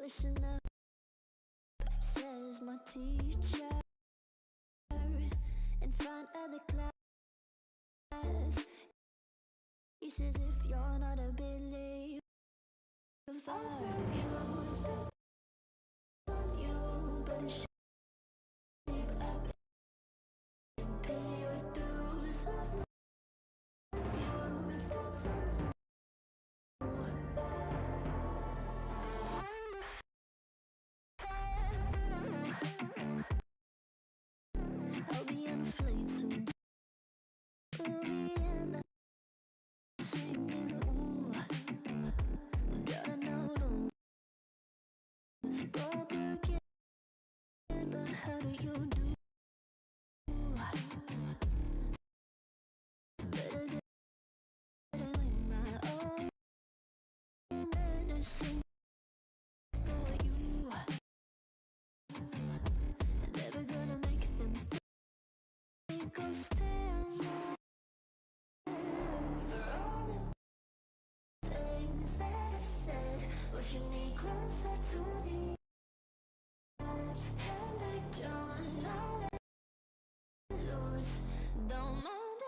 Listen up, says my teacher. In front of the class, he says if you're not a believer, I've refused, that's on you. Better shape up and pay your dues. I've refused, that's on you. I'll be on a flight soon. We'll be in the singing. Ooh, gotta know this propaganda. How do you do? Better getting my own medicine for you. Never gonna make them think I'll stand for all the things that I've said, pushing me closer to the edge, and I don't know that lose. Don't mind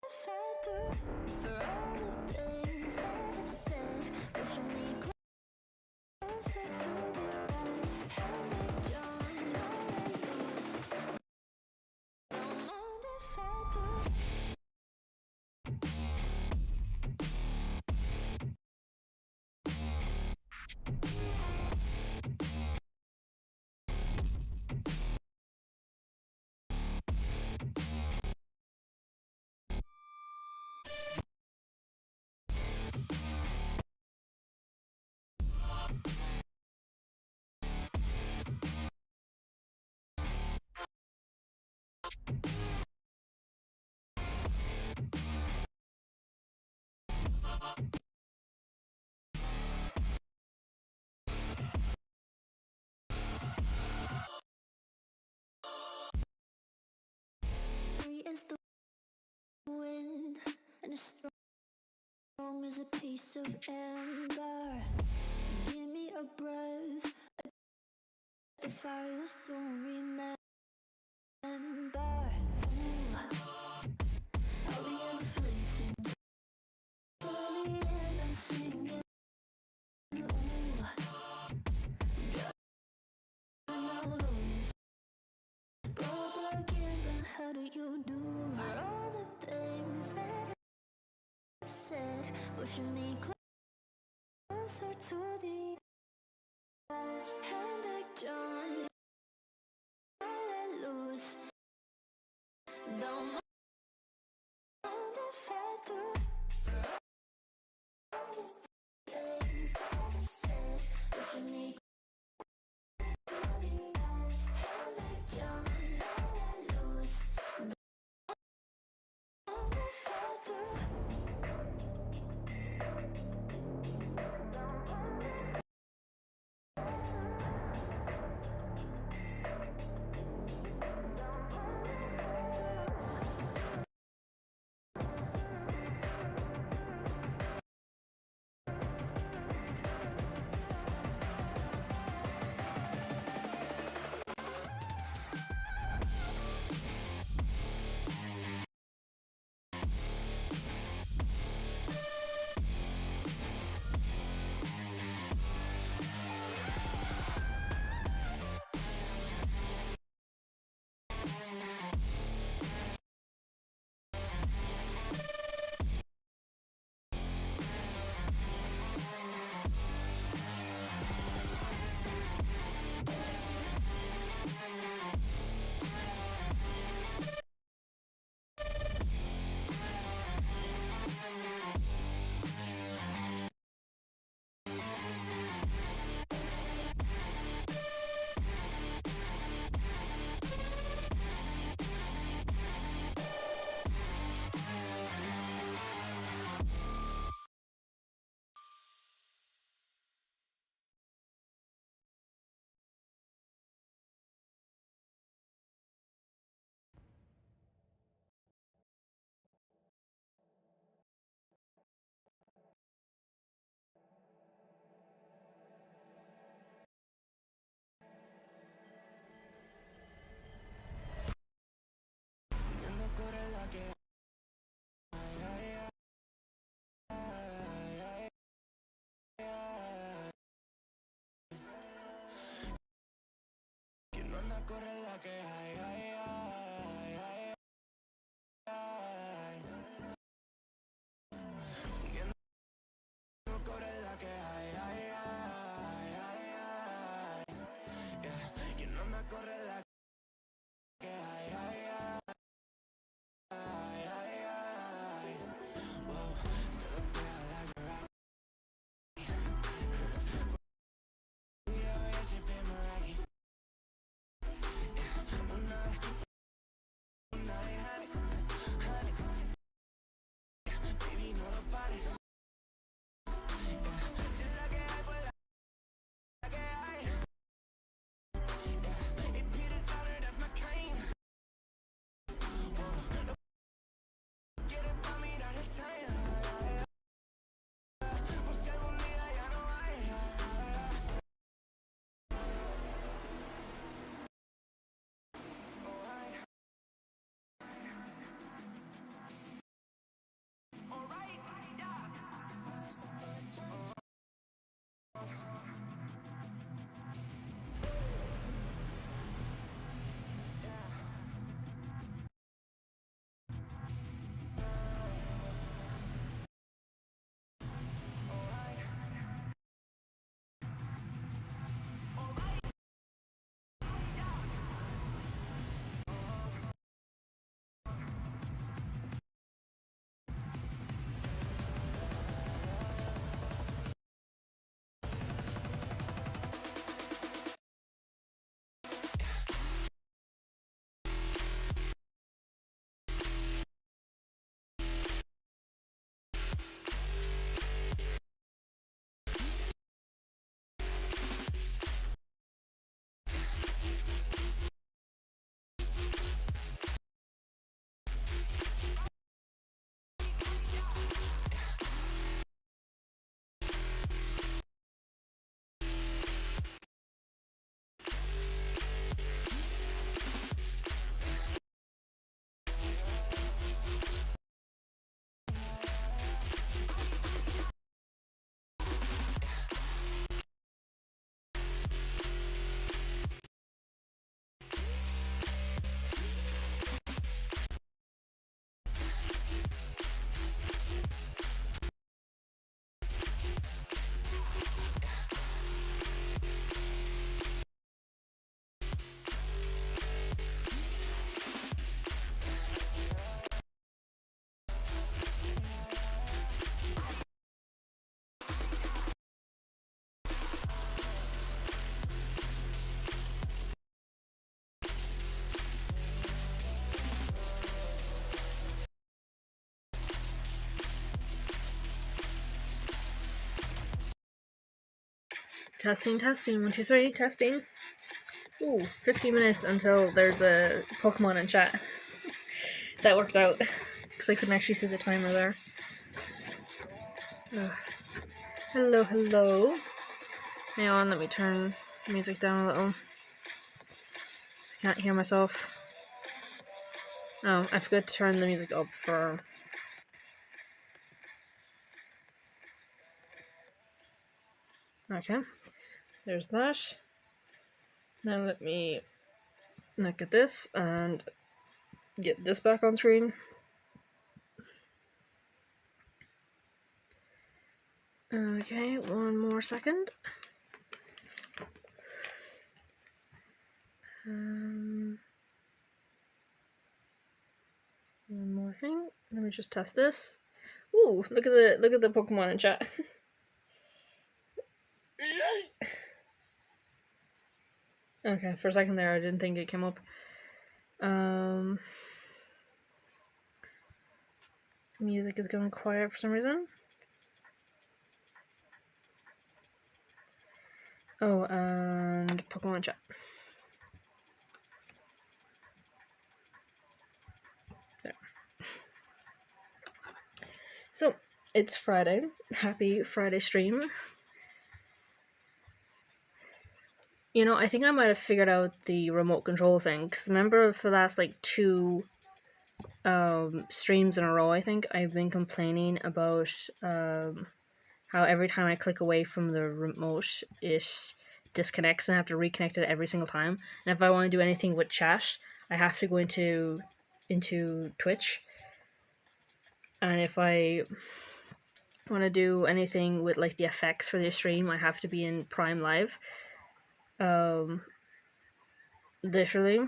if I do. For all the things that I've said, pushing me closer to the edge, and I don't know that lose. Don't mind if I do. Free as the wind and as strong as a piece of amber. Give me a breath, the fire you'll soon remember. Ooh, I'll be in the fleets and slowly and I'm singing. Ooh, driving out always propaganda. How do you do for all the things that I've said, pushing me closer to the edge, and I don't let loose. Don't mind if I do. For all the things that I've said, pushing me to the edge, and I don't let loose. Don't mind if I do. Testing, 1, 2, 3, testing. Ooh, 50 minutes until there's a Pokemon in chat. That worked out, because I couldn't actually see the timer there. Ugh. Hello, hello. Hang on, let me turn the music down a little. I can't hear myself. Oh, I forgot to turn the music up for... Okay, there's that. Now let me look at this and get this back on screen. Okay, one more second. One more thing. Let me just test this. Ooh, look at the Pokemon in chat. Okay, for a second there, I didn't think it came up. Music is going quiet for some reason. Oh, and Pokemon chat. There. So, it's Friday. Happy Friday stream. You know, I think I might have figured out the remote control thing, because remember for the last, like, 2 streams in a row, I think, I've been complaining about how every time I click away from the remote, it disconnects and I have to reconnect it every single time. And if I want to do anything with chat, I have to go into Twitch. And if I want to do anything with like the effects for the stream, I have to be in Prime Live. Literally.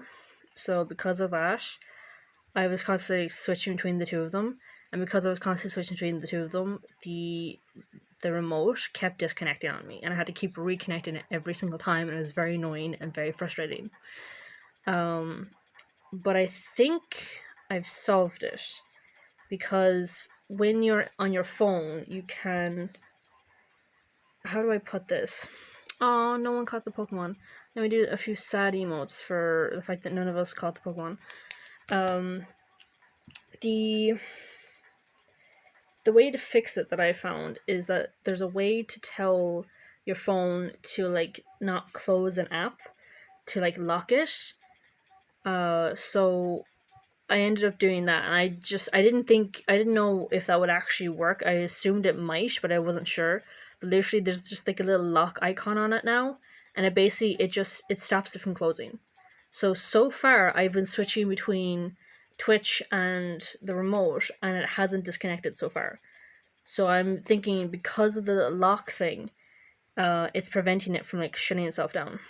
So because of that, I was constantly switching between the two of them. And because I was constantly switching between the two of them, the remote kept disconnecting on me, and I had to keep reconnecting it every single time, and it was very annoying and very frustrating. But I think I've solved it, because when you're on your phone, you can... How do I put this? Oh, no one caught the Pokemon. Let me do a few sad emotes for the fact that none of us caught the Pokemon. The way to fix it that I found is that there's a way to tell your phone to like not close an app, to like lock it. So I ended up doing that, and I didn't know if that would actually work. I assumed it might, but I wasn't sure. But literally there's just like a little lock icon on it now, and it basically it stops it from closing. So far I've been switching between Twitch and the remote, and it hasn't disconnected so far. So I'm thinking because of the lock thing, it's preventing it from like shutting itself down.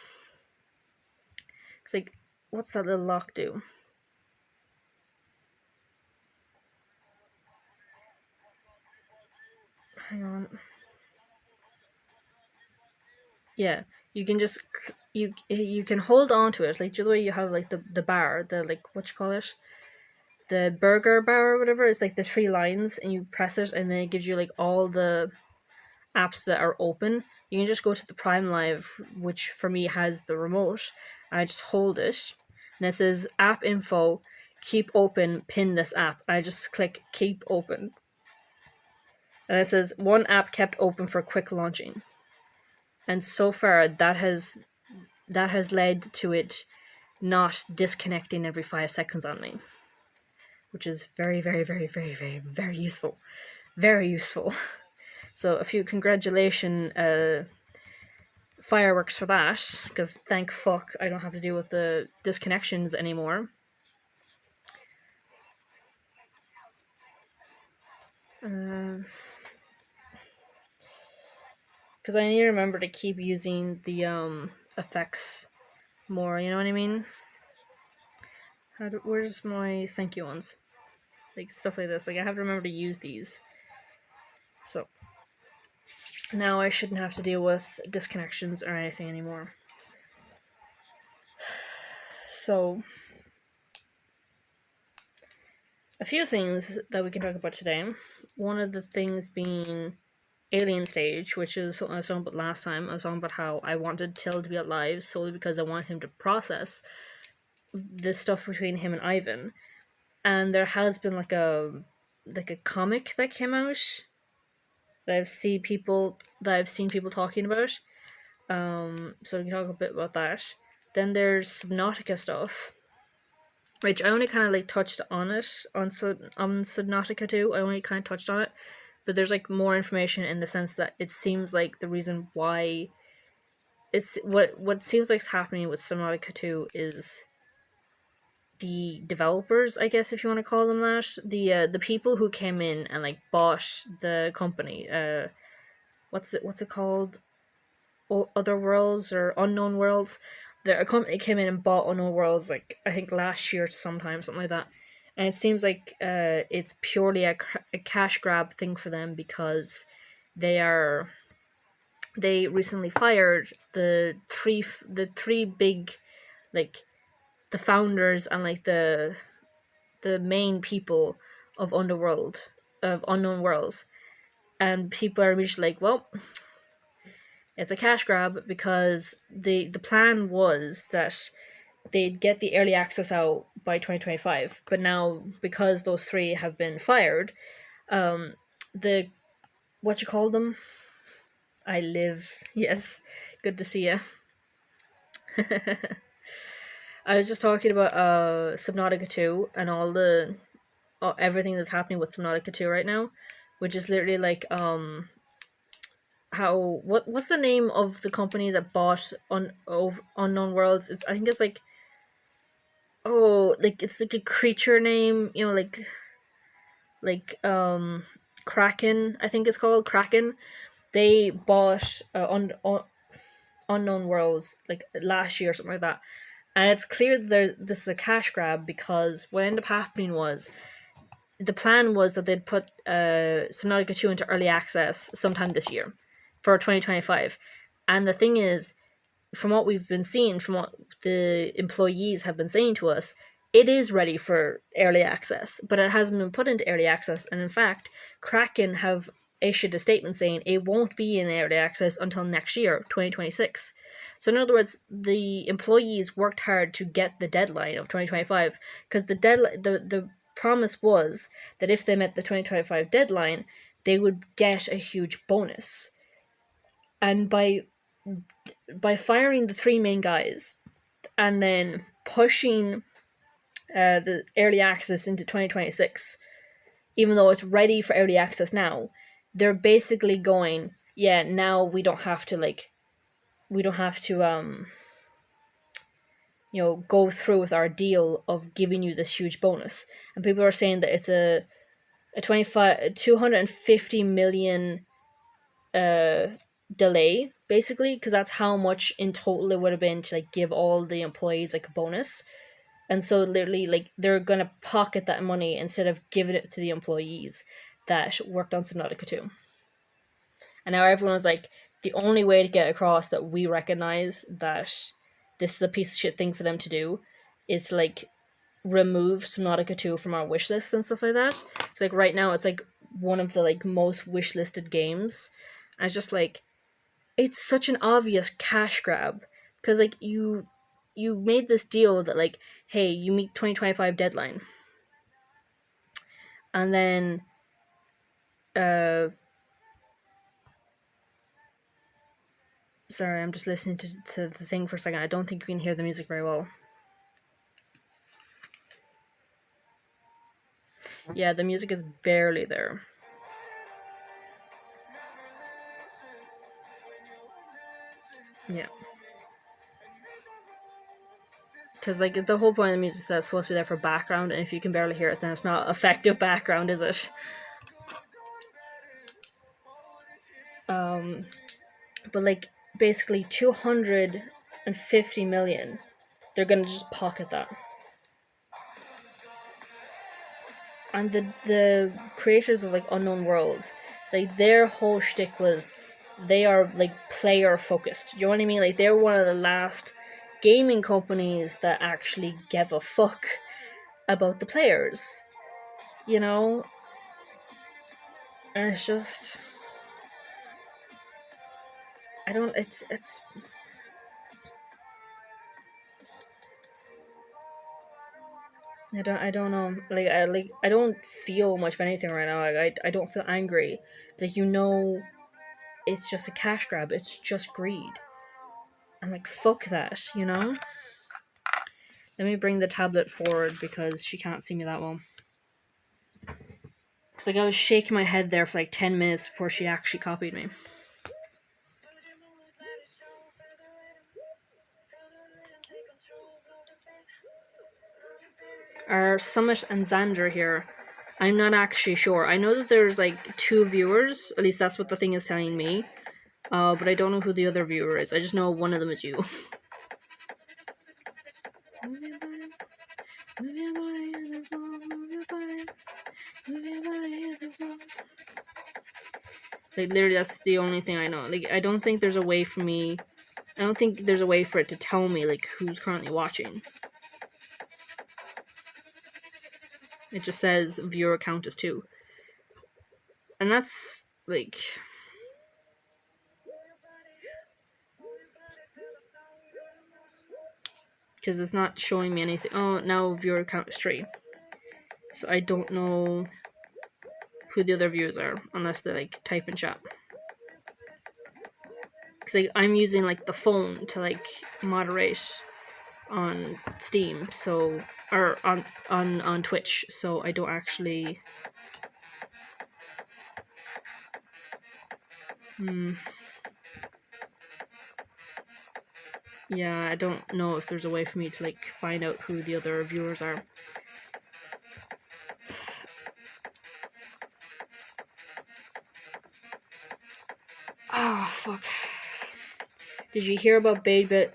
It's like, what's that little lock do? Hang on. Yeah, you can just you can hold on to it, like the way you have like the bar, the like what you call it, the burger bar or whatever. It's like the 3 lines, and you press it, and then it gives you like all the apps that are open. You can just go to the Prime Live, which for me has the remote, and I just hold it, and it says app info, keep open, pin this app. I just click keep open, and it says 1 app kept open for quick launching. And so far that has led to it not disconnecting every 5 seconds on me, which is very, very, very, very, very, very useful. Very useful. So a few congratulations fireworks for that, because thank fuck I don't have to deal with the disconnections anymore. Because I need to remember to keep using the effects more, you know what I mean? Where's my thank you ones? Like stuff like this. Like I have to remember to use these. So now I shouldn't have to deal with disconnections or anything anymore. So a few things that we can talk about today. One of the things being alien stage, which is something I was talking about last time. I was talking about how I wanted Till to be alive solely because I want him to process this stuff between him and Ivan. And there has been like a comic that came out that I've seen people talking about. So we can talk a bit about that. Then there's Subnautica stuff, which I only kind of like touched on it on Subnautica 2. I only kind of touched on it, but there's like more information in the sense that it seems like the reason why it's what seems like is happening with Subnautica 2 is the developers, I guess if you want to call them that, the people who came in and like bought the company. What's it called? Other Worlds or Unknown Worlds. A company came in and bought Unknown Worlds like I think last year sometime, something like that. And it seems like it's purely a cash grab thing for them because they recently fired the three big, like, the founders and like the main people of Unknown Worlds, and people are just like, well, it's a cash grab because the plan was that they'd get the early access out by 2025, but now because those three have been fired, the what you call them? I live. Yes, good to see you. I was just talking about Subnautica 2 and all the everything that's happening with Subnautica 2 right now, which is literally like how what's the name of the company that bought Unknown Worlds? I think it's like, oh, like it's like a creature name, you know, like Kraken, I think it's called Kraken. They bought Unknown Worlds like last year or something like that. And it's clear that this is a cash grab because what ended up happening was the plan was that they'd put Subnautica 2 into early access sometime this year for 2025. And the thing is, from what we've been seeing, from what the employees have been saying to us, it is ready for early access, but it hasn't been put into early access. And in fact, Kraken have issued a statement saying it won't be in early access until next year, 2026. So in other words, the employees worked hard to get the deadline of 2025 because the promise was that if they met the 2025 deadline, they would get a huge bonus. And by firing the three main guys and then pushing the early access into 2026, even though it's ready for early access now, they're basically going, yeah, now we don't have to go through with our deal of giving you this huge bonus. And people are saying that it's a 250 million delay, basically, because that's how much in total it would have been to like give all the employees like a bonus. And so literally, like, they're gonna pocket that money instead of giving it to the employees that worked on Subnautica 2. And now everyone was like, the only way to get across that we recognize that this is a piece of shit thing for them to do is to like remove Subnautica 2 from our wish list and stuff like that. It's like right now it's like one of the like most wish listed games. And it's just like, it's such an obvious cash grab because like you made this deal that like, hey, you meet 2025 deadline, and then sorry, I'm just listening to the thing for a second. I don't think you can hear the music very well. Yeah, the music is barely there. Yeah. Because like the whole point of the music is that it's supposed to be there for background, and if you can barely hear it, then it's not effective background, is it? But like basically 250 million, they're gonna just pocket that. And the creators of like Unknown Worlds, like their whole shtick was they are like player focused. You know what I mean? Like they're one of the last gaming companies that actually give a fuck about the players. You know? And it's just I don't. I don't know. I don't feel much of anything right now. I don't feel angry. Like, it's just a cash grab. It's just greed. I'm like, fuck that. Let me bring the tablet forward because she can't see me that well. Because I was shaking my head there for like 10 minutes before she actually copied me. Are Summit and Xander here? I'm not actually sure. I know that there's like 2 viewers. At least that's what the thing is telling me. But I don't know who the other viewer is. I just know one of them is you. Like, literally, that's the only thing I know. Like, I don't think there's a way for me... I don't think there's a way for it to tell me, like, who's currently watching. It just says viewer count is 2. And that's, like... because it's not showing me anything. Oh, now viewer count is 3. So I don't know who the other viewers are, unless they like type in chat. Because like, I'm using like the phone to like moderate on Steam, so or on Twitch, so I don't actually. Yeah, I don't know if there's a way for me to like find out who the other viewers are. Oh, fuck. Did you hear about baby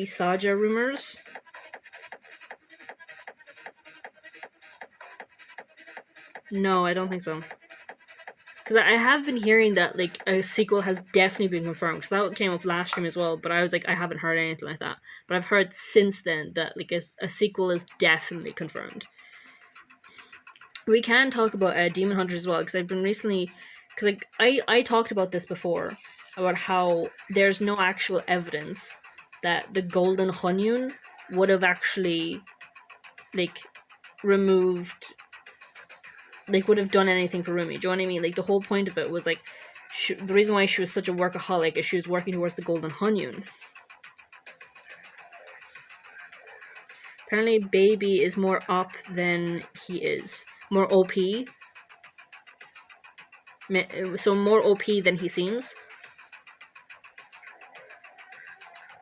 Saja rumors? No, I don't think so. Because I have been hearing that like a sequel has definitely been confirmed. Because that came up last stream as well. But I was like, I haven't heard anything like that. But I've heard since then that like a sequel is definitely confirmed. We can talk about Demon Hunters as well. Because I've been recently... Because like I talked about this before. About how there's no actual evidence that the Golden Honyun would have actually like removed... like would have done anything for Rumi. Do you know what I mean? Like the whole point of it was like the reason why she was such a workaholic is she was working towards the Golden Honyun. Apparently Baby is more up than he is. More OP. So more OP than he seems.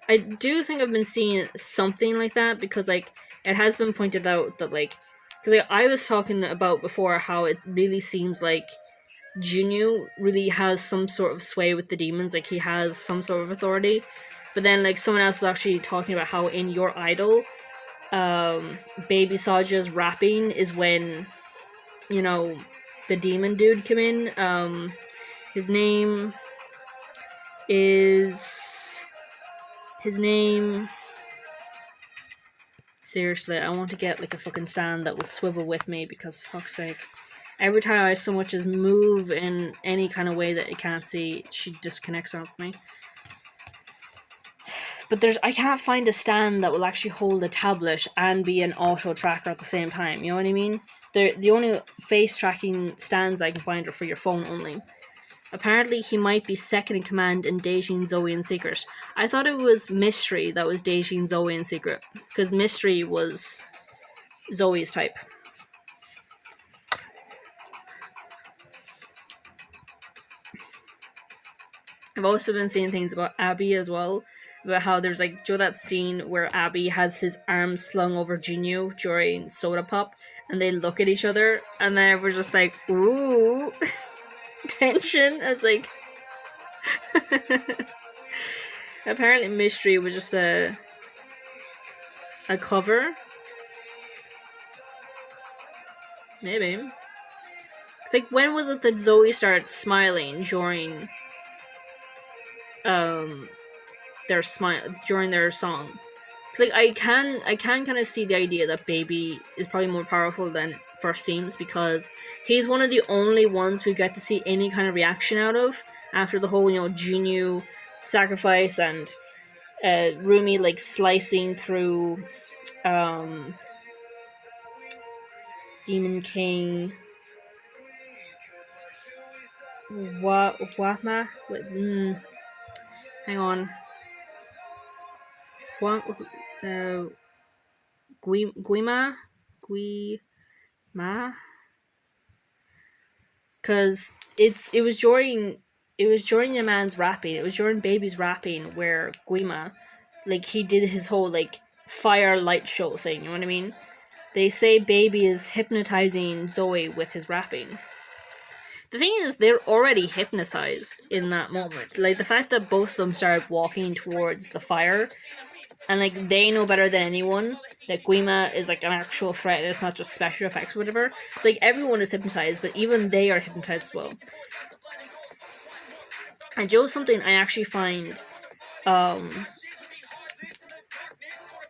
I do think I've been seeing something like that because like it has been pointed out that like because like, I was talking about before how it really seems like Junyu really has some sort of sway with the demons, like he has some sort of authority. But then like someone else was actually talking about how in Your Idol, Baby Saja's rapping is when, you know, the demon dude came in. His name seriously, I want to get like a fucking stand that will swivel with me because fuck's sake. Every time I so much as move in any kind of way that you can't see, she disconnects off me. But I can't find a stand that will actually hold a tablet and be an auto tracker at the same time, you know what I mean? The only face tracking stands I can find are for your phone only. Apparently he might be second in command in dating Zoe in secret. I thought it was Mystery that was dating Zoe in secret, because Mystery was Zoe's type. I've also been seeing things about Abby as well, about how there's like, do you know that scene where Abby has his arms slung over Junyu during Soda Pop, and they look at each other, and then we're just like, ooh, tension. It's like, apparently Mystery was just a cover. Maybe. It's like, when was it that Zoe started smiling during during their song? Because like I can kind of see the idea that Baby is probably more powerful than first seems, because he's one of the only ones we get to see any kind of reaction out of after the whole, you know, Junyu sacrifice, and Rumi like slicing through Demon King Wahma. Hang on. Guima? Guima? Because it was during the man's rapping, it was during Baby's rapping where Guima, like, he did his whole, like, fire light show thing, you know what I mean? They say Baby is hypnotizing Zoe with his rapping. The thing is, they're already hypnotized in that moment. Like, the fact that both of them started walking towards the fire, and, like, they know better than anyone that Guima is, like, an actual threat, it's not just special effects or whatever. It's like, everyone is hypnotized, but even they are hypnotized as well. And Joe's something I actually find,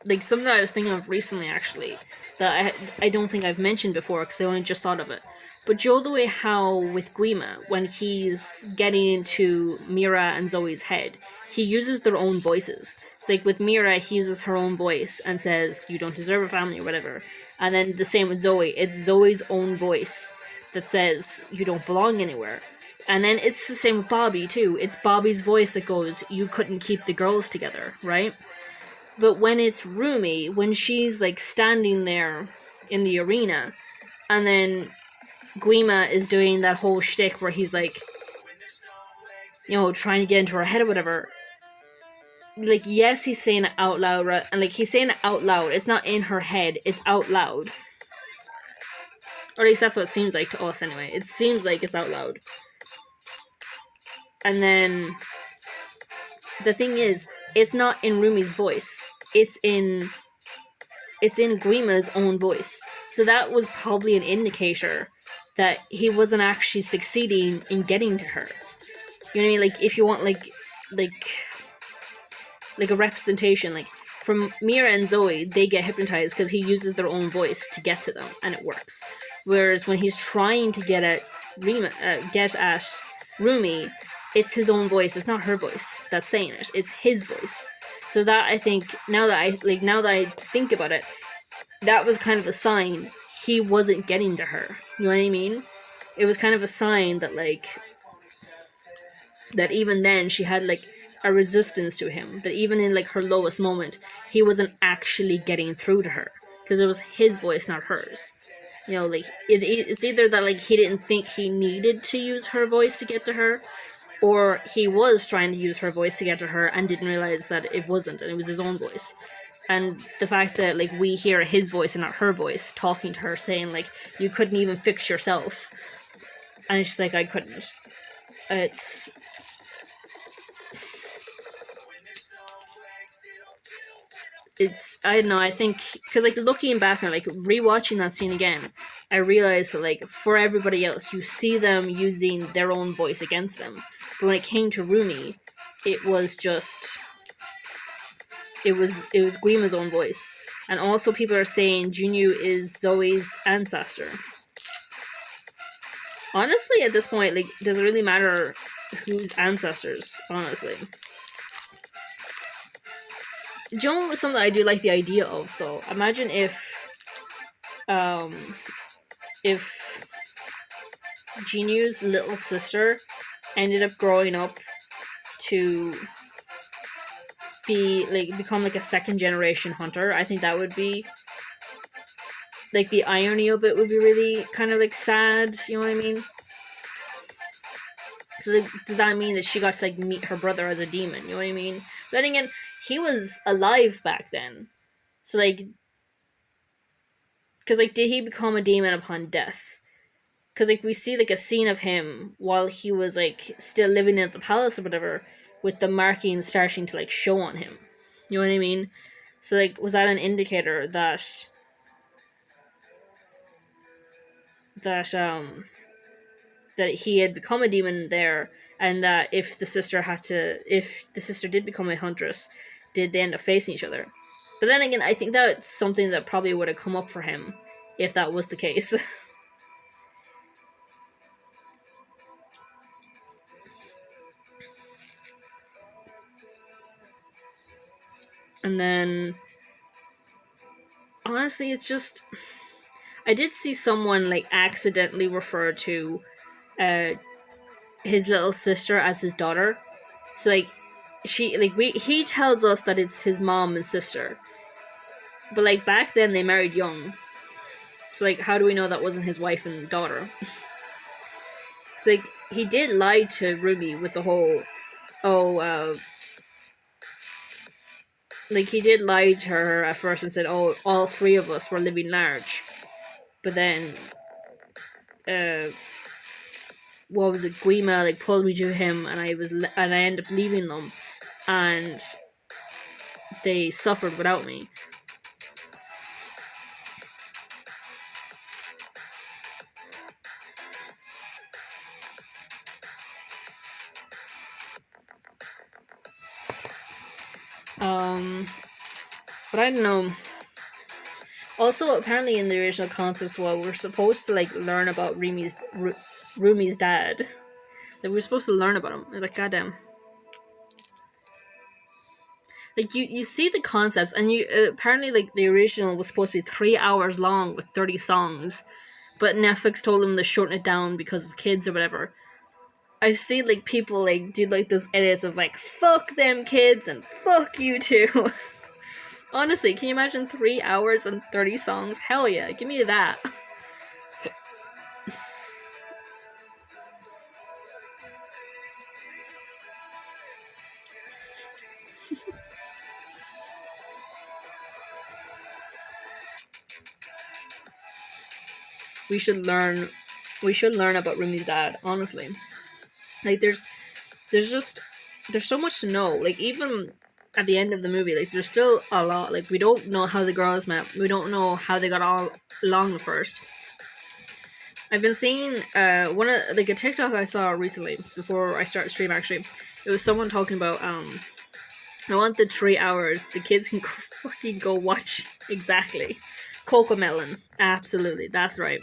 like, something I was thinking of recently, actually, that I don't think I've mentioned before, because I only just thought of it. But Joe, the way how, with Guima, when he's getting into Mira and Zoe's head, he uses their own voices. So, like, with Mira, he uses her own voice and says, "You don't deserve a family," or whatever. And then the same with Zoe, it's Zoe's own voice that says, "You don't belong anywhere." And then it's the same with Bobby, too. It's Bobby's voice that goes, "You couldn't keep the girls together," right? But when it's Rumi, when she's, like, standing there in the arena, and then Guima is doing that whole shtick where he's, like, you know, trying to get into her head or whatever, like, yes, he's saying it out loud, right? And, like, he's saying it out loud. It's not in her head, it's out loud. Or at least that's what it seems like to us, anyway. It seems like it's out loud. And then the thing is, it's not in Rumi's voice. It's in Guima's own voice. So that was probably an indicator that he wasn't actually succeeding in getting to her. You know what I mean? Like, if you want, like a representation, like, from Mira and Zoe, they get hypnotized because he uses their own voice to get to them, and it works. Whereas when he's trying to get at Rumi, it's his own voice. It's not her voice that's saying it. It's his voice. So that, I think, now that I think about it, that was kind of a sign he wasn't getting to her. You know what I mean? It was kind of a sign that, like, that even then she had, like, a resistance to him. That even in, like, her lowest moment, he wasn't actually getting through to her. Because it was his voice, not hers. You know, like, it's either that, like, he didn't think he needed to use her voice to get to her, or he was trying to use her voice to get to her and didn't realize that it wasn't, and it was his own voice. And the fact that, like, we hear his voice and not her voice talking to her, saying, like, "You couldn't even fix yourself," and she's like, "I couldn't." It's I don't know, I think, because, like, looking back and, like, rewatching that scene again, I realized that, like, for everybody else, you see them using their own voice against them, but when it came to Rumi, it was just it was Guima's own voice. And also, people are saying Junyu is Zoe's ancestor. Honestly, at this point, like, does it really matter whose ancestors? Honestly, Joan was something I do like the idea of, though. Imagine if Jinyu's little sister ended up growing up to become, like, a second generation hunter. I think that would be, like, the irony of it would be really kind of, like, sad, you know what I mean? So, like, does that mean that she got to, like, meet her brother as a demon, you know what I mean? But then again, he was alive back then. So, like, because, like, did he become a demon upon death? Because, like, we see, like, a scene of him while he was, like, still living at the palace or whatever, with the markings starting to, like, show on him. You know what I mean? So, like, was that an indicator that he had become a demon there, and that if the sister did become a huntress, did they end up facing each other? But then again, I think that's something that probably would have come up for him if that was the case. And then, honestly, it's just, I did see someone like accidentally refer to his little sister as his daughter. So like he tells us that it's his mom and sister, but like back then they married young. So like, how do we know that wasn't his wife and daughter? It's like he did lie to Ruby with the whole, like he did lie to her at first and said, "Oh, all three of us were living large," but then, what was it? Guima like pulled me to him, and I ended up leaving them, and they suffered without me. But I don't know. Also, apparently in the original concepts, well, we're supposed to like learn about Rumi's dad. Like we're supposed to learn about him. It's like, goddamn. Like you see the concepts, and you apparently like the original was supposed to be 3 hours long with 30 songs, but Netflix told them to shorten it down because of kids or whatever. I've seen like people like do like those edits of like fuck them kids and fuck you too. Honestly, can you imagine 3 hours and 30 songs? Hell yeah, give me that. We should learn about Rumi's dad, honestly. Like there's so much to know. Like even at the end of the movie, like there's still a lot. Like we don't know how the girls met. We don't know how they got all along at first. I've been seeing one of like a TikTok I saw recently before I started stream. Actually, it was someone talking about I want the 3 hours the kids can fucking go watch exactly. Cocomelon, absolutely, that's right.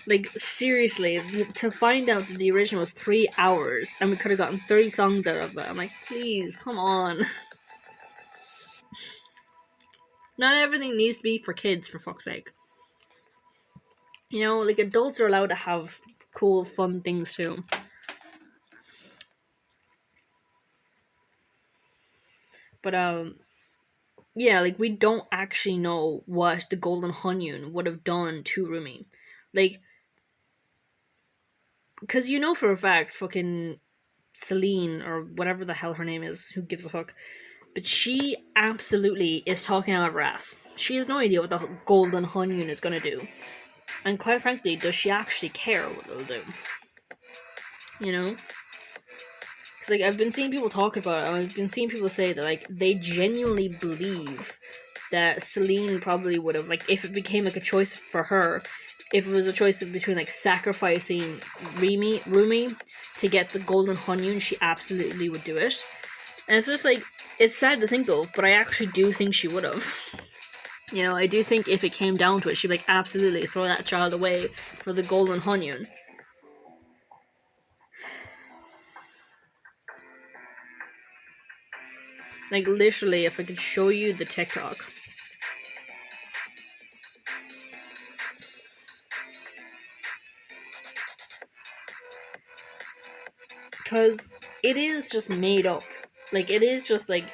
Like seriously, to find out that the original was 3 hours and we could have gotten 30 songs out of it. I'm like, please, come on. Not everything needs to be for kids, for fuck's sake. You know, like adults are allowed to have cool, fun things too. But yeah, like we don't actually know what the Golden Honeymoon would have done to Rumi. Like, because you know for a fact, fucking Celine or whatever the hell her name is, who gives a fuck? But she absolutely is talking out of her ass. She has no idea what the Golden Honeymoon is gonna do. And quite frankly, does she actually care what it'll do? You know? Because, like, I've been seeing people talk about it, and I've been seeing people say that, like, they genuinely believe that Celine probably would have, like, if it became, like, a choice for her, if it was a choice between, like, sacrificing Rumi to get the Golden Honeymoon, she absolutely would do it. And it's just, like, it's sad to think of, but I actually do think she would have. You know, I do think if it came down to it, she'd be like, absolutely, throw that child away for the Golden Honeymoon. Like, literally, if I could show you the TikTok. Because it is just made up. Like, it is just, like,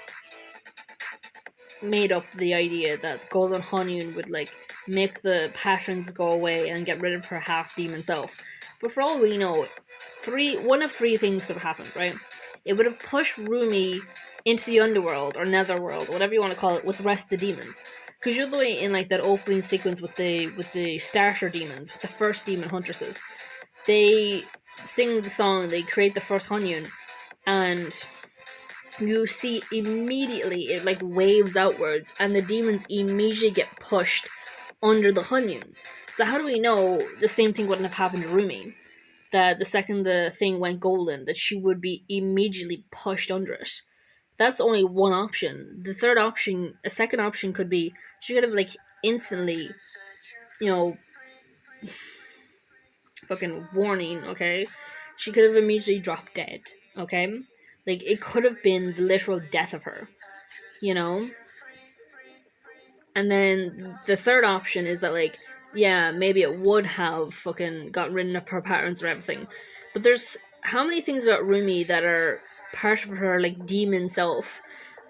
made up the idea that Golden Honeymoon would, like, make the patterns go away and get rid of her half-demon self. But for all we know, one of three things could have happened, right? It would have pushed Rumi into the underworld, or netherworld, or whatever you want to call it, with the rest of the demons. Because you're the way in, like, that opening sequence with the starter demons, with the first demon huntresses. They sing the song, they create the first honeymoon, and you see immediately it like waves outwards, and the demons immediately get pushed under the honeymoon. So how do we know the same thing wouldn't have happened to Rumi? That the second the thing went golden, that she would be immediately pushed under it. That's only one option. The third option, a second option could be she could have like instantly, you know, fucking warning, okay? She could have immediately dropped dead, okay? Like, it could have been the literal death of her. you know? And then the third option is that, like, yeah, maybe it would have fucking gotten rid of her patterns or everything. But there's how many things about Rumi that are part of her, like, demon self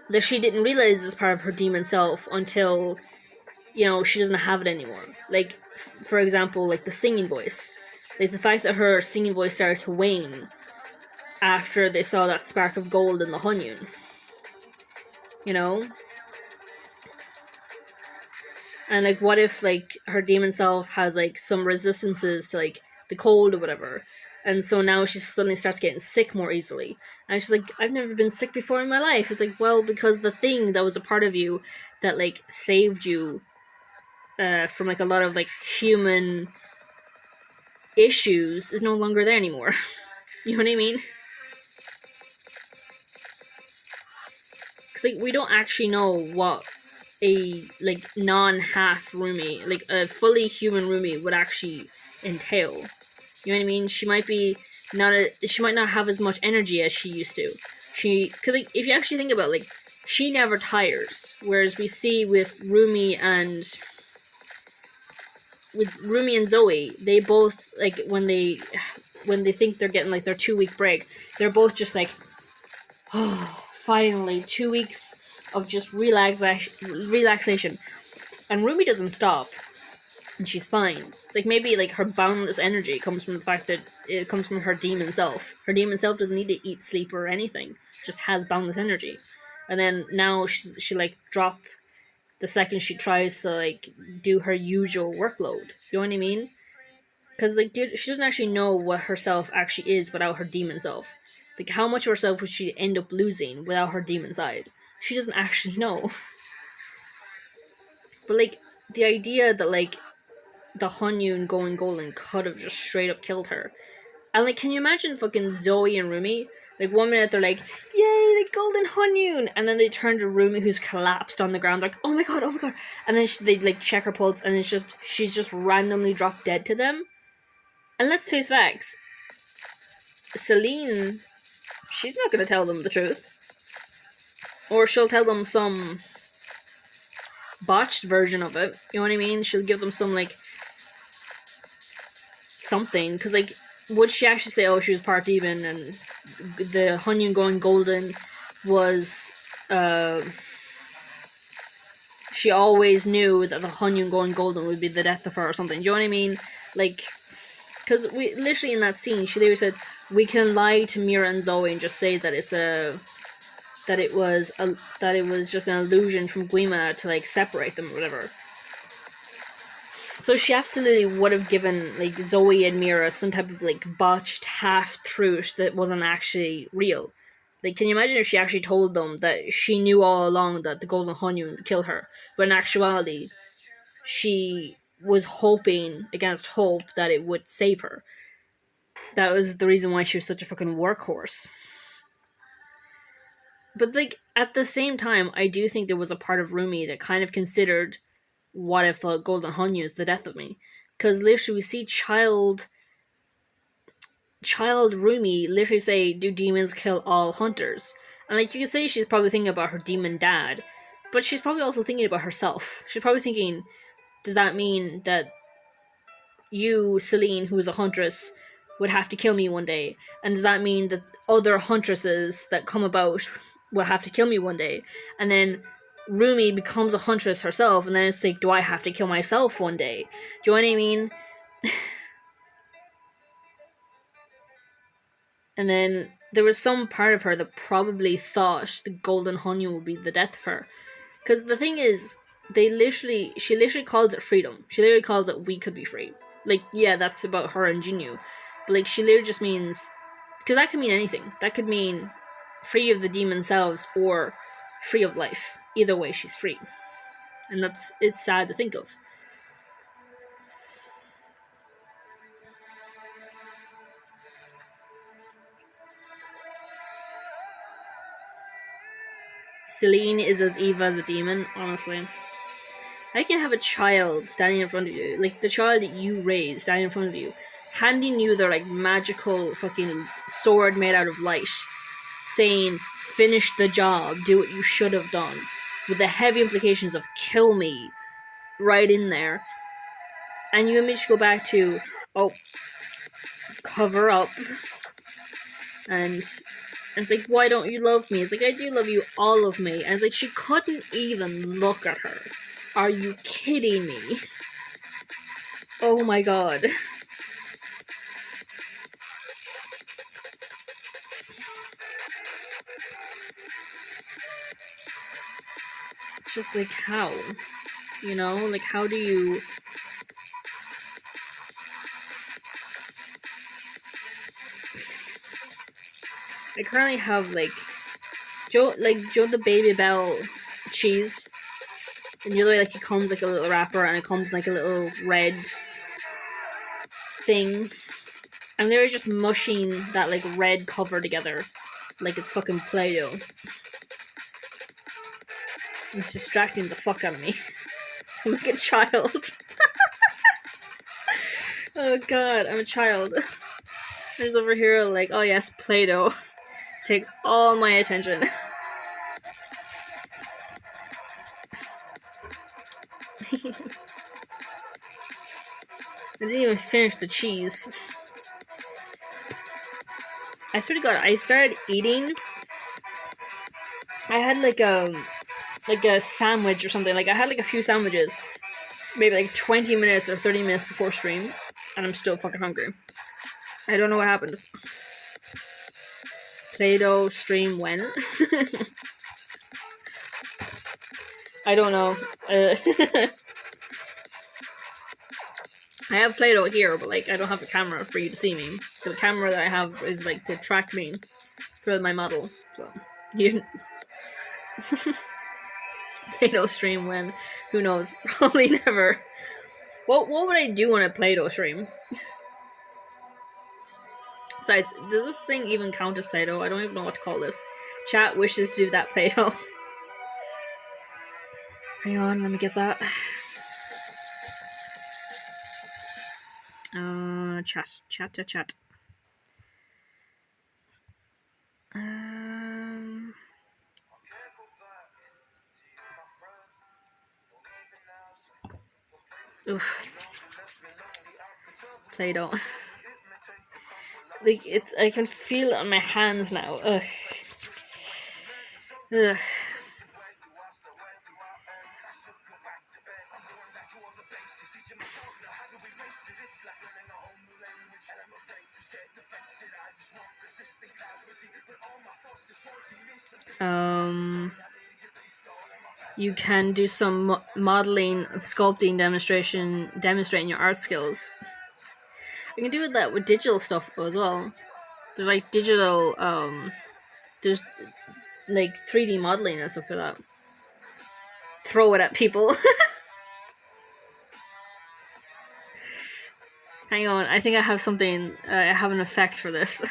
that she didn't realize is part of her demon self until, you know, she doesn't have it anymore. Like, for example, like the singing voice. Like, the fact that her singing voice started to wane after they saw that spark of gold in the Hunyun. You know? And, like, what if, like, her demon self has, like, some resistances to, like, the cold or whatever. And so now she suddenly starts getting sick more easily. And she's like, I've never been sick before in my life. It's like, well, because the thing that was a part of you that, like, saved you from, like, a lot of, like, human issues is no longer there anymore. You know what I mean? Because, like, we don't actually know what a, like, non-half Rumi, like, a fully human Rumi would actually entail. You know what I mean? She might not have as much energy as she used to. Because, like, if you actually think about it, like, she never tires. Whereas we see with Rumi and Zoe, they both, like, when they think they're getting, like, their 2-week break, they're both just like, oh, finally 2 weeks of just relaxation. And Rumi doesn't stop, and she's fine. It's like maybe, like, her boundless energy comes from the fact that it comes from her demon self. Her demon self doesn't need to eat, sleep, or anything. Just has boundless energy. And then now she like drop the second she tries to, like, do her usual workload. You know what I mean? Because, like, she doesn't actually know what herself actually is without her demon self. Like, how much of herself would she end up losing without her demon side? She doesn't actually know. But, like, the idea that, like, the Hunyun going golden could have just straight up killed her. And, like, can you imagine fucking Zoe and Rumi? Like, 1 minute they're like, yay, the golden Hunyun! And then they turn to Rumi, who's collapsed on the ground, like, oh my god. And then they, like, check her pulse, and she's just randomly dropped dead to them. And let's face facts, Celine, she's not gonna tell them the truth. Or she'll tell them some botched version of it, you know what I mean? She'll give them some, like, something, because, like, would she actually say, oh, she was part demon, and the Hunyun going golden was, she always knew that the Hunyun going golden would be the death of her or something, do you know what I mean? Like, because we literally in that scene, she literally said, we can lie to Mira and Zoe and just say that it was just an illusion from Guima to, like, separate them or whatever. So she absolutely would have given, like, Zoe and Mira some type of, like, botched half-truth that wasn't actually real. Like, can you imagine if she actually told them that she knew all along that the Golden Hunyun would kill her, but in actuality, she was hoping against hope that it would save her. That was the reason why she was such a fucking workhorse. But, like, at the same time, I do think there was a part of Rumi that kind of considered, what if the Golden Hunyun is the death of me? Because literally we see child Rumi literally say, do demons kill all hunters? And, like, you could say she's probably thinking about her demon dad, but she's probably also thinking about herself. She's probably thinking, does that mean that you, Celine, who is a huntress, would have to kill me one day? And does that mean that other huntresses that come about will have to kill me one day? And then Rumi becomes a huntress herself, and then it's like, do I have to kill myself one day? Do you know what I mean? And then there was some part of her that probably thought the Golden Hunyun would be the death of her. Because the thing is, she literally calls it freedom. She literally calls it, we could be free. Like, yeah, that's about her and Jinyu. But, like, she literally just means, because that could mean anything. That could mean free of the demon selves or free of life. Either way, she's free. And it's sad to think of. Celine is as evil as a demon, honestly. How can have a child standing in front of you, like the child that you raised standing in front of you, handing you their, like, magical fucking sword made out of light, saying, finish the job, do what you should have done, with the heavy implications of kill me right in there. And you immediately go back to, oh, cover up. And it's like, why don't you love me? It's like, I do love you, all of me. And it's like, she couldn't even look at her. Are you kidding me? Oh my god. It's just like, how? You know? Like, how do you... I currently have, like, Joe the Baby Bell cheese. And the other way, like, it comes like a little wrapper and it comes like a little red thing. And they're just mushing that, like, red cover together. Like it's fucking Play-Doh. It's distracting the fuck out of me. I'm like a child. Oh god, I'm a child. There's over here like, oh yes, Play-Doh. Takes all my attention. I didn't even finish the cheese. I swear to god, I started eating. I had like a sandwich or something. Like I had like a few sandwiches. Maybe like 20 minutes or 30 minutes before stream. And I'm still fucking hungry. I don't know what happened. Play-Doh stream when? I don't know. I have Play-Doh here, but like I don't have a camera for you to see me. The camera that I have is like to track me for my model. So you Play-Doh stream when? Who knows? Probably never. What would I do on a Play-Doh stream? Besides, does this thing even count as Play-Doh? I don't even know what to call this. Chat wishes to do that Play-Doh. Hang on, let me get that. Chat. Oof. Play-Doh. Like, I can feel it on my hands now. Ugh. Ugh. You can do some modeling, sculpting demonstrating your art skills. You can do that with digital stuff as well. There's like digital, there's like 3D modeling and stuff for that. Throw it at people. Hang on, I think I have something, I have an effect for this.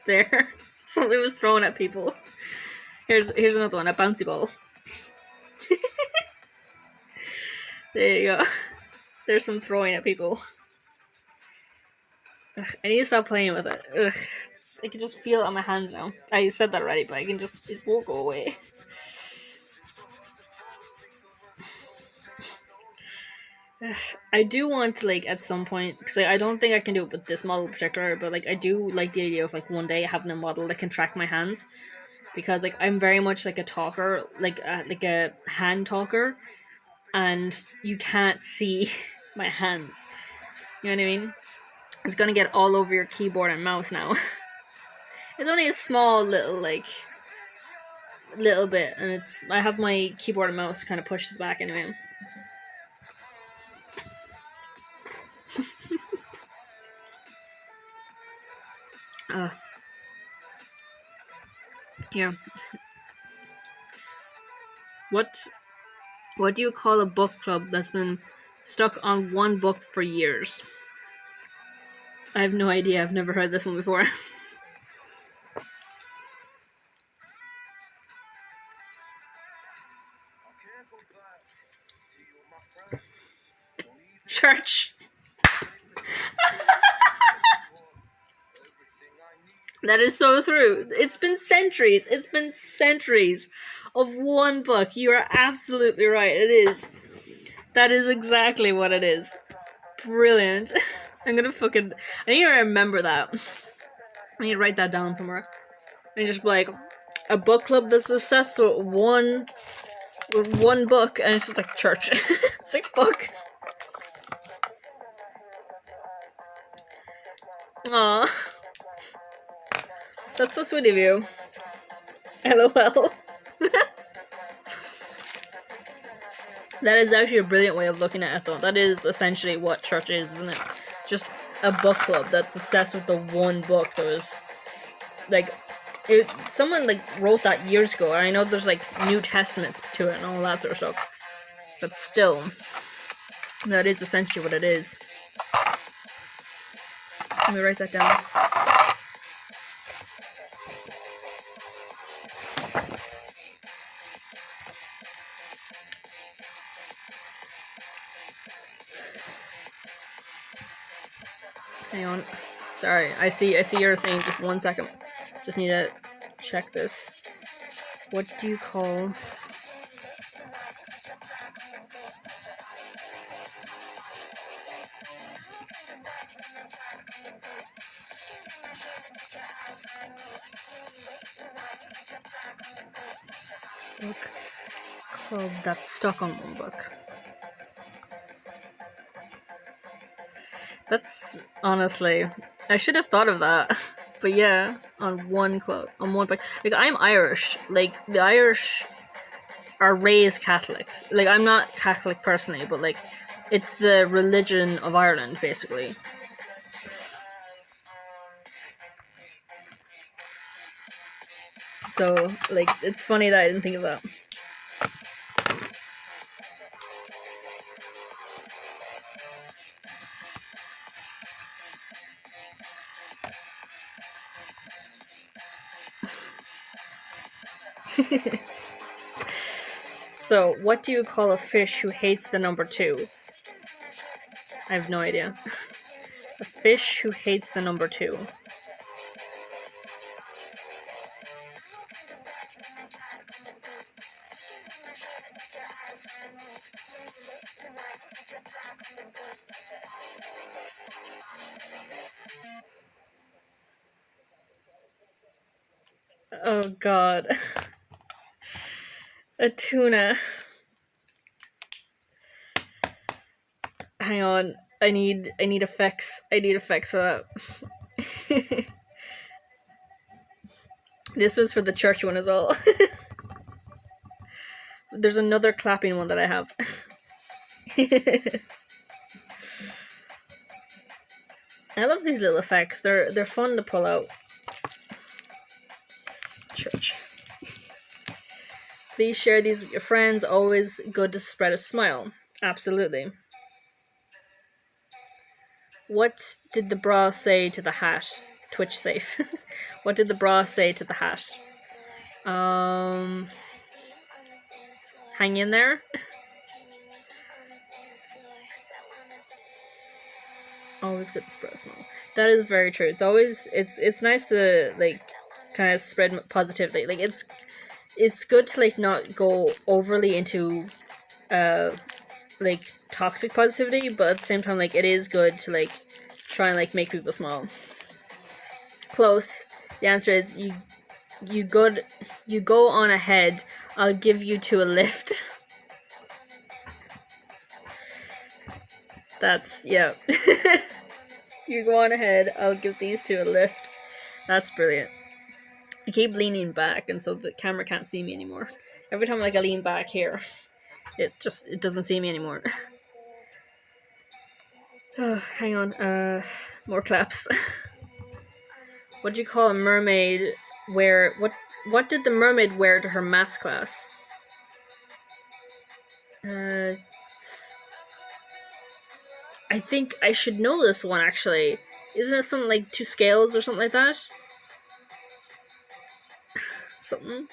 There. Something was thrown at people. Here's another one, a bouncy ball. There you go. There's some throwing at people. Ugh, I need to stop playing with it. Ugh. I can just feel it on my hands now. I said that already, but it won't go away. Ugh. I do want to, like, at some point, because I don't think I can do it with this model in particular, but, like, I do like the idea of, like, one day having a model that can track my hands. Because, like, I'm very much, like, a talker, like a hand talker, and you can't see my hands. You know what I mean? It's gonna get all over your keyboard and mouse now. It's only a small little bit, and I have my keyboard and mouse kind of pushed to the back anyway. Here. What do you call a book club that's been stuck on one book for years? I have no idea. I've never heard this one before. Church. That is so true. It's been centuries. It's been centuries of one book. You are absolutely right. It is. That is exactly what it is. Brilliant. I'm gonna fucking. I need to remember that. I need to write that down somewhere. And just be like, a book club that's obsessed with one book, and it's just like church. It's like, fuck. Aw. That's so sweet of you. LOL. That is actually a brilliant way of looking at it, though. That is essentially what church is, isn't it? Just a book club that's obsessed with the one book that was, like, someone, like, wrote that years ago. I know there's, like, New Testaments to it and all that sort of stuff. But still, that is essentially what it is. Let me write that down. Hang on. Sorry, I see your thing. Just 1 second. Just need to check this. What do you call... book club that's stuck on one book? That's, honestly, I should have thought of that. But yeah, on one club, on one book. Like, I'm Irish. Like, the Irish are raised Catholic. Like, I'm not Catholic personally, but, like, it's the religion of Ireland, basically. So, like, it's funny that I didn't think of that. So, what do you call a fish who hates the number 2? I have no idea. A fish who hates the number 2. Oh god. A tuna. Hang on. I need effects. I need effects for that. This was for the church one as well. There's another clapping one that I have. I love these little effects. They're fun to pull out. Church. Please share these with your friends. Always good to spread a smile. Absolutely. What did the bra say to the hat? Twitch safe. What did the bra say to the hat? Hang in there. Always good to spread a smile. That is very true. It's always it's nice to, like, kind of spread positivity. Like, it's good to, like, not go overly into like, toxic positivity, but at the same time, like, it is good to, like, try and, like, make people smile. Close. The answer is you go on ahead. I'll give you to a lift. That's, yeah. You go on ahead. I'll give these two a lift. That's brilliant. I keep leaning back, and so the camera can't see me anymore. Every time, like, I lean back here, it doesn't see me anymore. Oh, hang on. More claps. What do you call a mermaid wear? What did the mermaid wear to her maths class? I think I should know this one, actually. Isn't it something like 2 scales or something like that? Something?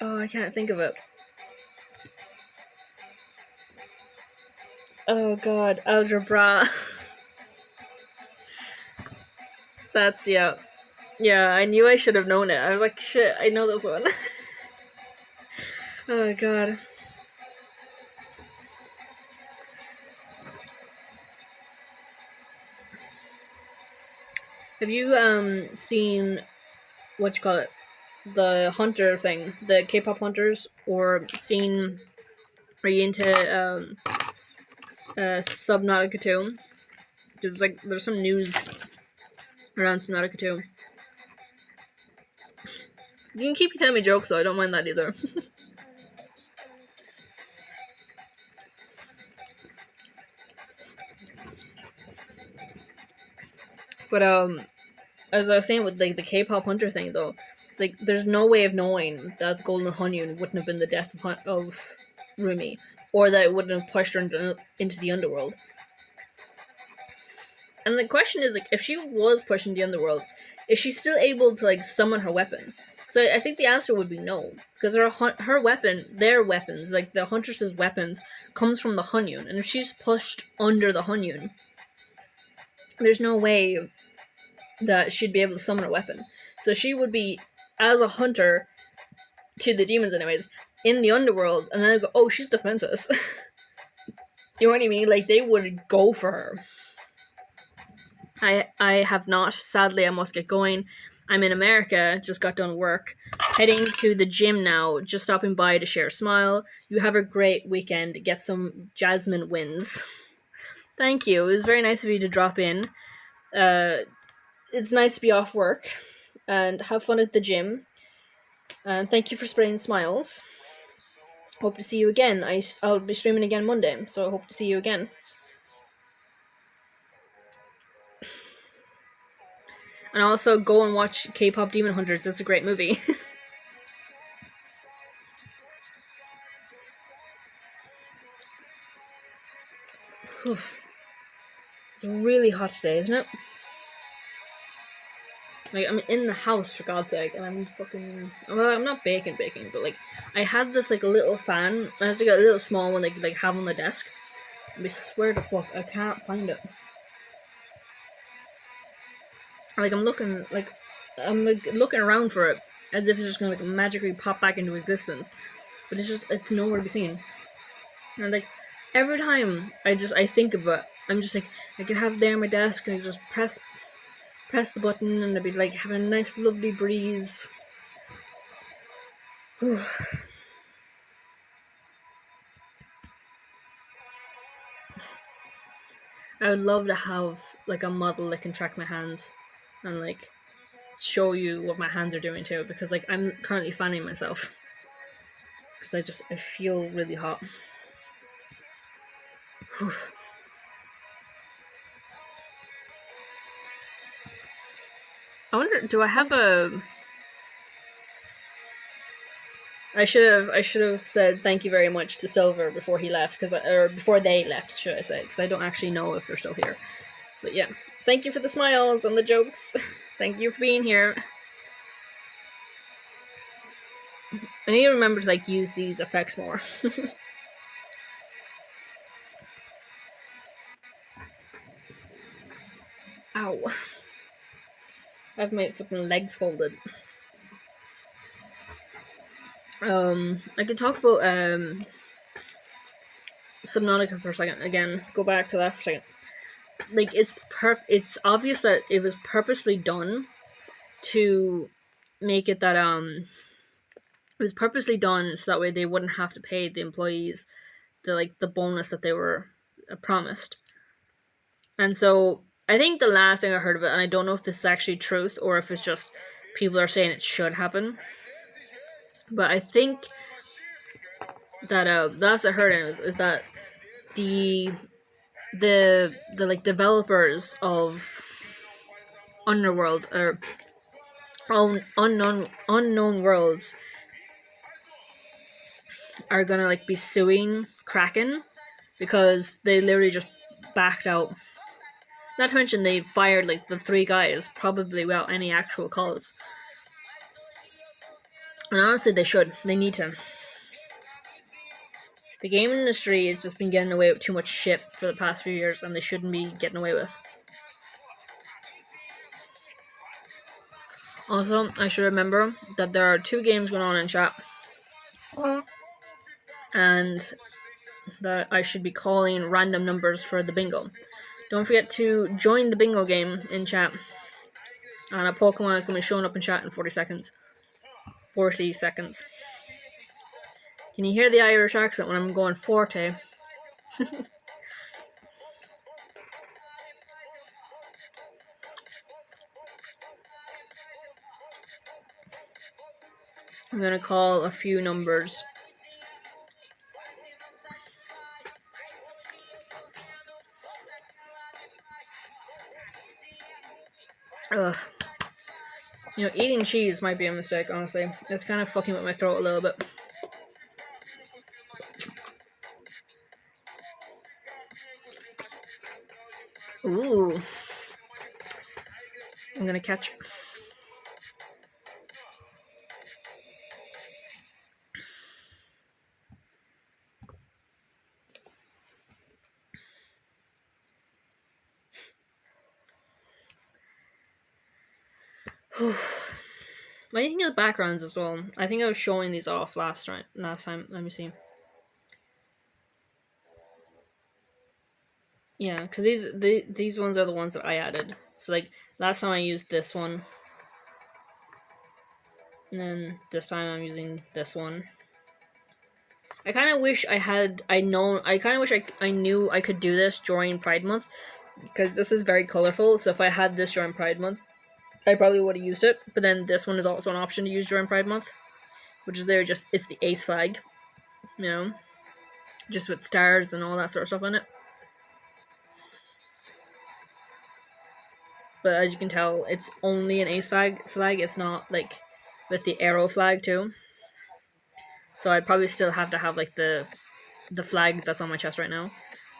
Oh, I can't think of it. Oh god, algebra. That's, yeah. Yeah, I knew I should have known it. I was like, shit, I know this one. Oh, God. Have you, seen, what you call it, the Hunter thing, the K-pop Hunters, or seen, are you into, Subnautica 2? Because, like, there's some news around Subnautica 2. You can keep telling me jokes, though, I don't mind that either. But, as I was saying with, like, the K-pop Hunter thing, though, it's like, there's no way of knowing that Golden Honeymoon wouldn't have been the death of Rumi, or that it wouldn't have pushed her into the underworld. And the question is, like, if she was pushing the underworld, is she still able to, like, summon her weapon? So I think the answer would be no, because her weapon, their weapons, like the Huntress's weapons, comes from the Hunyun, and if she's pushed under the Hunyun, there's no way that she'd be able to summon a weapon. So she would be, as a hunter, to the demons anyways, in the underworld, and then they go, oh, she's defenseless. You know what I mean? Like, they would go for her. I have not. Sadly, I must get going. I'm in America, just got done work. Heading to the gym now, just stopping by to share a smile. You have a great weekend. Get some Jasmine wins. Thank you. It was very nice of you to drop in. It's nice to be off work and have fun at the gym. And thank you for spreading smiles. Hope to see you again. I'll be streaming again Monday, so I hope to see you again. And also go and watch K-pop Demon Hunters. It's a great movie. It's really hot today, isn't it? Like, I'm in the house, for God's sake, and I'm fucking... Well, I'm not baking, but, like, I had this, like, a little fan, and it's, like, a little small one they could, like, have on the desk. I swear to fuck, I can't find it. Like, I'm looking around for it, as if it's just gonna, like, magically pop back into existence. But it's nowhere to be seen. And, like, every time I think of it, I'm just like, I could have it there on my desk, and I just press the button, and I'd be, like, having a nice, lovely breeze. Whew. I would love to have, like, a model that can track my hands and, like, show you what my hands are doing too, because, like, I'm currently fanning myself because I feel really hot. Whew. I wonder, do I have a... I should have said thank you very much to Silver before he left, or before they left, should I say, because I don't actually know if they're still here. But yeah, thank you for the smiles and the jokes. Thank you for being here. I need to remember to, like, use these effects more. Ow. I have my fucking legs folded. I could talk about Subnautica for a second. Again, go back to that for a second. Like, it's obvious that it was purposely done to make it that it was purposely done so that way they wouldn't have to pay the employees the bonus that they were promised. And so I think the last thing I heard of it, and I don't know if this is actually truth or if it's just people are saying it should happen, but I think that the last I heard is that the like developers of Underworld or unknown worlds are gonna, like, be suing Kraken because they literally just backed out. Not to mention they fired, like, the 3 guys probably without any actual cause. And honestly, they should. They need to. The game industry has just been getting away with too much shit for the past few years, and they shouldn't be getting away with. Also, I should remember that there are 2 games going on in chat, and that I should be calling random numbers for the bingo. Don't forget to join the bingo game in chat. And a Pokemon is going to be showing up in chat in 40 seconds. 40 seconds. Can you hear the Irish accent when I'm going forte? I'm going to call a few numbers. Ugh. You know, eating cheese might be a mistake, honestly. It's kind of fucking with my throat a little bit. Ooh. I'm gonna catch. What do you think of the backgrounds as well? I think I was showing these off last time. Let me see. Yeah, because these ones are the ones that I added. So like last time I used this one, and then this time I'm using this one. I kind of wish I kind of wish I knew I could do this during Pride Month, because this is very colorful. So if I had this during Pride Month, I probably would have used it. But then this one is also an option to use during Pride Month, which is it's the ace flag, you know, just with stars and all that sort of stuff in it. But as you can tell, it's only an ace flag. It's not like with the arrow flag too. So I'd probably still have to have like the flag that's on my chest right now,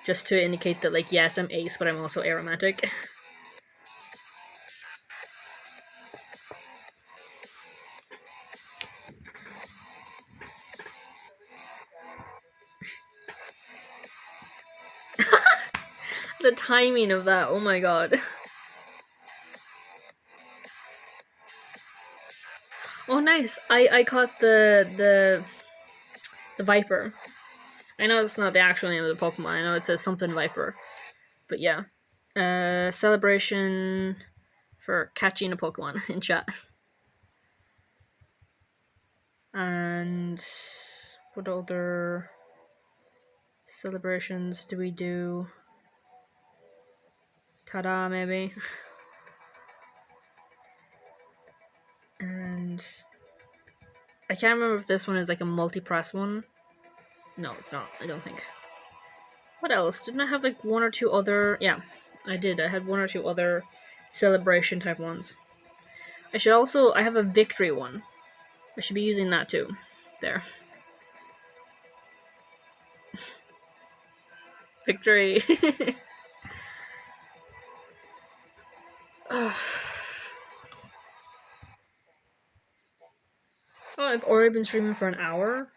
just to indicate that like yes, I'm ace, but I'm also aromantic. The timing of that, oh my god. Oh nice, I caught the Viper. I know it's not the actual name of the Pokemon, I know it says something Viper. But yeah. Celebration for catching a Pokemon in chat. And what other celebrations do we do? Ta-da, maybe. And I can't remember if this one is like a multi-press one. No, it's not. I don't think. What else? Didn't I have like 1 or 2 other? Yeah, I did. I had 1 or 2 other celebration type ones. I have a victory one. I should be using that too. There. Victory. Oh, I've already been streaming for an hour?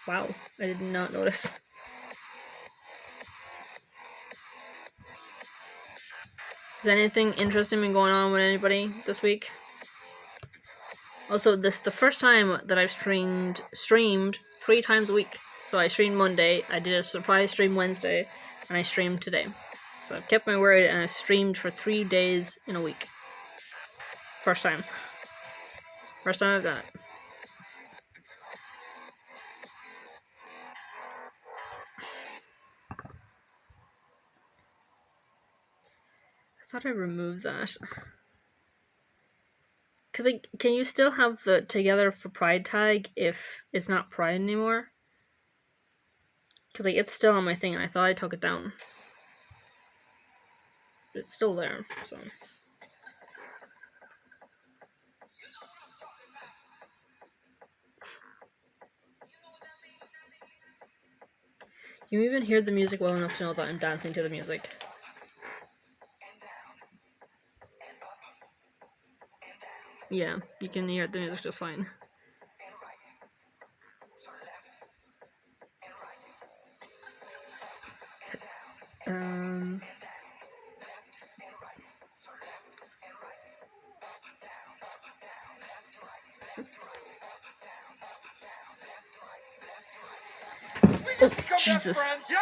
Wow, I did not notice. Has anything interesting been going on with anybody this week? Also, this is the first time that I've streamed 3 times a week. So I streamed Monday, I did a surprise stream Wednesday, and I streamed today. So I've kept my word and I streamed for 3 days in a week. First time. First time I've done it. I thought I removed that. Because, like, can you still have the Together for Pride tag if it's not Pride anymore? Because, like, it's still on my thing and I thought I took it down. But it's still there, so. You even hear the music well enough to know that I'm dancing to the music. Yeah, you can hear the music just fine. Oh, Jesus. Yep.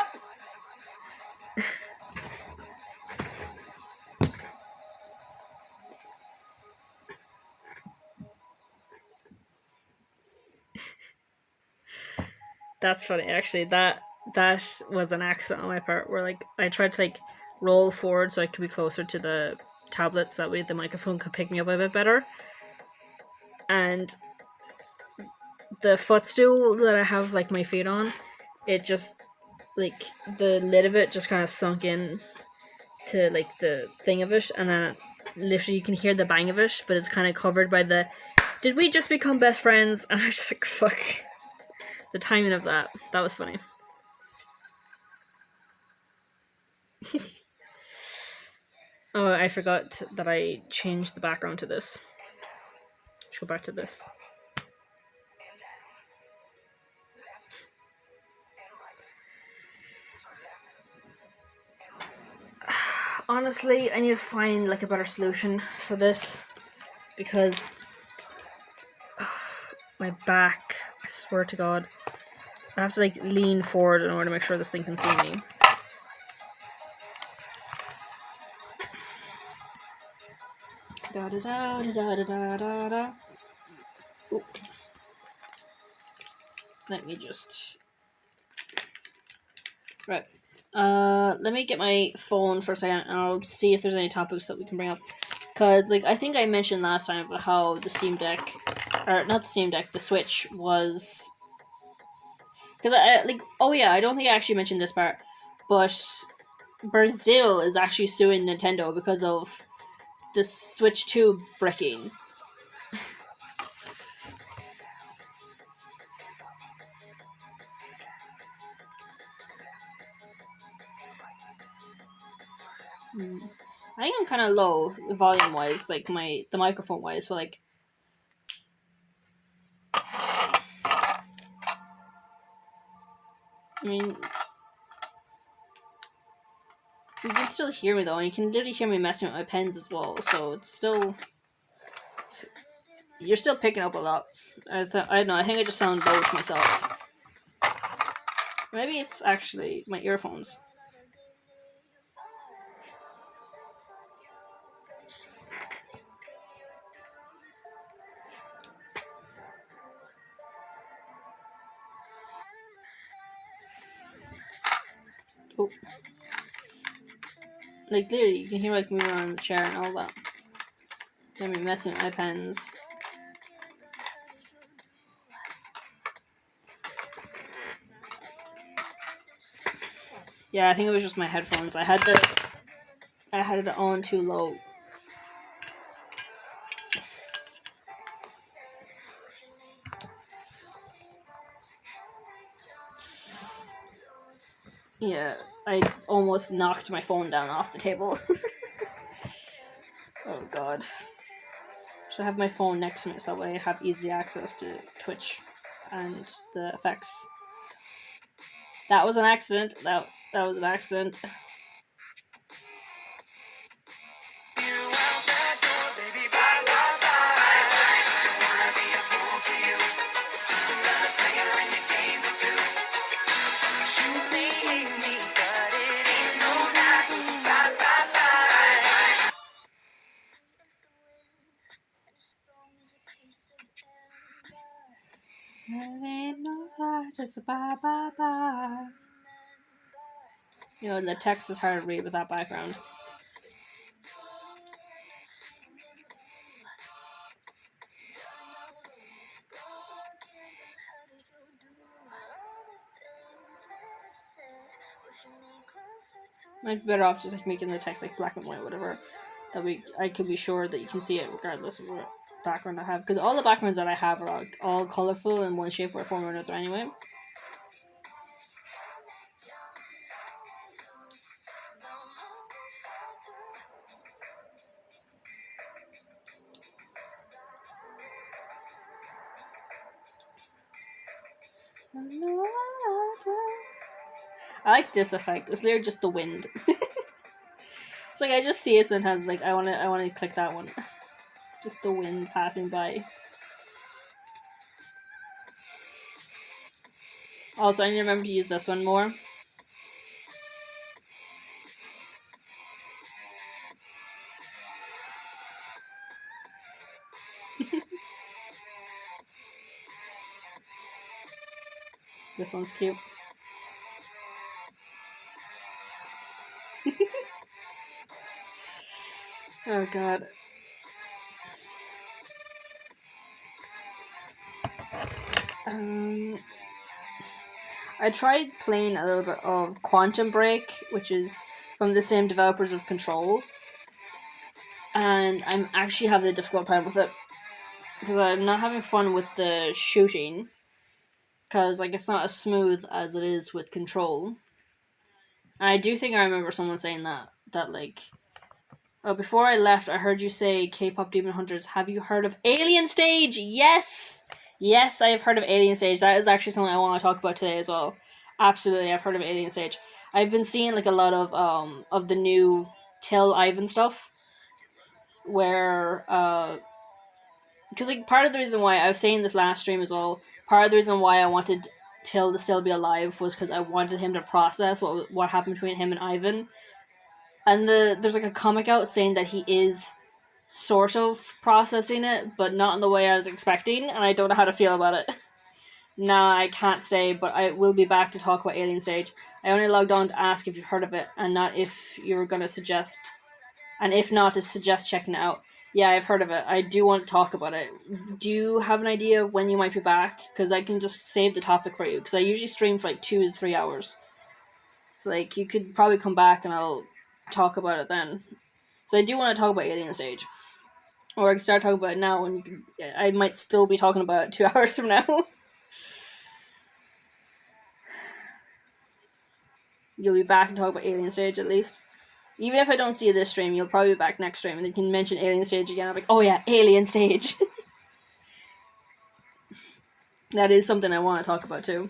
That's funny, actually. That was an accident on my part where like I tried to like roll forward so I could be closer to the tablet so that way the microphone could pick me up a bit better. And the footstool that I have like my feet on, it just like the lid of it just kind of sunk in to like the thing of it, and then literally you can hear the bang of it, but it's kind of covered by the "Did we just become best friends?" And I was just like, "Fuck." The timing of that was funny. Oh, I forgot that I changed the background to this. Let's go back to this. Honestly, I need to find like a better solution for this because my back, I swear to God, I have to like lean forward in order to make sure this thing can see me. Da da da da da da da da. Ooh. Let me just. Right. Let me get my phone for a second and I'll see if there's any topics that we can bring up. Because, like, I think I mentioned last time about how the Steam Deck, or not the Steam Deck, the Switch was. Because I don't think I actually mentioned this part, but Brazil is actually suing Nintendo because of the Switch 2 bricking. I think I'm kind of low volume wise, like the microphone wise, but like. I mean, you can still hear me though, and you can literally hear me messing with my pens as well, so it's still. You're still picking up a lot. I don't know, I think I just sound low to myself. Maybe it's actually my earphones. Oh. Like, literally, you can hear like moving around the chair and all that. Hear me messing with my pens. Yeah, I think it was just my headphones. I had it on too low. Yeah, I almost knocked my phone down off the table. Oh god. Should have my phone next to me so that way I have easy access to Twitch and the effects. That was an accident. That was an accident. Just bye bye bye. You know, the text is hard to read with that background. Might be better off just like making the text like black and white, whatever. I could be sure that you can see it regardless of what background I have. Because all the backgrounds that I have are all colorful in one shape or form or another anyway. I like this effect. It's literally just the wind. It's like I just see it sometimes. Like I wanna click that one. Just the wind passing by. Also, I need to remember to use this one more. This one's cute. Oh god. I tried playing a little bit of Quantum Break, which is from the same developers of Control, and I'm actually having a difficult time with it because I'm not having fun with the shooting because like it's not as smooth as it is with Control. And I do think I remember someone saying that like, oh, before I left, I heard you say K-pop Demon Hunters. Have you heard of Alien Stage? Yes, yes, I have heard of Alien Stage. That is actually something I want to talk about today as well. Absolutely, I've heard of Alien Stage. I've been seeing like a lot of the new Till Ivan stuff, where because like part of the reason why I was saying this last stream as well, part of the reason why I wanted Till to still be alive was because I wanted him to process what happened between him and Ivan. And there's like a comic out saying that he is sort of processing it, but not in the way I was expecting, and I don't know how to feel about it. Nah, I can't stay, but I will be back to talk about Alien Stage. I only logged on to ask if you've heard of it, and not if you were going to suggest, and if not, to suggest checking it out. Yeah, I've heard of it. I do want to talk about it. Do you have an idea when you might be back? Because I can just save the topic for you, because I usually stream for like 2 to 3 hours. So like, you could probably come back and I'll talk about it then. So I do want to talk about Alien Stage. Or I can start talking about it now, and I might still be talking about it 2 hours from now. You'll be back and talk about Alien Stage at least. Even if I don't see you this stream, you'll probably be back next stream, and you can mention Alien Stage again. I'm like, oh yeah, Alien Stage. That is something I want to talk about too.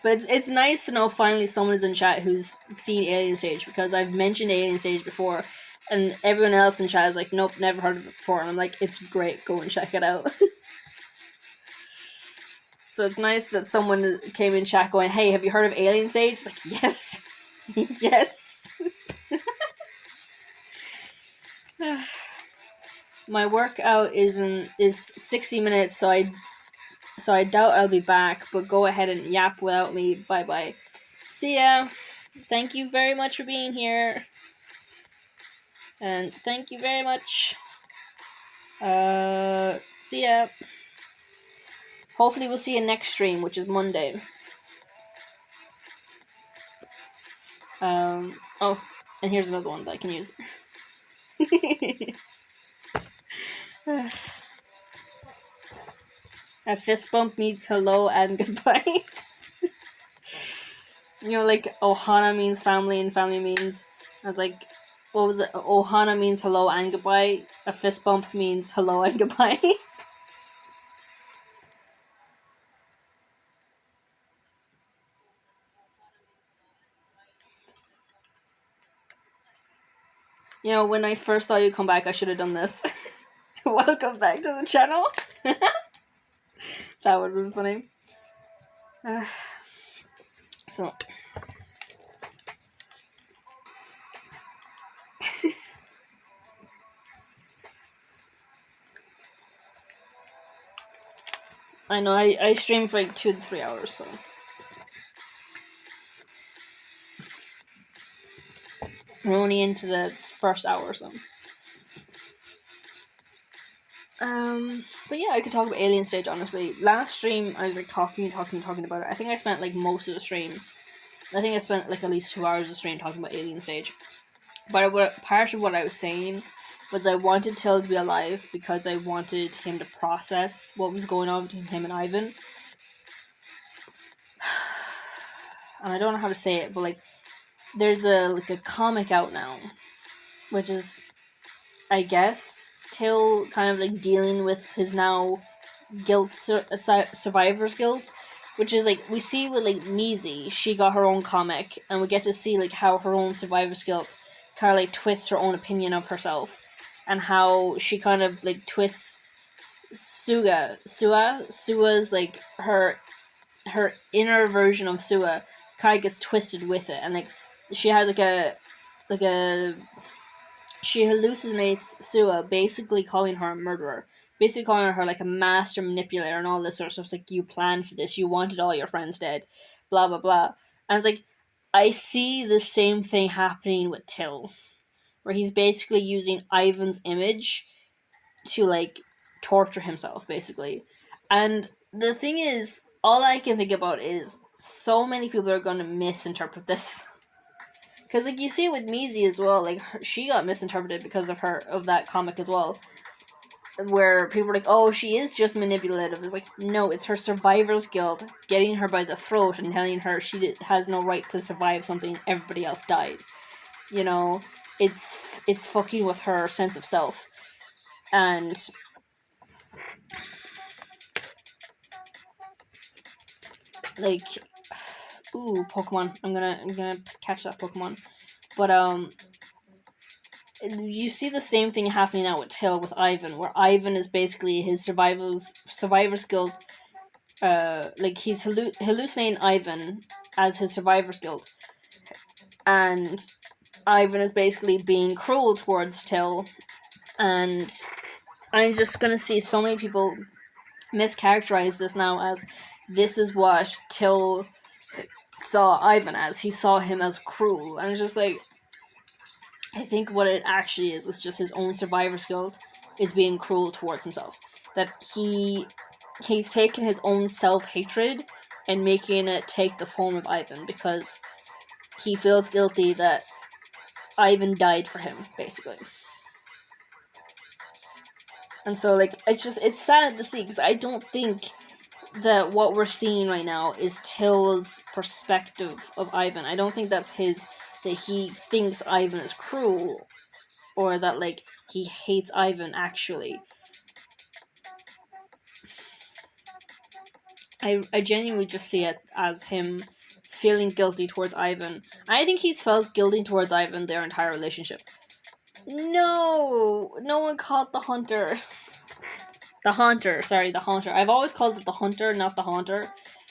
But it's nice to know finally someone is in chat who's seen Alien Stage, because I've mentioned Alien Stage before, and everyone else in chat is like, nope, never heard of it before. And I'm like, it's great, go and check it out. So it's nice that someone came in chat going, hey, have you heard of Alien Stage? It's like, yes. Yes. My workout is 60 minutes, so I doubt I'll be back, but go ahead and yap without me. Bye bye. See ya. Thank you very much for being here. And thank you very much. See ya. Hopefully we'll see you next stream, which is Monday. Oh, and here's another one that I can use. A fist bump means hello and goodbye. You know, like Ohana means family and family means, I was like, what was it? Ohana means hello and goodbye. A fist bump means hello and goodbye. You know, when I first saw you come back, I should have done this. Welcome back to the channel. That would have been funny. So. I know, I stream for like 2 to 3 hours, so. We're only into the first hour or so. But yeah, I could talk about Alien Stage, honestly. Last stream, I was like talking about it. I think I spent like most of the stream. I think I spent like at least 2 hours of the stream talking about Alien Stage. But part of what I was saying was I wanted Till to be alive because I wanted him to process what was going on between him and Ivan. And I don't know how to say it, but like, there's a comic out now, which is, I guess, Till kind of like dealing with his now guilt, survivor's guilt, which is like, we see with like Mizi, she got her own comic, and we get to see like how her own survivor's guilt kind of like twists her own opinion of herself, and how she kind of like twists Sua's like her her inner version of Sua kind of gets twisted with it, and like she has like a she hallucinates Sua, basically calling her a murderer, basically calling her like a master manipulator and all this sort of stuff. It's like, you planned for this, you wanted all your friends dead, blah blah blah. And it's like, I see the same thing happening with Till, where he's basically using Ivan's image to like torture himself, basically. And the thing is, all I can think about is so many people are going to misinterpret this. Because like you see it with Mizi as well, like she got misinterpreted because of that comic as well, where people were like, "Oh, she is just manipulative." It's like, no, it's her survivor's guilt getting her by the throat and telling her she has no right to survive something everybody else died. You know, it's fucking with her sense of self, and like, ooh, Pokemon. I'm gonna catch that Pokemon, but you see the same thing happening now with Till with Ivan, where Ivan is basically his survivor's guilt. Like he's hallucinating Ivan as his survivor's guilt, and Ivan is basically being cruel towards Till, and I'm just gonna see so many people mischaracterize this now as this is what Till saw Ivan as. He saw him as cruel, and it's just like, I think what it actually is just his own survivor's guilt is being cruel towards himself. That he's taken his own self-hatred and making it take the form of Ivan, because he feels guilty that Ivan died for him, basically. And so, like, it's sad to see, because I don't think that what we're seeing right now is Till's perspective of Ivan. I don't think that's that he thinks Ivan is cruel, or that, like, he hates Ivan, actually. I genuinely just see it as him feeling guilty towards Ivan. I think he's felt guilty towards Ivan their entire relationship. No one caught the Hunter. The Haunter, sorry, the Haunter. I've always called it the Hunter, not the Haunter.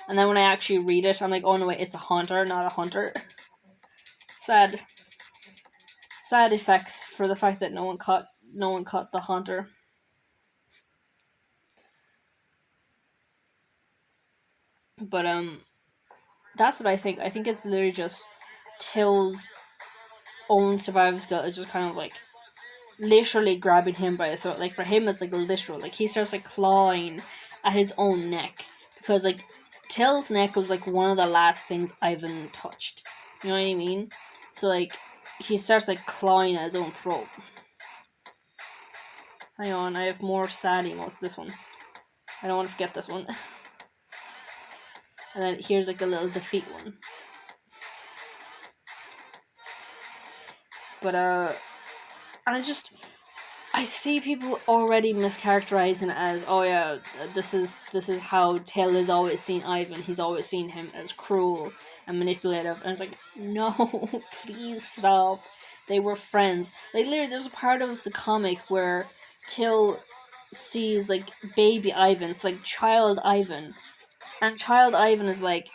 And then when I actually read it, I'm like, oh no wait, it's a Haunter, not a Hunter. Sad effects for the fact that no one caught the Haunter. But that's what I think. I think it's literally just Till's own survivor's guilt is just kind of like literally grabbing him by the throat. Like for him, it's like literal. Like he starts like clawing at his own neck, because like Till's neck was like one of the last things Ivan touched. You know what I mean? So like he starts like clawing at his own throat. Hang on, I have more sad emotes. This one, I don't want to forget this one. And then here's like a little defeat one. But and I see people already mischaracterizing it as, oh yeah, this is how Till has always seen Ivan. He's always seen him as cruel and manipulative. And it's like, no, please stop. They were friends. Like literally, there's a part of the comic where Till sees like baby Ivan, so like child Ivan, and child Ivan is like,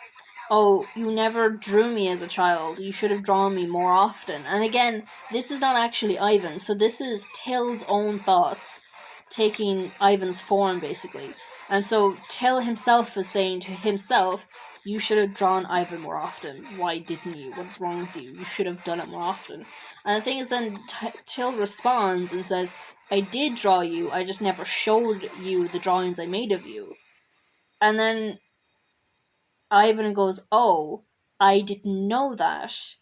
oh, you never drew me as a child. You should have drawn me more often. And again, this is not actually Ivan. So this is Till's own thoughts taking Ivan's form, basically. And so Till himself is saying to himself, you should have drawn Ivan more often. Why didn't you? What's wrong with you? You should have done it more often. And the thing is, then Till responds and says, I did draw you. I just never showed you the drawings I made of you. And then Ivan goes, oh, I didn't know that.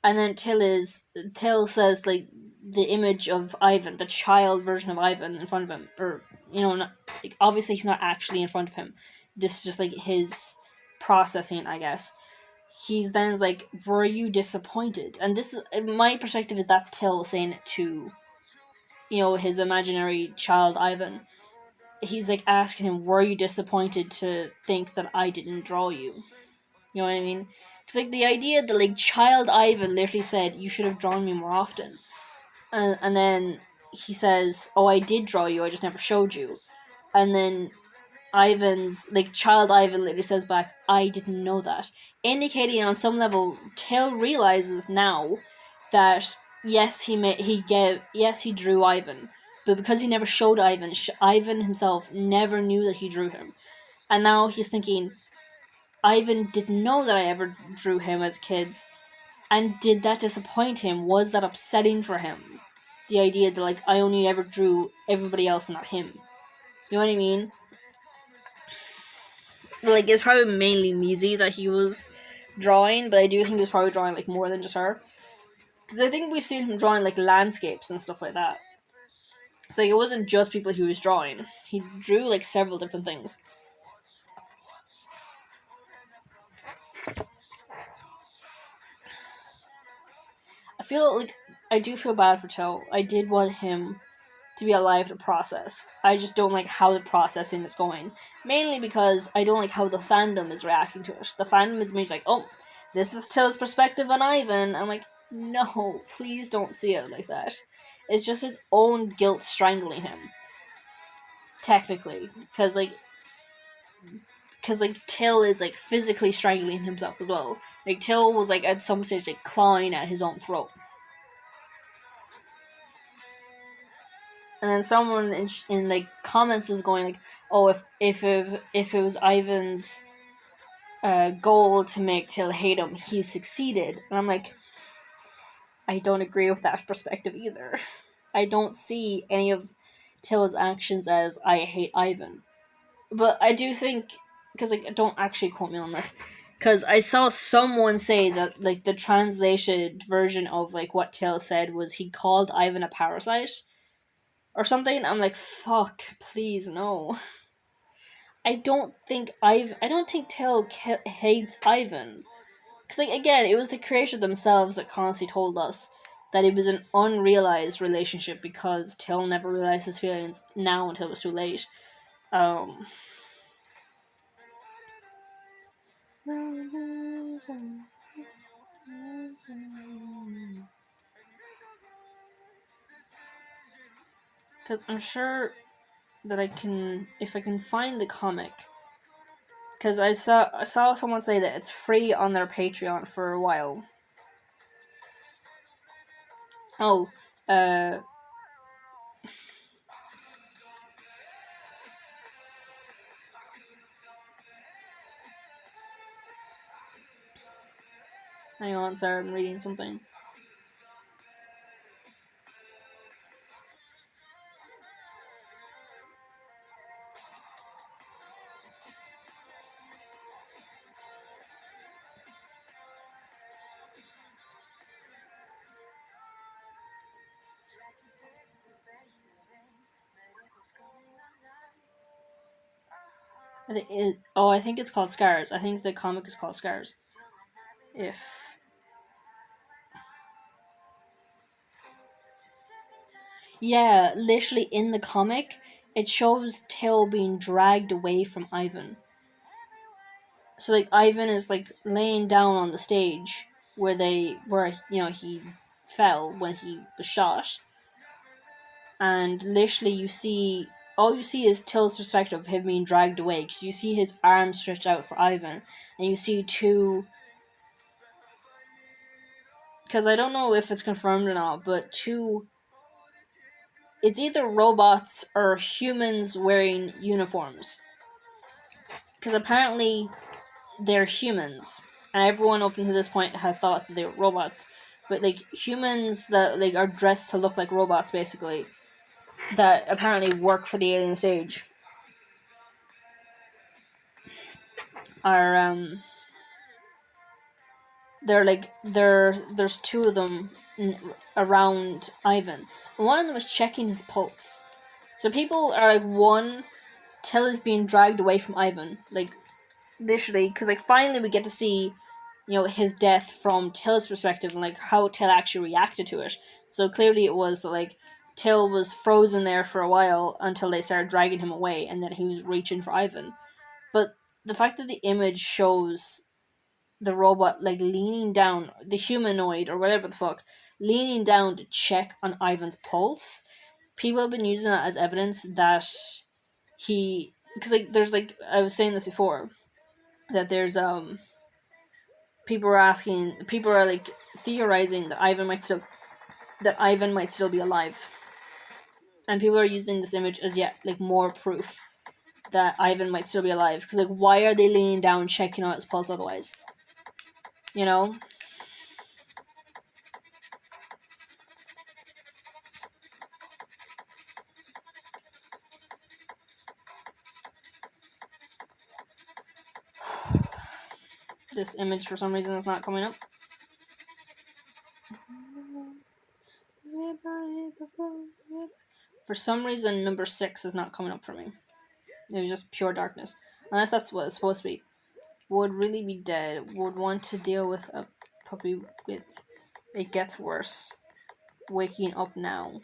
And then Till says, like, the image of Ivan, the child version of Ivan in front of him, or, you know, not, like, obviously he's not actually in front of him. This is just, like, his processing, I guess. He's then like, were you disappointed? And this is, my perspective is that's Till saying it to, you know, his imaginary child Ivan. He's like asking him, were you disappointed to think that I didn't draw you? You know what I mean? Because like the idea that like child Ivan literally said, you should have drawn me more often. And then he says, oh, I did draw you, I just never showed you. And then Ivan's, like, child Ivan literally says back, "I didn't know that," indicating on some level Till realizes now that yes, he drew Ivan, but because he never showed Ivan, Ivan himself never knew that he drew him, and now he's thinking, Ivan didn't know that I ever drew him as kids, and did that disappoint him? Was that upsetting for him? The idea that, like, I only ever drew everybody else and not him. You know what I mean? Like, it's probably mainly Mizi that he was drawing, but I do think he was probably drawing, like, more than just her. Because I think we've seen him drawing, like, landscapes and stuff like that. So, like, it wasn't just people he was drawing. He drew, like, several different things. I feel like, I do feel bad for Till. I did want him to be alive to process. I just don't like how the processing is going. Mainly because I don't like how the fandom is reacting to it. The fandom is being like, oh, this is Till's perspective on Ivan. I'm like, no, please don't see it like that. It's just his own guilt strangling him. Technically. Because, like, Till is, like, physically strangling himself as well. Like, Till was, like, at some stage, like, clawing at his own throat. And then someone in like comments was going like, "Oh, if it was Ivan's goal to make Till hate him, he succeeded." And I'm like, I don't agree with that perspective either. I don't see any of Till's actions as I hate Ivan, but I do think, because like, don't actually quote me on this, because I saw someone say that like the translated version of like what Till said was he called Ivan a parasite or something. I'm like, fuck, please, no. I don't think Till hates Ivan. Because, like, again, it was the creator themselves that constantly told us that it was an unrealized relationship because Till never realized his feelings now until it was too late. Because I'm sure that if I can find the comic, because I saw someone say that it's free on their Patreon for a while. Oh, hang on, sorry, I'm reading something. I think it's called Scars. I think the comic is called Scars. Yeah, literally in the comic, it shows Till being dragged away from Ivan. So like Ivan is like laying down on the stage where he fell when he was shot, and literally all you see is Till's perspective of him being dragged away, because you see his arms stretched out for Ivan, and you see two, because I don't know if it's confirmed or not, but it's either robots or humans wearing uniforms, because apparently they're humans, and everyone up until this point had thought that they were robots, but like humans that like are dressed to look like robots, basically, that apparently work for the alien stage, are there's two of them around Ivan, and one of them is checking his pulse. So people are like, one, Till is being dragged away from Ivan, like literally, because like finally we get to see his death from Till's perspective and like how Till actually reacted to it. So clearly it was like Till was frozen there for a while until they started dragging him away, and then he was reaching for Ivan. But the fact that the image shows the robot like leaning down, the humanoid or whatever the fuck, leaning down to check on Ivan's pulse, people have been using that as evidence that he because like there's like I was saying this before, that there's people are like theorizing that Ivan might still be alive, and people are using this image as yet like more proof that Ivan might still be alive. Because like, why are they leaning down checking out his pulse otherwise? You know. This image for some reason is not coming up. For some reason, number 6 is not coming up for me. It was just pure darkness. Unless that's what it's supposed to be. Would really be dead. Would want to deal with a puppy with... It gets worse. Waking up now.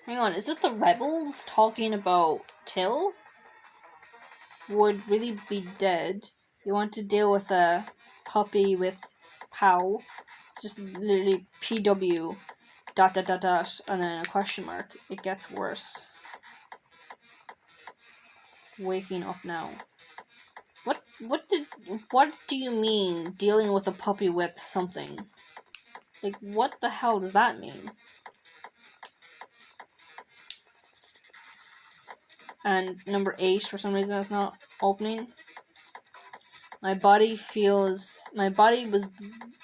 Hang on, is this the rebels talking about Till? Would really be dead. You want to deal with a puppy with POW. Just literally PW ... and then a question mark. It gets worse. Waking up now. What do you mean dealing with a puppy with something? Like, what the hell does that mean? And number 8 for some reason is not opening. My body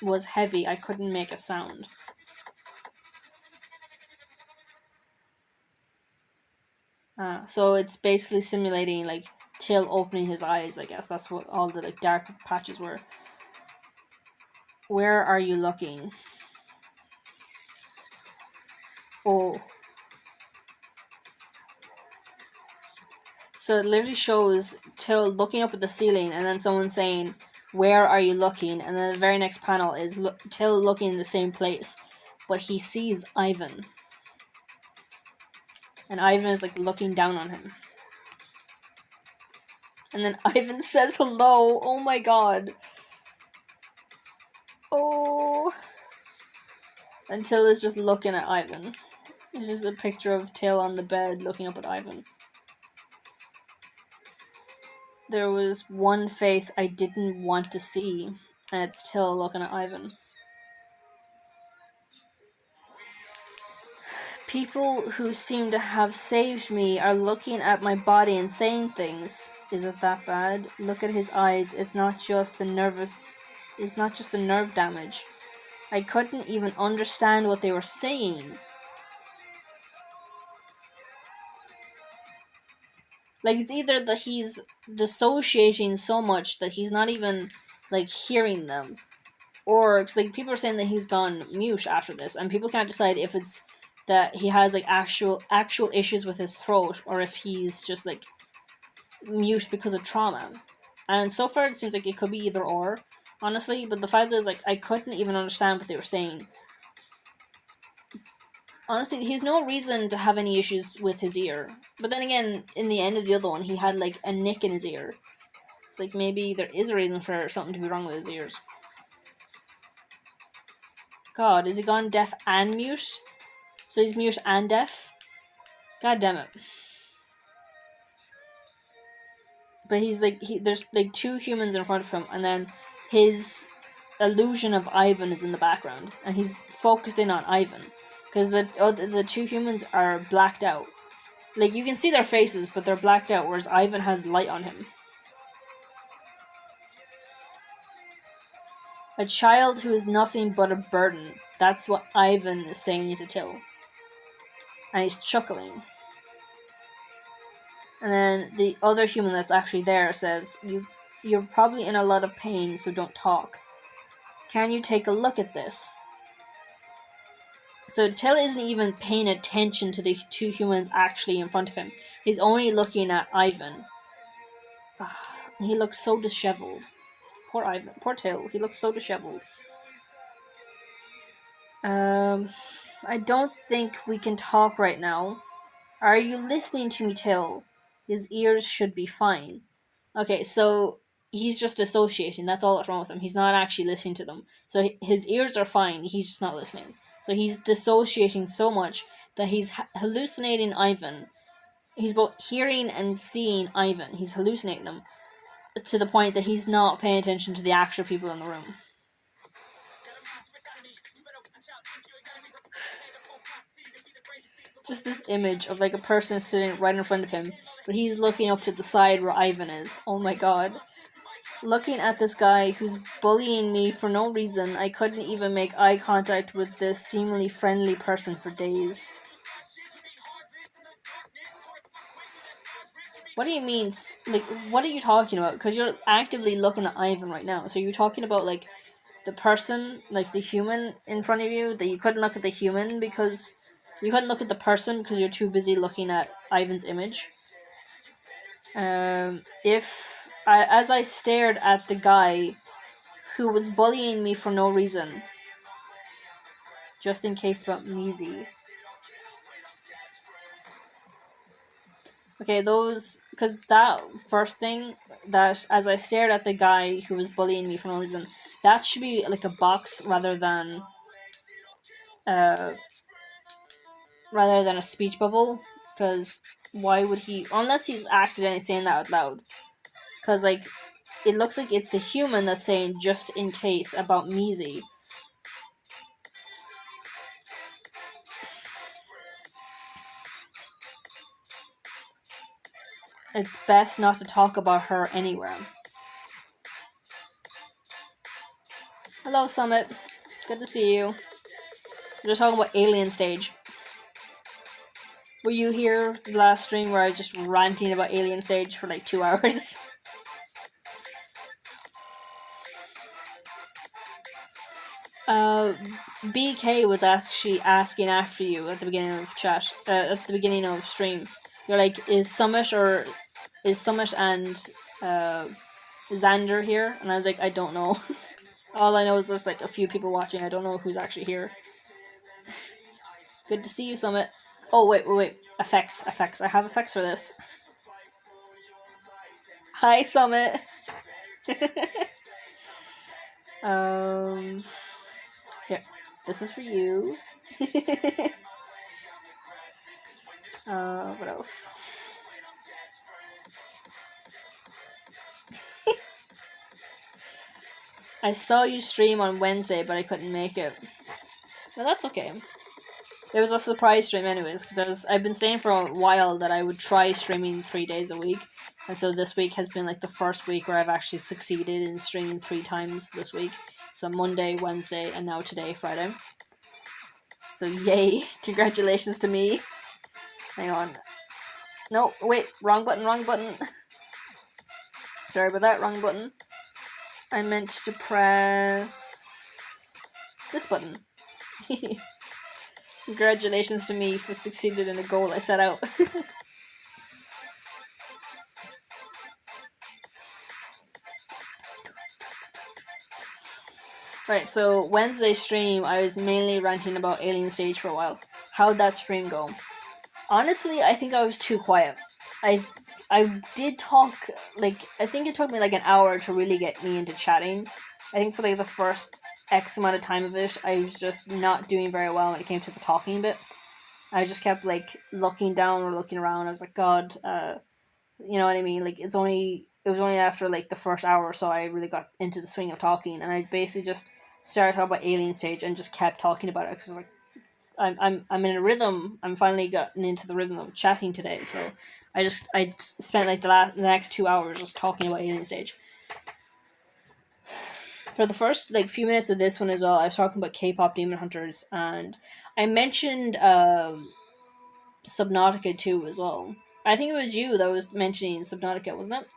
was heavy. I couldn't make a sound. So it's basically simulating like Till opening his eyes, I guess. That's what all the like dark patches were. Where are you looking? Oh. So it literally shows Till looking up at the ceiling and then someone saying, "Where are you looking?" And then the very next panel is Till looking in the same place, but he sees Ivan. And Ivan is like looking down on him. And then Ivan says hello. Oh my god. Oh. And Till is just looking at Ivan. It's just a picture of Till on the bed looking up at Ivan. There was one face I didn't want to see, and it's Till looking at Ivan. People who seem to have saved me are looking at my body and saying things. Is it that bad? Look at his eyes. It's not just the nerve damage. I couldn't even understand what they were saying. Like, it's either that he's dissociating so much that he's not even, like, hearing them. Or, cause, like, people are saying that he's gone mute after this, and people can't decide if it's that he has, like, actual issues with his throat, or if he's just, like, mute because of trauma. And so far, it seems like it could be either or, honestly, but the fact is, like, I couldn't even understand what they were saying. Honestly, he's no reason to have any issues with his ear. But then again, in the end of the other one, he had, like, a nick in his ear. It's like, maybe there is a reason for something to be wrong with his ears. God, is he gone deaf and mute? So he's mute and deaf? God damn it. But he's, like, there's, like, 2 humans in front of him, and then his illusion of Ivan is in the background. And he's focused in on Ivan. Because the 2 humans are blacked out. Like, you can see their faces, but they're blacked out, whereas Ivan has light on him. A child who is nothing but a burden. That's what Ivan is saying to Till. And he's chuckling. And then the other human that's actually there says, You're probably in a lot of pain, so don't talk. Can you take a look at this? So Till isn't even paying attention to the 2 humans actually in front of him. He's only looking at Ivan. He looks so disheveled. Poor Ivan. Poor Till. He looks so disheveled. I don't think we can talk right now. Are you listening to me, Till? His ears should be fine. Okay, so he's just associating. That's all that's wrong with him. He's not actually listening to them. So his ears are fine. He's just not listening. So he's dissociating so much that he's hallucinating Ivan. He's both hearing and seeing Ivan. He's hallucinating him to the point that he's not paying attention to the actual people in the room. Just this image of like a person sitting right in front of him, but he's looking up to the side where Ivan is. Oh my god. Looking at this guy who's bullying me for no reason. I couldn't even make eye contact with this seemingly friendly person for days. What do you mean? Like, what are you talking about? Because you're actively looking at Ivan right now. So you're talking about like the person, like the human in front of you, that you couldn't look at the human because you couldn't look at the person because you're too busy looking at Ivan's image. As I stared at the guy who was bullying me for no reason, just in case about Measy. Okay, because that first thing, that as I stared at the guy who was bullying me for no reason, that should be like a box rather than a speech bubble, because why would he, unless he's accidentally saying that out loud, because like it looks like it's the human that's saying just in case about Measy. It's best not to talk about her anywhere. Hello, Summit. Good to see you. We're just talking about Alien Stage. Were you here the last stream where I was just ranting about Alien Stage for like 2 hours? BK was actually asking after you at the beginning of chat, at the beginning of stream. You're like, is Summit and Xander here? And I was like, I don't know. All I know is there's like a few people watching. I don't know who's actually here. Good to see you, Summit. Oh, wait. Effects. I have effects for this. Hi, Summit. Here. This is for you. What else? I saw you stream on Wednesday, but I couldn't make it. No, that's okay. It was a surprise stream anyways, because I've been saying for a while that I would try streaming 3 days a week, and so this week has been like the first week where I've actually succeeded in streaming 3 times this week. So Monday, Wednesday, and now today, Friday. So yay, congratulations to me. Hang on. No, wait, wrong button. Sorry about that, wrong button. I meant to press this button. Congratulations to me for succeeding in the goal I set out. Right, so Wednesday stream, I was mainly ranting about Alien Stage for a while. How'd that stream go? Honestly, I think I was too quiet. I did talk, like, I think it took me like an hour to really get me into chatting. I think for like the first X amount of time of it, I was just not doing very well when it came to the talking bit. I just kept like looking down or looking around. I was like, God, you know what I mean? Like, it was only after like the first hour or so I really got into the swing of talking, and I basically just started talking about Alien Stage and just kept talking about it because like I'm in a rhythm. I'm finally gotten into the rhythm of chatting today, so I spent like the next 2 hours just talking about Alien Stage. For the first like few minutes of this one as well, I was talking about K-pop Demon Hunters, and I mentioned Subnautica too as well. I think it was you that was mentioning Subnautica, wasn't it?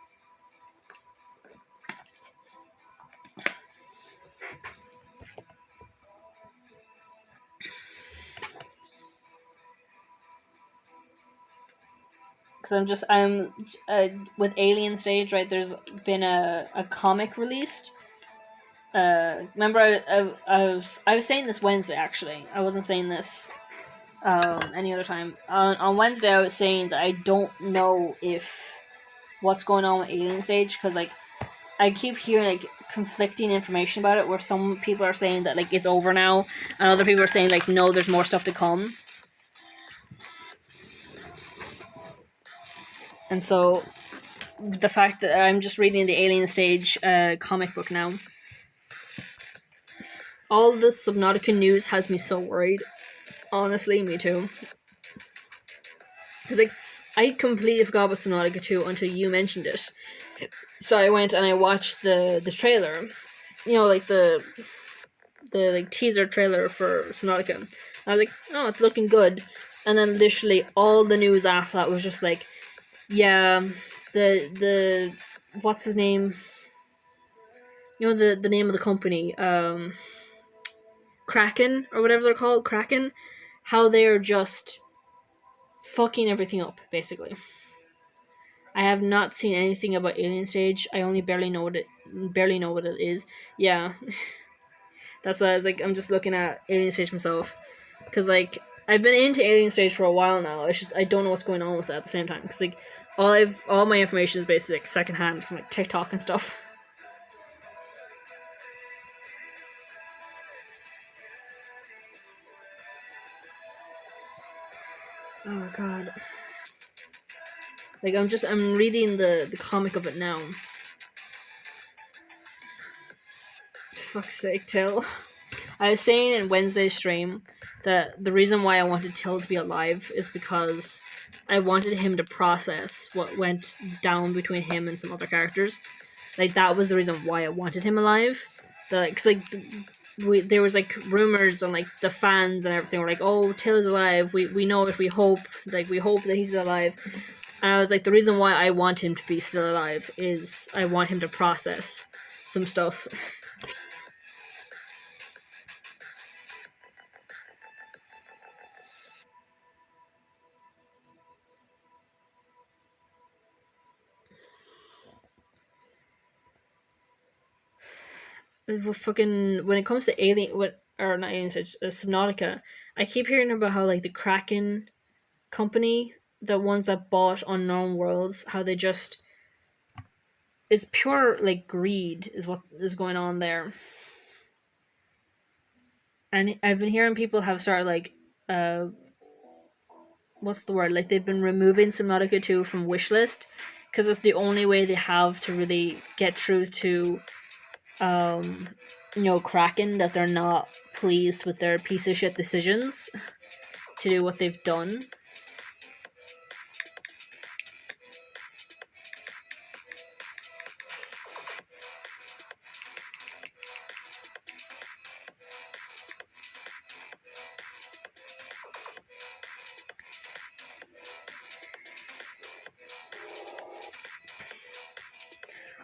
Because I'm with Alien Stage, right? There's been a comic released. Remember, I was saying this Wednesday actually. I wasn't saying this any other time. On Wednesday, I was saying that I don't know if what's going on with Alien Stage, because like I keep hearing like conflicting information about it, where some people are saying that like it's over now, and other people are saying like no, there's more stuff to come. And so the fact that I'm just reading the Alien Stage comic book now, all the Subnautica news has me so worried. Honestly, me too. Because like, I completely forgot about Subnautica 2 until you mentioned it. So I went and I watched the trailer. You know, like the like teaser trailer for Subnautica. I was like, oh, it's looking good. And then literally all the news after that was just like, yeah, the what's his name? You know, the name of the company, Kraken or whatever they're called, Kraken. How they're just fucking everything up, basically. I have not seen anything about Alien Stage. I only barely know what it is. Yeah, that's why I was like, I'm just looking at Alien Stage myself, because like I've been into Alien Stage for a while now. It's just I don't know what's going on with it at the same time, because like all my information is basically like secondhand from like TikTok and stuff. Oh god. Like I'm reading the comic of it now. Fuck's sake, Till. I was saying in Wednesday's stream that the reason why I wanted Till to be alive is because I wanted him to process what went down between him and some other characters. Like that was the reason why I wanted him alive. Cause like there was like rumors and like the fans and everything were like, oh, Till is alive. We know it. We hope that he's alive. And I was like, the reason why I want him to be still alive is I want him to process some stuff. Fucking when it comes to not Alien, it's Subnautica. I keep hearing about how like the Kraken company, the ones that bought Unknown Worlds, how they just it's pure like greed is what is going on there. And I've been hearing people have started like what's the word, like they've been removing Subnautica 2 from wishlist because it's the only way they have to really get through to Kraken, that they're not pleased with their piece of shit decisions to do what they've done.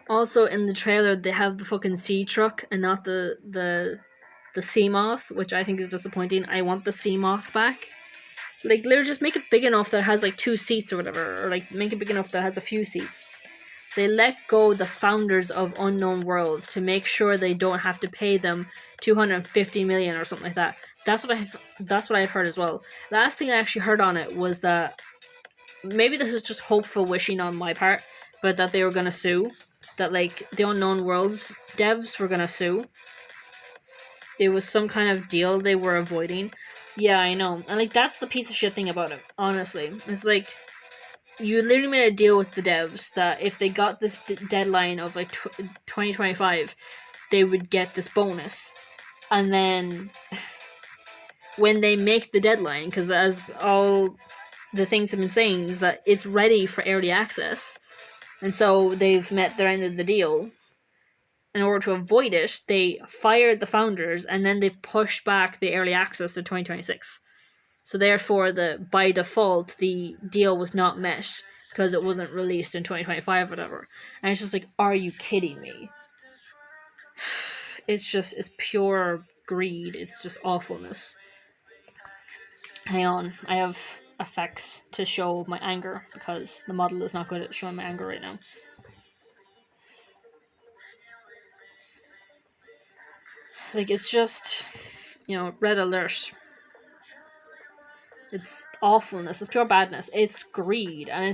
Also, in the trailer, they have the fucking sea truck and not the sea moth, which I think is disappointing. I want the sea moth back. Like, literally, just make it big enough that it has like 2 seats or whatever, or like make it big enough that it has a few seats. They let go the founders of Unknown Worlds to make sure they don't have to pay them 250 million or something like that. That's what I've heard as well. Last thing I actually heard on it was that maybe this is just hopeful wishing on my part, but that they were gonna sue. That like the Unknown Worlds devs were gonna sue. It was some kind of deal they were avoiding. Yeah, I know. And like that's the piece of shit thing about it, honestly. It's like you literally made a deal with the devs that if they got this deadline of like 2025, they would get this bonus. And then when they make the deadline, because as all the things have been saying, is that it's ready for early access. And so they've met their end of the deal. In order to avoid it, they fired the founders and then they've pushed back the early access to 2026. So therefore, by default, the deal was not met because it wasn't released in 2025 or whatever. And it's just like, are you kidding me? It's pure greed. It's just awfulness. Hang on, I have effects to show my anger because the model is not good at showing my anger right now. Like, it's just, red alert. It's awfulness. It's pure badness. It's greed. And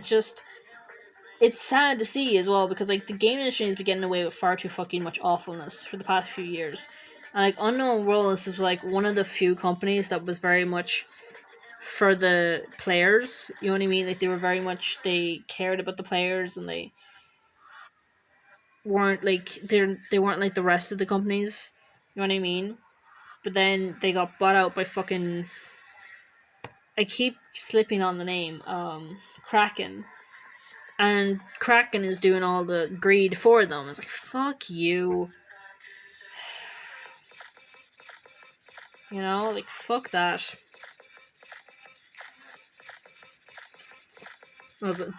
it's sad to see as well because, like, the game industry has been getting away with far too fucking much awfulness for the past few years. And, like, Unknown Worlds was, like, one of the few companies that was very much for the players. You know what I mean? Like, they were very much, they cared about the players, and they weren't like they weren't like the rest of the companies. You know what I mean? But then they got bought out by fucking, I keep slipping on the name, Kraken. And Kraken is doing all the greed for them. It's like, fuck you. You know, like, fuck that.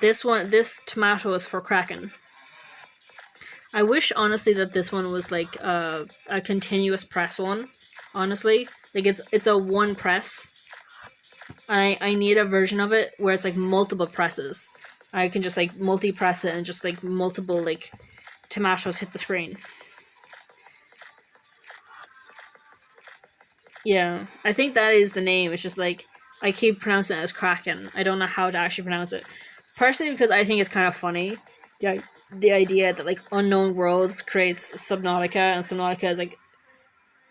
This tomato is for Kraken. I wish, honestly, that this one was like a continuous press one. Honestly, like, it's a one press. I need a version of it where it's like multiple presses. I can just like multi-press it and just like multiple like tomatoes hit the screen. Yeah, I think that is the name. It's just like I keep pronouncing it as Kraken. I don't know how to actually pronounce it. Personally, because I think it's kind of funny. The idea that like Unknown Worlds creates Subnautica, and Subnautica is like,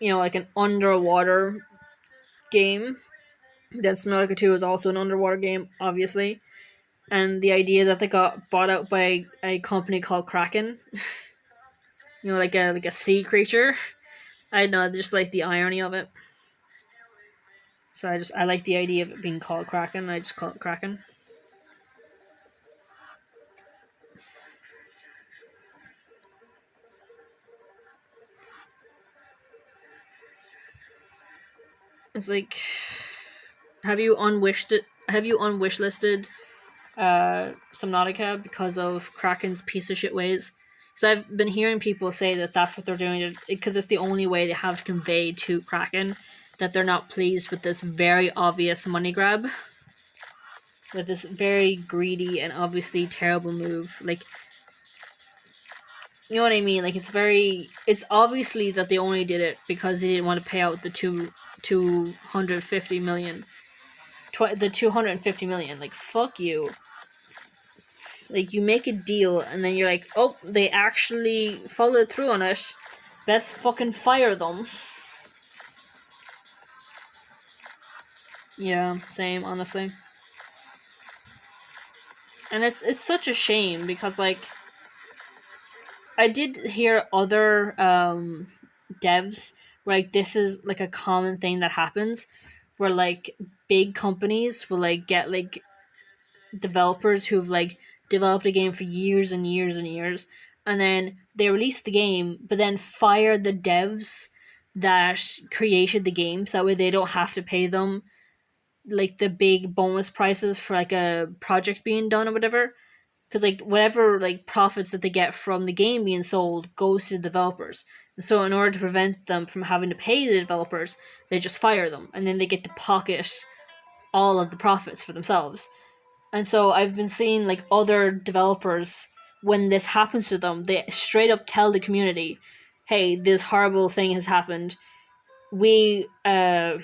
you know, like an underwater game. Then Subnautica 2 is also an underwater game, obviously. And the idea that they got bought out by a company called Kraken, you know, like a sea creature. I know, just like the irony of it. So I like the idea of it being called Kraken. I just call it Kraken. It's like, have you unwish listed Subnautica because of Kraken's piece of shit ways? Because I've been hearing people say that that's what they're doing, because it's the only way they have to convey to Kraken that they're not pleased with this very obvious money grab, with this very greedy and obviously terrible move. Like, you know what I mean? Like, it's obviously that they only did it because they didn't want to pay out the 250 million. The 250 million. Like, fuck you. Like, you make a deal and then you're like, oh, they actually followed through on it. Let's fucking fire them. Yeah, same, honestly. And it's such a shame because, like, I did hear other devs where, like, this is like a common thing that happens, where like big companies will like get like developers who've like developed a game for years and years and years, and then they release the game, but then fire the devs that created the game, so that way they don't have to pay them like the big bonus prices for like a project being done or whatever. Because like whatever like profits that they get from the game being sold goes to the developers. And so in order to prevent them from having to pay the developers, they just fire them, and then they get to pocket all of the profits for themselves. And so I've been seeing like other developers, when this happens to them, they straight up tell the community, "Hey, this horrible thing has happened. We ask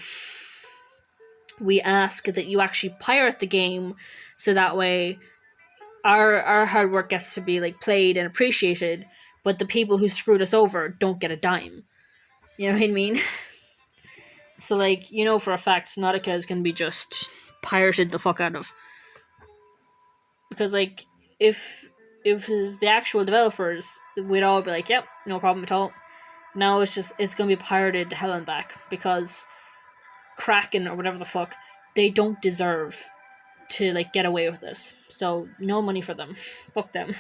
that you actually pirate the game, so that way our hard work gets to be like played and appreciated, but the people who screwed us over don't get a dime." You know what I mean? So like, you know for a fact Subnautica is gonna be just pirated the fuck out of. Because like, if the actual developers, we'd all be like, yep, no problem at all. Now it's gonna be pirated to hell and back, because Kraken or whatever the fuck, they don't deserve to like get away with this. So no money for them. Fuck them.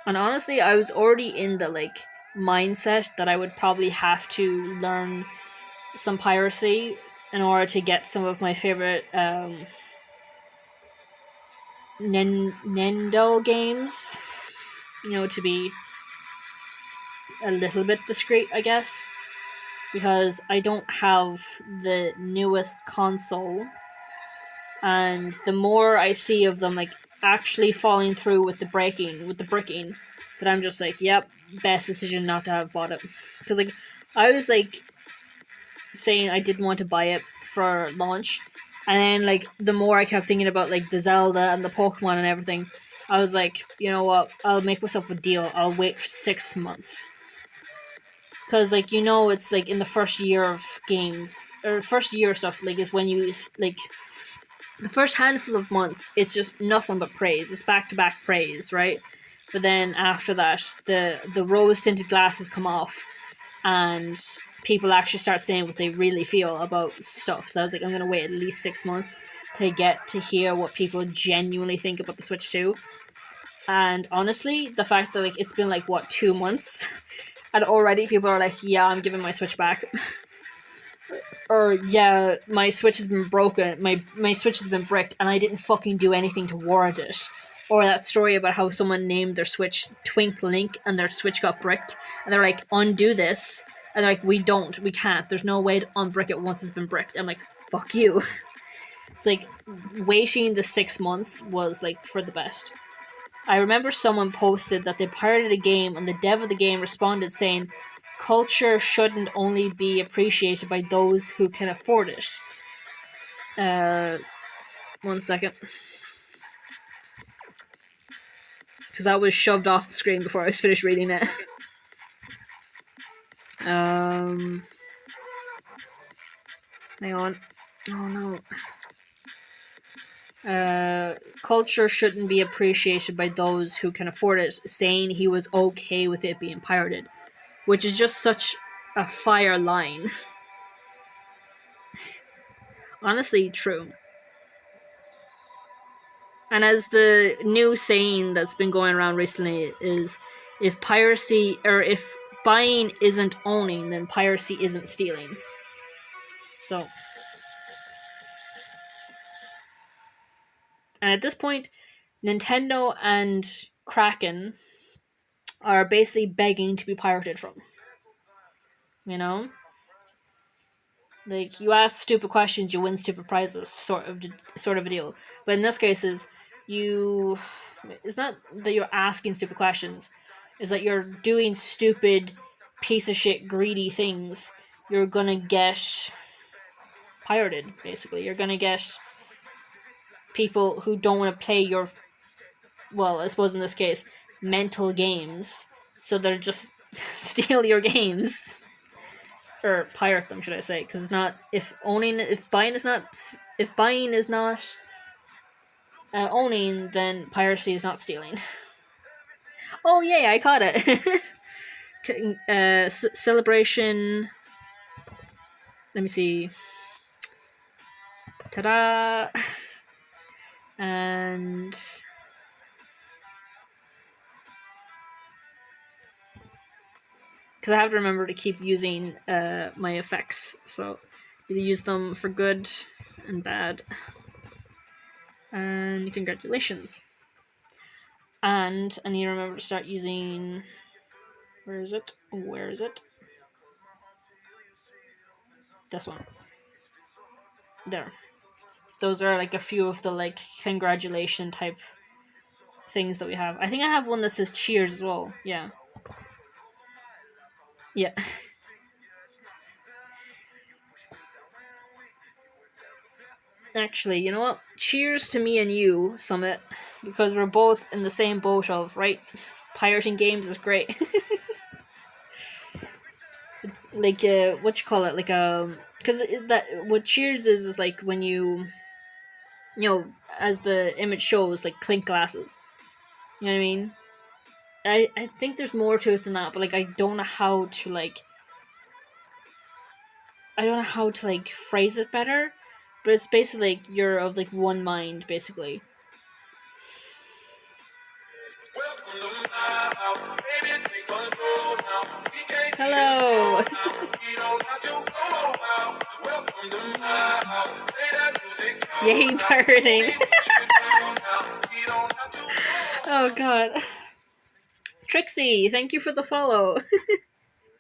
And honestly, I was already in the like mindset that I would probably have to learn some piracy in order to get some of my favorite Nintendo games, you know, to be a little bit discreet, I guess, because I don't have the newest console, and the more I see of them like actually falling through with the bricking, that I'm just like, yep, best decision not to have bought it. Because like, I was like saying I didn't want to buy it for launch, and then like the more I kept thinking about like the Zelda and the Pokemon and everything, I was like, you know what, I'll make myself a deal. I'll wait for 6 months. because like it's like in the first year of games or first year stuff, like is when you like the first handful of months it's just nothing but praise. It's back to back praise, right? But then after that, the rose tinted glasses come off, and people actually start saying what they really feel about stuff. So I was like, I'm gonna wait at least 6 months to get to hear what people genuinely think about the Switch 2. And honestly, the fact that like it's been like what 2 months, and already people are like, yeah, I'm giving my Switch back. Or yeah, my Switch has been broken. My Switch has been bricked, and I didn't fucking do anything to warrant it. Or that story about how someone named their Switch Twink Link and their Switch got bricked, and they're like, undo this, and they're like, we can't. There's no way to unbrick it once it's been bricked. I'm like, fuck you. It's like waiting the 6 months was like for the best. I remember someone posted that they pirated a game, and the dev of the game responded saying, culture shouldn't only be appreciated by those who can afford it. 1 second. Because that was shoved off the screen before I was finished reading it. Hang on. Oh no. Culture shouldn't be appreciated by those who can afford it, saying he was okay with it being pirated. Which is just such a fire line. Honestly, true. And as the new saying that's been going around recently is, if piracy, or if buying isn't owning, then piracy isn't stealing. So. And at this point, Nintendo and Kraken are basically begging to be pirated from. You know? Like, you ask stupid questions, you win stupid prizes, sort of a deal. But in this case, it's not that you're asking stupid questions, it's that you're doing stupid, piece of shit, greedy things. You're gonna get pirated, basically. You're gonna get people who don't want to play your, well, I suppose in this case, mental games. So they're just steal your games. Or pirate them, should I say? Because it's not, if buying is not owning, then piracy is not stealing. Oh yay! I caught it. Celebration. Let me see. Ta-da! And because I have to remember to keep using my effects, so you use them for good and bad. And congratulations. And I need to remember to start using. Where is it? This one. There. Those are like a few of the like congratulation type things that we have. I think I have one that says cheers as well. Yeah. Yeah. Actually, you know what? Cheers to me and you, Summit, because we're both in the same boat of, right? Pirating games is great. Like, what you call it? Like, because that what Cheers is like when you know, as the image shows, like clink glasses. You know what I mean? I think there's more to it than that, but like I don't know how to phrase it better. But it's basically like you're of like one mind, basically. Hello. Yay, pirating. Oh god. Trixie, thank you for the follow.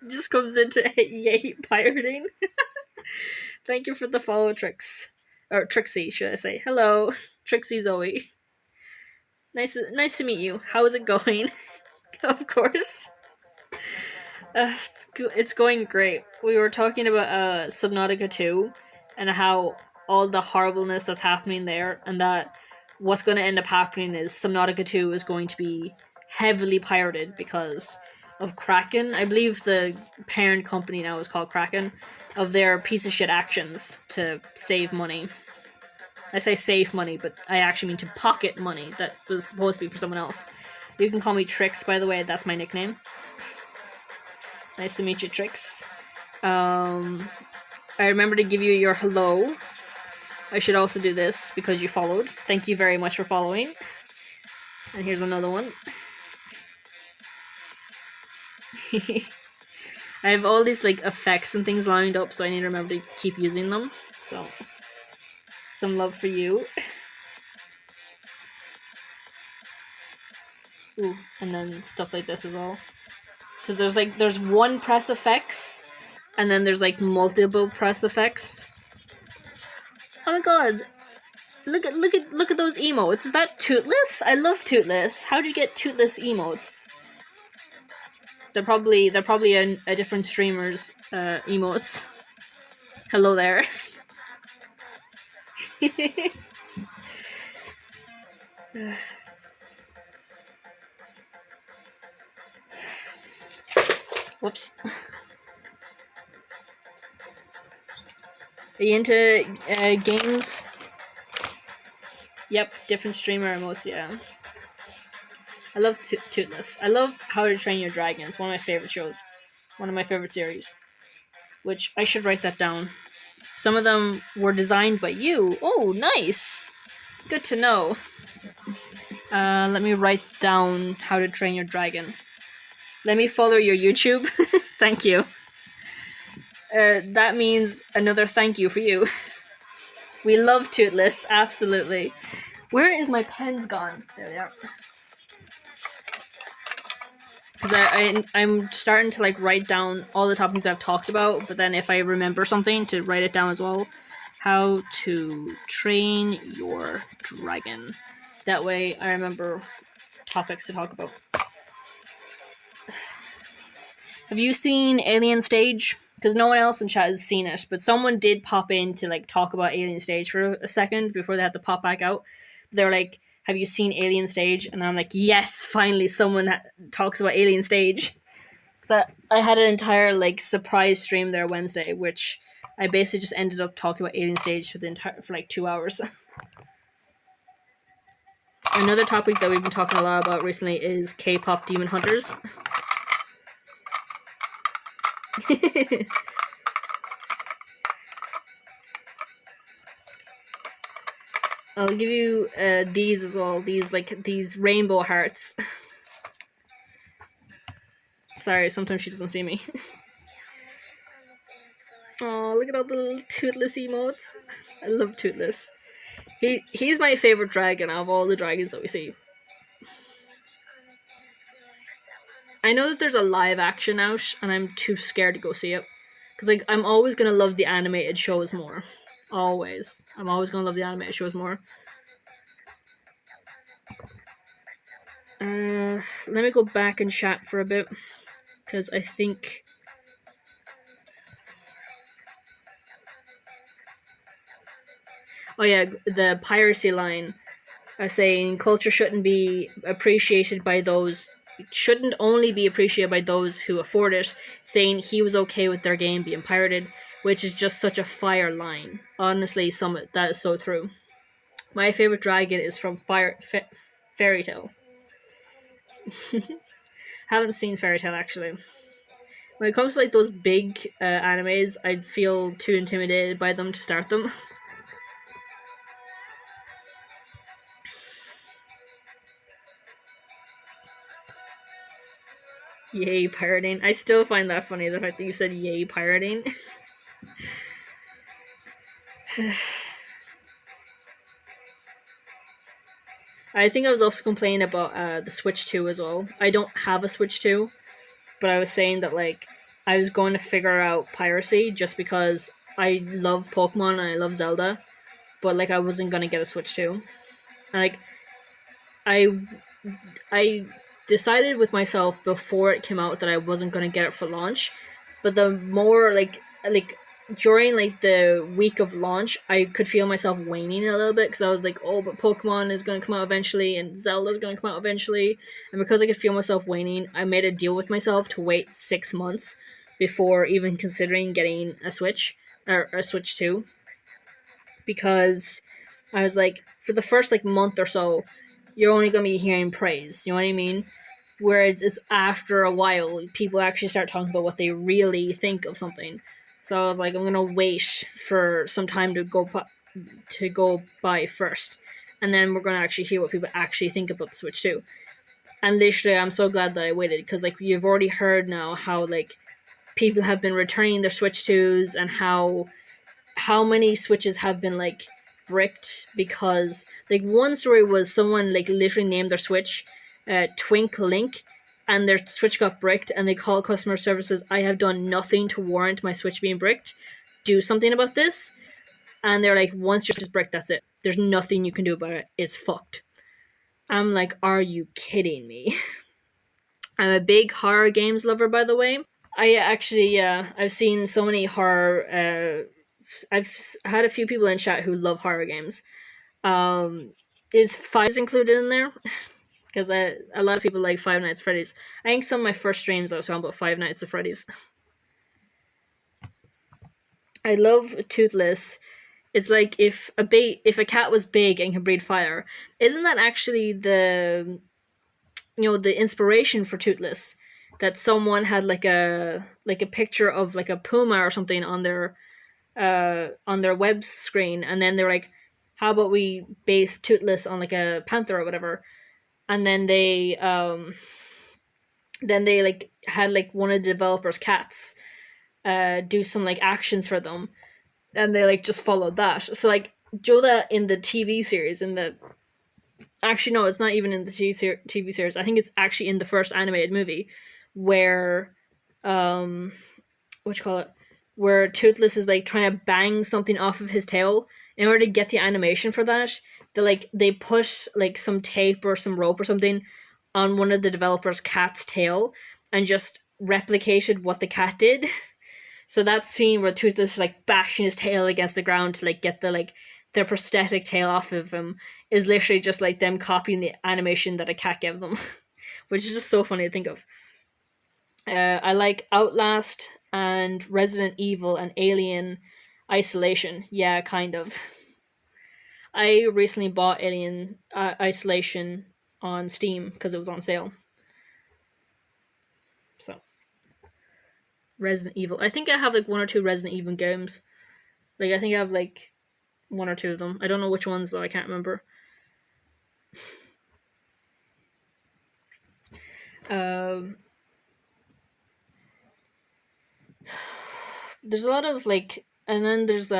Just comes into yay pirating. Thank you for the follow, or Trixie, should I say? Hello, Trixie Zoe. Nice to meet you. How is it going? Of course. It's going great. We were talking about Subnautica 2 and how all the horribleness that's happening there, and that what's going to end up happening is Subnautica 2 is going to be heavily pirated because of Kraken. I believe the parent company now is called Kraken, of their piece of shit actions to save money. I say save money, but I actually mean to pocket money that was supposed to be for someone else. You can call me Trix, by the way. That's my nickname. Nice to meet you, Trix. I remember to give you your hello. I should also do this because you followed. Thank you very much for following. And here's another one. I have all these like effects and things lined up, so I need to remember to keep using them. So, some love for you. Ooh, and then stuff like this as well. Because there's one press effects, and then there's like multiple press effects. Oh my god! Look at those emotes. Is that Tootless? I love Tootless. How do you get Tootless emotes? They're probably a different streamer's emotes. Hello there. Whoops. Are you into games? Yep, different streamer emotes, yeah. I love Tootless. I love How to Train Your Dragon. It's one of my favorite shows. One of my favorite series. Which, I should write that down. Some of them were designed by you. Oh, nice! Good to know. Let me write down How to Train Your Dragon. Let me follow your YouTube. Thank you. That means another thank you for you. We love Tootless, absolutely. Where is my pens gone? There they are. Because I'm starting to like write down all the topics I've talked about, but then if I remember something, to write it down as well. How to Train Your Dragon. That way I remember topics to talk about. Have you seen Alien Stage? Because no one else in chat has seen it, but someone did pop in to like talk about Alien Stage for a second before they had to pop back out. They're like, have you seen Alien Stage? And I'm like, yes, finally someone talks about Alien Stage. So I had an entire like surprise stream there Wednesday, which I basically just ended up talking about Alien Stage for like 2 hours. Another topic that we've been talking a lot about recently is K-pop Demon Hunters. I'll give you these as well. These rainbow hearts. Sorry, sometimes she doesn't see me. Oh, look at all the little Tootless emotes. I love Tootless. He's my favorite dragon out of all the dragons that we see. I know that there's a live action out, and I'm too scared to go see it. Because like, I'm always going to love the animated shows more. Always. I'm always going to love the animated shows more. Let me go back and chat for a bit. Because I think... Oh yeah, the piracy line. Saying culture shouldn't be appreciated by those... shouldn't only be appreciated by those who afford it, saying he was okay with their game being pirated, which is just such a fire line. Honestly, that is so true. My favorite dragon is from Fairy Tail. Haven't seen Fairy Tail actually. When it comes to like those big animes, I'd feel too intimidated by them to start them. Yay, pirating. I still find that funny, the fact that you said yay, pirating. I think I was also complaining about the Switch 2 as well. I don't have a Switch 2, but I was saying that like I was going to figure out piracy just because I love Pokemon and I love Zelda, but like I wasn't going to get a Switch 2. And like I decided with myself before it came out that I wasn't going to get it for launch, but the more like during like the week of launch, I could feel myself waning a little bit because I was like, oh, but Pokemon is going to come out eventually and Zelda is going to come out eventually. And because I could feel myself waning, I made a deal with myself to wait 6 months before even considering getting a Switch or a Switch 2, because I was like, for the first like month or so, you're only going to be hearing praise. You know what I mean? Whereas it's after a while, people actually start talking about what they really think of something. So I was like, I'm gonna wait for some time to go by first, and then we're gonna actually hear what people actually think about the Switch 2. And literally, I'm so glad that I waited, because like you've already heard now how like people have been returning their Switch 2s, and how many Switches have been like bricked, because like one story was someone like literally named their Switch Twink Link, and their Switch got bricked, and they call customer services. I have done nothing to warrant my Switch being bricked. Do something about this. And they're like, once your Switch is bricked, that's it. There's nothing you can do about it. It's fucked. I'm like, are you kidding me? I'm a big horror games lover, by the way. I actually, yeah, I've seen so many horror. I've had a few people in chat who love horror games. Is Five included in there? Because a lot of people like Five Nights at Freddy's. I think some of my first streams I was talking about Five Nights at Freddy's. I love Toothless. It's like if a cat was big and can breathe fire. Isn't that actually the inspiration for Toothless? That someone had like a picture of like a puma or something on their web screen, and then they're like, how about we base Toothless on like a panther or whatever, and then they like had like one of the developers' cats do some like actions for them, and they like just followed that. So like Joda in the TV series, actually no, it's not even in the TV series. I think it's actually in the first animated movie, where what you call it, where Toothless is like trying to bang something off of his tail. In order to get the animation for that, they put like some tape or some rope or something on one of the developers' cat's tail and just replicated what the cat did. So that scene where Toothless is like bashing his tail against the ground to like get their prosthetic tail off of him is literally just like them copying the animation that a cat gave them, which is just so funny to think of. I like Outlast and Resident Evil and Alien Isolation. Yeah, kind of. I recently bought Alien Isolation on Steam because it was on sale. So, Resident Evil. I think I have like one or two Resident Evil games. Like, I think I have like one or two of them. I don't know which ones though, I can't remember. There's a lot of like, and then there's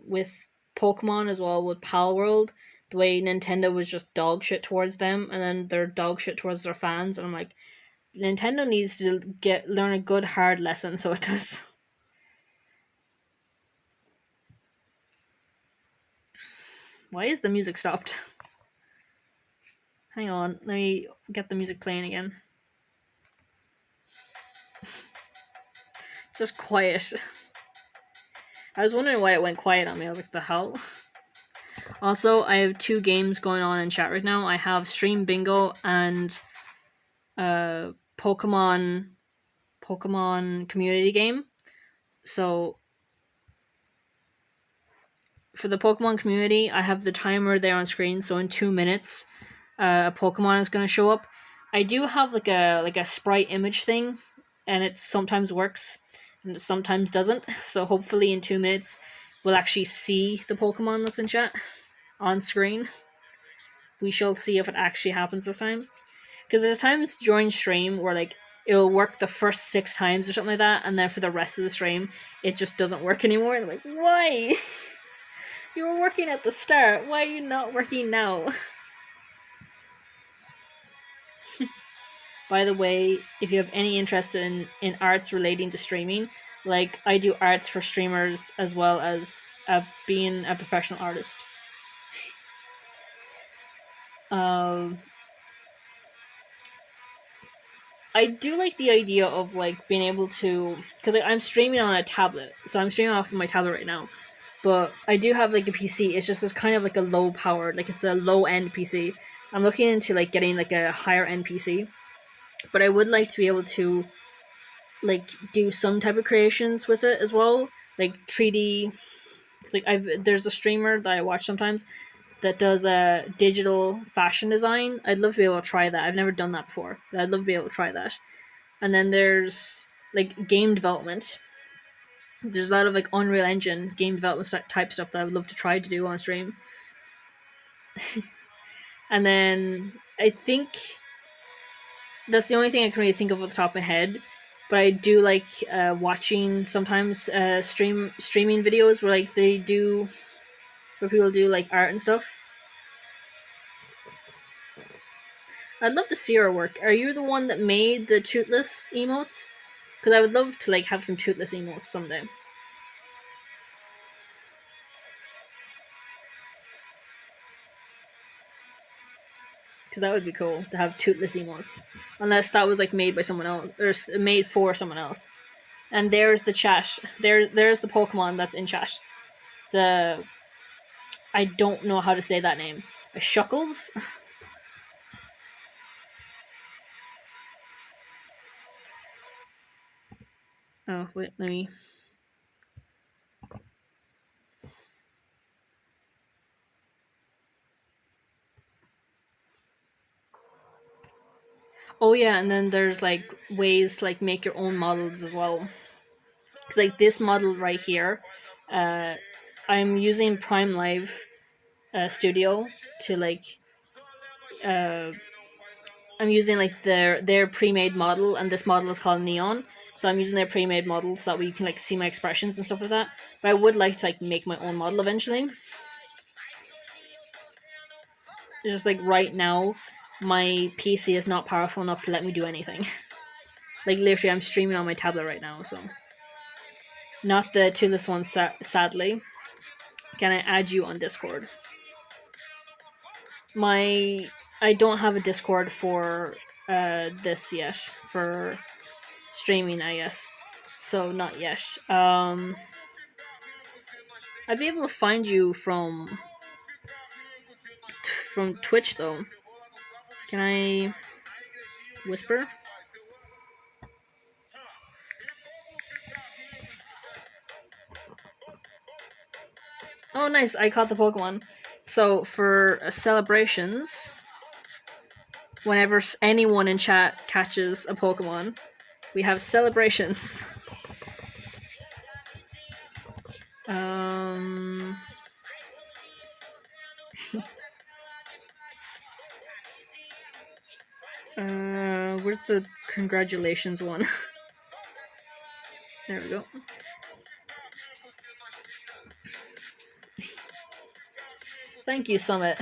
with Pokemon as well, with Pal World, the way Nintendo was just dog shit towards them, and then they're dog shit towards their fans, and I'm like, Nintendo needs to learn a good hard lesson, so it does. Why is the music stopped? Hang on, let me get the music playing again. Just quiet. I was wondering why it went quiet on me. I was like, the hell? Also, I have two games going on in chat right now. I have Stream Bingo and Pokemon community game. So for the Pokemon community, I have the timer there on screen. So in 2 minutes, a Pokemon is going to show up. I do have like a sprite image thing, and it sometimes works and it sometimes doesn't. So hopefully in 2 minutes, we'll actually see the Pokemon that's in chat on screen. We shall see if it actually happens this time. Because there's times during stream where like it'll work the first 6 times or something like that, and then for the rest of the stream, it just doesn't work anymore. And I'm like, why? You were working at the start. Why are you not working now? By the way, if you have any interest in arts relating to streaming, like I do arts for streamers as well as being a professional artist. I do like the idea of like being able to, because I'm streaming on a tablet, so I'm streaming off of my tablet right now. But I do have like a PC. It's just it's kind of like a low powered, like it's a low end PC. I'm looking into like getting like a higher end PC, but I would like to be able to like do some type of creations with it as well, like 3D. Cause like there's a streamer that I watch sometimes that does a digital fashion design. I'd love to be able to try that. I've never done that before, but I'd love to be able to try that. And then there's like game development. There's a lot of like Unreal Engine game development type stuff that I would love to try to do on stream. And then I think that's the only thing I can really think of off the top of my head. But I do like watching sometimes streaming videos where like they do where people do like art and stuff. I'd love to see your work. Are you the one that made the toothless emotes? Because I would love to like have some toothless emotes someday. Because that would be cool to have toothless emotes, unless that was like made by someone else or made for someone else. And there's the chat. There's the Pokemon that's in chat. The I don't know how to say that name. Shuckles. Oh wait, let me. Oh yeah, and then there's like ways to like make your own models as well. Cause like this model right here, uh, I'm using Prime Live Studio to like I'm using like their pre-made model, and this model is called Neon. So I'm using their pre-made model so that way you can like see my expressions and stuff like that. But I would like to like make my own model eventually. It's just like right now, my PC is not powerful enough to let me do anything. Like literally, I'm streaming on my tablet right now, so not the toothless one. Sadly, can I add you on Discord? My I don't have a Discord for this yet for streaming, I guess. So not yet. I'd be able to find you from Twitch though. Can I whisper? Oh, nice! I caught the Pokemon. So for celebrations, whenever anyone in chat catches a Pokemon, we have celebrations. Um. Where's the congratulations one? There we go. Thank you, Summit.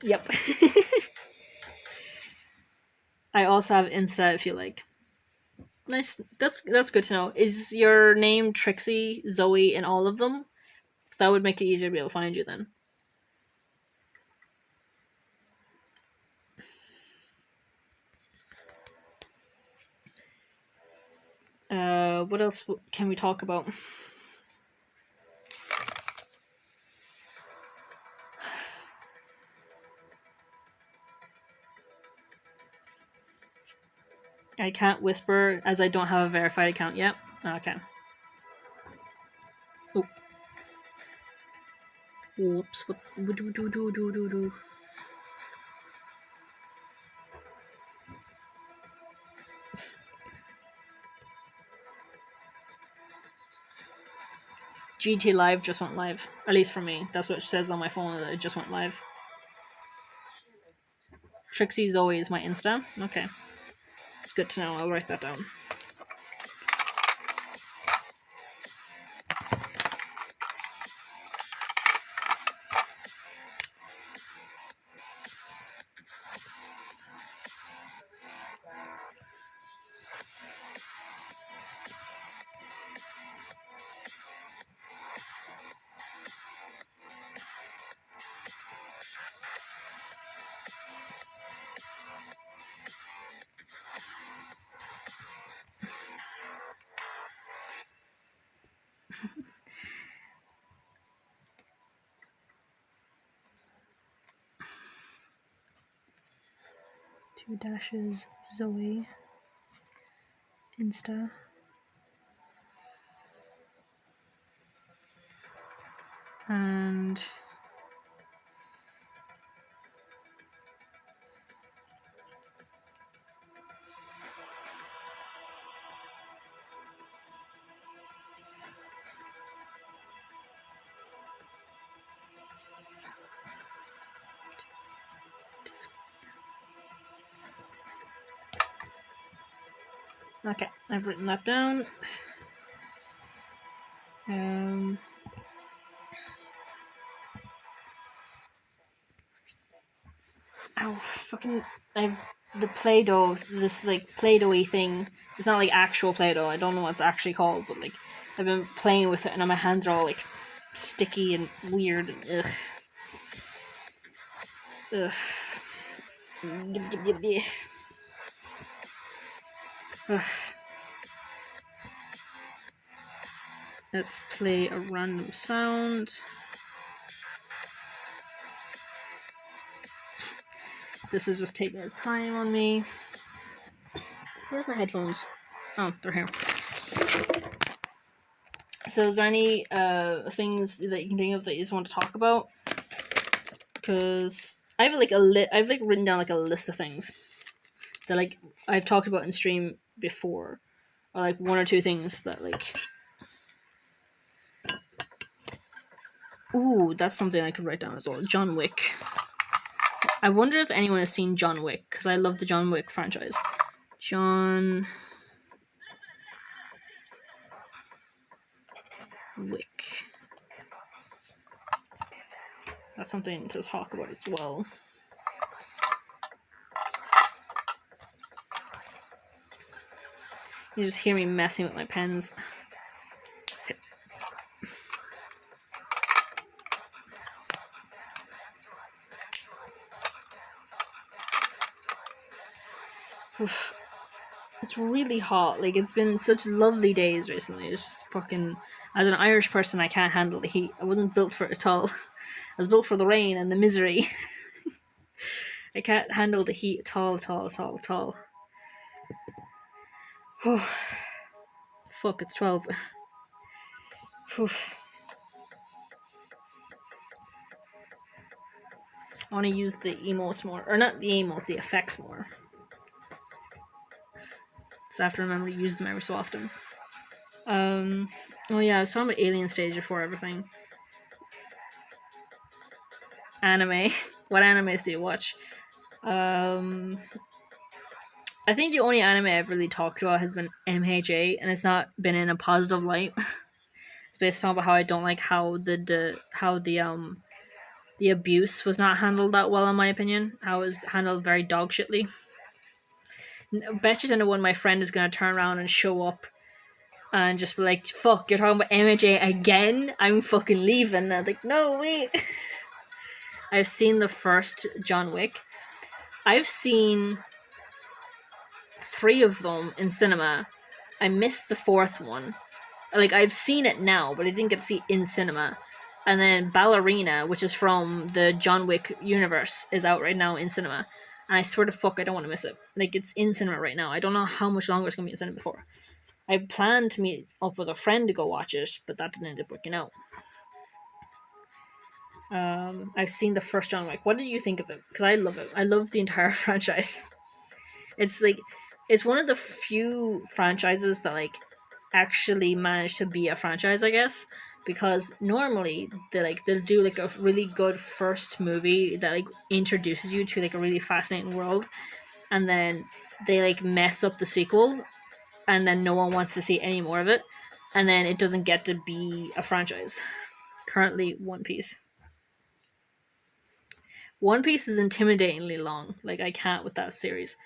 Yep. I also have Insta if you like. Nice. That's good to know. Is your name Trixie, Zoe, in all of them? That would make it easier to be able to find you then. What else can we talk about? I can't whisper as I don't have a verified account yet. Okay. Oh. Whoops. What do? GT Live just went live. At least for me. That's what it says on my phone, that it just went live. Trixie Zoe is my Insta. Okay. It's good to know. I'll write that down. Two dashes Zoe Insta. And okay, I've written that down. Oh, fucking, I've the Play-Doh, this like Play-Doh-y thing. It's not like actual Play-Doh. I don't know what it's actually called, but like I've been playing with it, and my hands are all like sticky and weird. And, ugh. Ugh. Let's play a random sound. This is just taking its time on me. Where's my headphones? Oh, they're here. So is there any things that you can think of that you just want to talk about? Because I have like I've like written down like a list of things that like I've talked about in stream before, or like one or two things that like. Ooh, that's something I could write down as well. John Wick. I wonder if anyone has seen John Wick, because I love the John Wick franchise. John Wick. That's something to talk about as well. You just hear me messing with my pens. Oof. It's really hot. Like, it's been such lovely days recently. It's just fucking... As an Irish person, I can't handle the heat. I wasn't built for it at all. I was built for the rain and the misery. I can't handle the heat at all. Fuck, it's 12. I want to use the emotes more. Or not the emotes, the effects more. So I have to remember to use them every so often. Oh yeah, I was talking about Alien Stage before everything. Anime. What animes do you watch? I think the only anime I've really talked about has been MHA, and it's not been in a positive light. It's based on how I don't like how the abuse was not handled that well, in my opinion. How it was handled very dog shitly. Bet you 10 to 1 my friend is gonna turn around and show up and just be like, fuck, you're talking about MHA again? I'm fucking leaving. And I'm like, no, wait. I've seen the first John Wick. I've seen 3 of them in cinema. I missed the 4th one. Like, I've seen it now, but I didn't get to see it in cinema. And then Ballerina, which is from the John Wick universe, is out right now in cinema. And I swear to fuck, I don't want to miss it. Like, it's in cinema right now. I don't know how much longer it's going to be in cinema before. I planned to meet up with a friend to go watch it, but that didn't end up working out. I've seen the first John Wick. What did you think of it? Because I love it. I love the entire franchise. It's like, it's one of the few franchises that like actually managed to be a franchise, I guess. Because normally they'll do like a really good first movie that like introduces you to like a really fascinating world, and then they like mess up the sequel, and then no one wants to see any more of it, and then it doesn't get to be a franchise. Currently, One Piece. One Piece is intimidatingly long. Like, I can't with that series.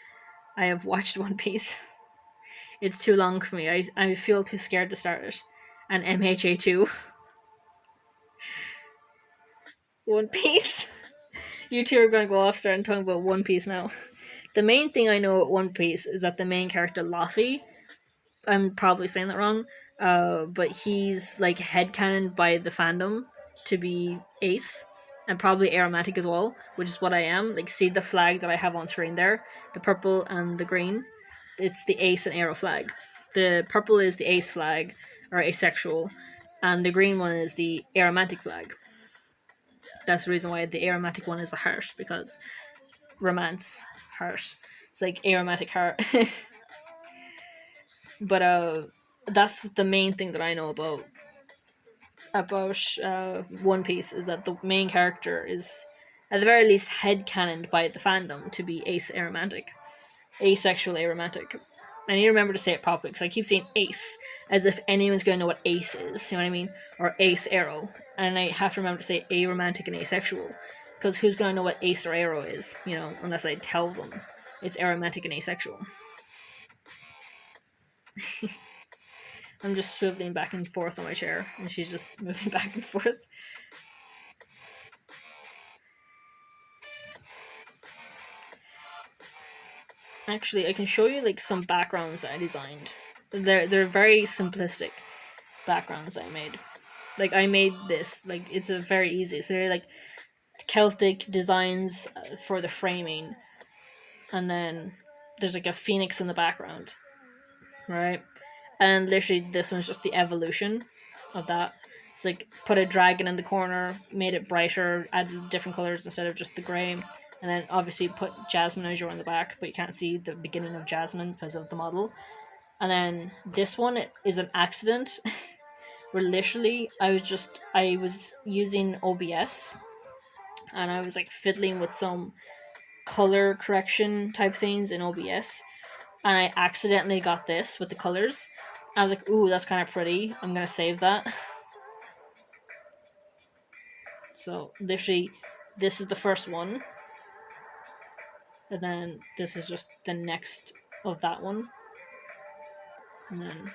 I have watched One Piece. It's too long for me. I feel too scared to start it. And MHA 2. One Piece. You two are going to go off starting talking about One Piece now. The main thing I know about One Piece is that the main character, Luffy, I'm probably saying that wrong, But he's like headcanoned by the fandom to be Ace, and probably Aromantic as well, which is what I am. Like, see the flag that I have on screen there, the purple and the green. It's the Ace and Arrow flag. The purple is the Ace flag, or asexual, and the green one is the Aromantic flag. That's the reason why the Aromantic one is a heart, because romance heart. It's like aromatic heart. But that's the main thing that I know about One Piece, is that the main character is at the very least headcanoned by the fandom to be ace aromantic, asexual aromantic. I need to remember to say it properly because I keep saying ace as if anyone's going to know what ace is. You know what I mean? Or ace arrow, and I have to remember to say aromantic and asexual, because who's going to know what ace or arrow is? You know, unless I tell them it's aromantic and asexual. I'm just swiveling back and forth on my chair, and she's just moving back and forth. Actually, I can show you like some backgrounds that I designed. They're very simplistic backgrounds that I made. Like, I made this, like, it's a very easy. So they're like Celtic designs for the framing, and then there's like a phoenix in the background, right? And literally, this one's just the evolution of that. It's like put a dragon in the corner, made it brighter, added different colors instead of just the grey, and then obviously put Jasmine Azure on the back, but you can't see the beginning of Jasmine because of the model. And then this one is an accident where literally I was using OBS, and I was like fiddling with some color correction type things in OBS, and I accidentally got this with the colors. I was like, ooh, that's kind of pretty. I'm gonna save that. So literally, this is the first one, and then this is just the next of that one, and then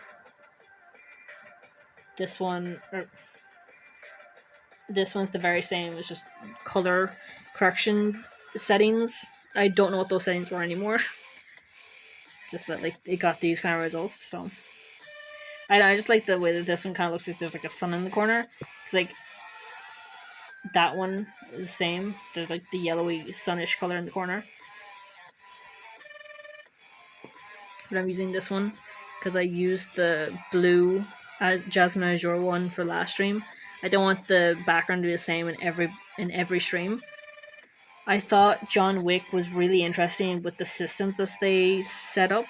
this one, or this one's the very same. It's just color correction settings. I don't know what those settings were anymore. Just that like it got these kind of results. So I just like the way that this one kind of looks like there's like a sun in the corner. It's like that one is the same. There's like the yellowy sunish color in the corner. But I'm using this one because I used the blue Jasmine Azure one for last stream. I don't want the background to be the same in every stream. I thought John Wick was really interesting with the systems that they set up.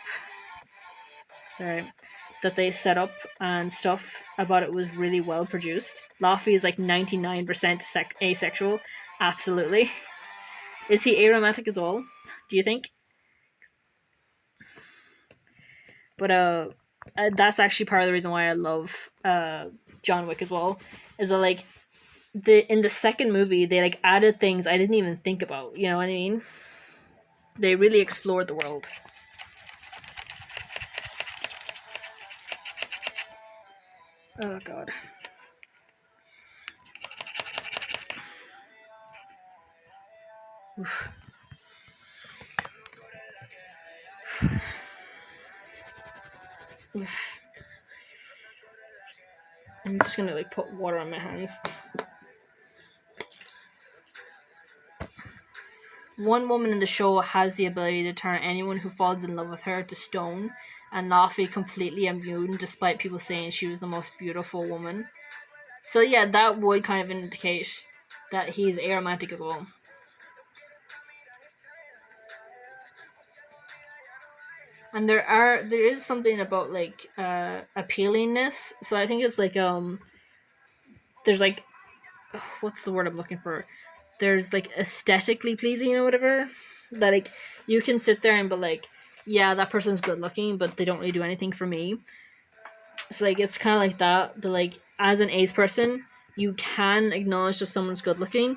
That they set up and stuff about it was really well produced. Laffy is like 99% asexual. Absolutely. Is he aromantic as well? Do you think? But that's actually part of the reason why I love John Wick as well. Is that like in the second movie they like added things I didn't even think about. You know what I mean? They really explored the world. Oh god. Oof. Oof. I'm just gonna like put water on my hands. One woman in the show has the ability to turn anyone who falls in love with her to stone, and Laffy completely immune despite people saying she was the most beautiful woman. So yeah, that would kind of indicate that he's aromantic as well. And there is something about like appealingness. So I think it's like there's like what's the word I'm looking for? There's like aesthetically pleasing or whatever. That like you can sit there and be like, yeah, that person's good looking, but they don't really do anything for me. So like it's kind of like that. The like as an ace person, you can acknowledge that someone's good looking,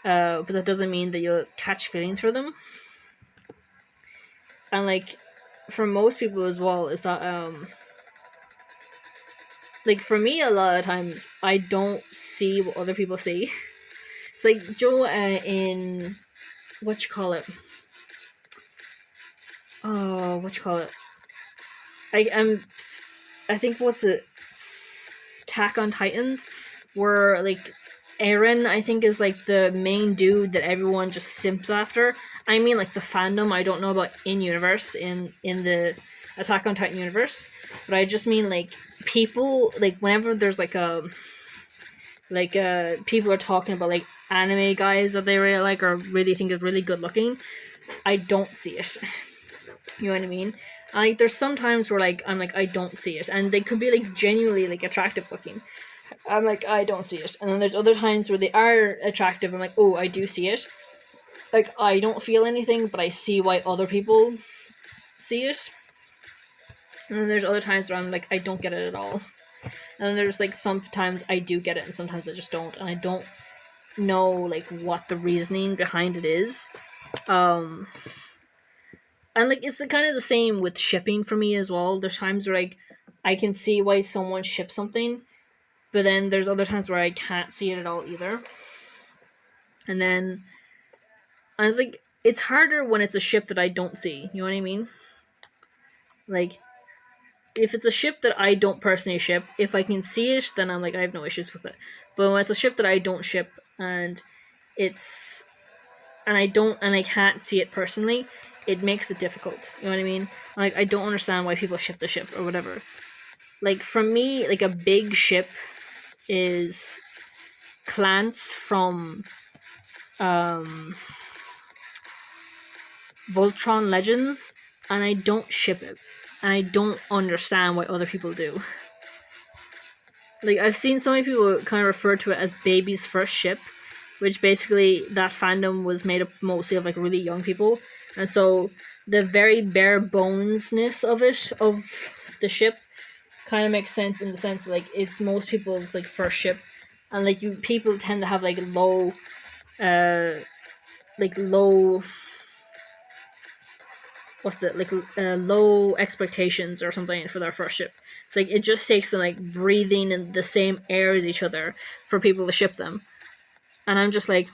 but that doesn't mean that you'll catch feelings for them. And like for most people as well, is that like for me a lot of times I don't see what other people see. It's like Joe in what you call it? Oh, what you call it? I'm I think what's it, Attack on Titans, where like Eren, I think, is like the main dude that everyone just simps after. I mean, like the fandom. I don't know about in universe in the Attack on Titan universe, but I just mean like people, like whenever there's like a people are talking about like anime guys that they really like or really think is really good looking. I don't see it. You know what I mean? Like there's sometimes where like I'm like I don't see it, and they could be like genuinely like attractive looking. I'm like I don't see it, and then there's other times where they are attractive. I'm like, oh, I do see it. Like I don't feel anything, but I see why other people see it. And then there's other times where I'm like I don't get it at all. And then there's like sometimes I do get it, and sometimes I just don't, and I don't know like what the reasoning behind it is. And like it's kind of the same with shipping for me as well. There's times where like I can see why someone ships something, but then there's other times where I can't see it at all either. And then I was like, it's harder when it's a ship that I don't see. You know what I mean? Like, if it's a ship that I don't personally ship, if I can see it, then I'm like, I have no issues with it. But when it's a ship that I don't ship and it's and I can't see it personally, it makes it difficult. You know what I mean? Like I don't understand why people ship the ship or whatever. Like for me, like a big ship is Clance from Voltron Legends, and I don't ship it. And I don't understand why other people do. Like I've seen so many people kind of refer to it as baby's first ship, which basically that fandom was made up mostly of like really young people, and so the very bare bonesness of it, of the ship, kind of makes sense in the sense that, like it's most people's like first ship, and like people tend to have like low low expectations or something for their first ship. It's like it just takes them like breathing in the same air as each other for people to ship them. And I'm just like,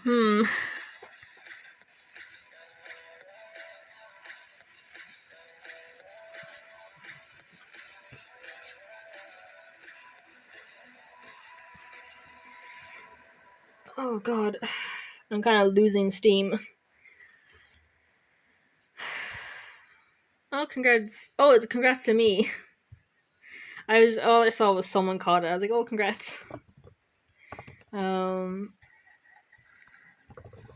oh god, I'm kind of losing steam. Oh, congrats. Oh, it's congrats to me. All I saw was someone caught it. I was like, oh, congrats.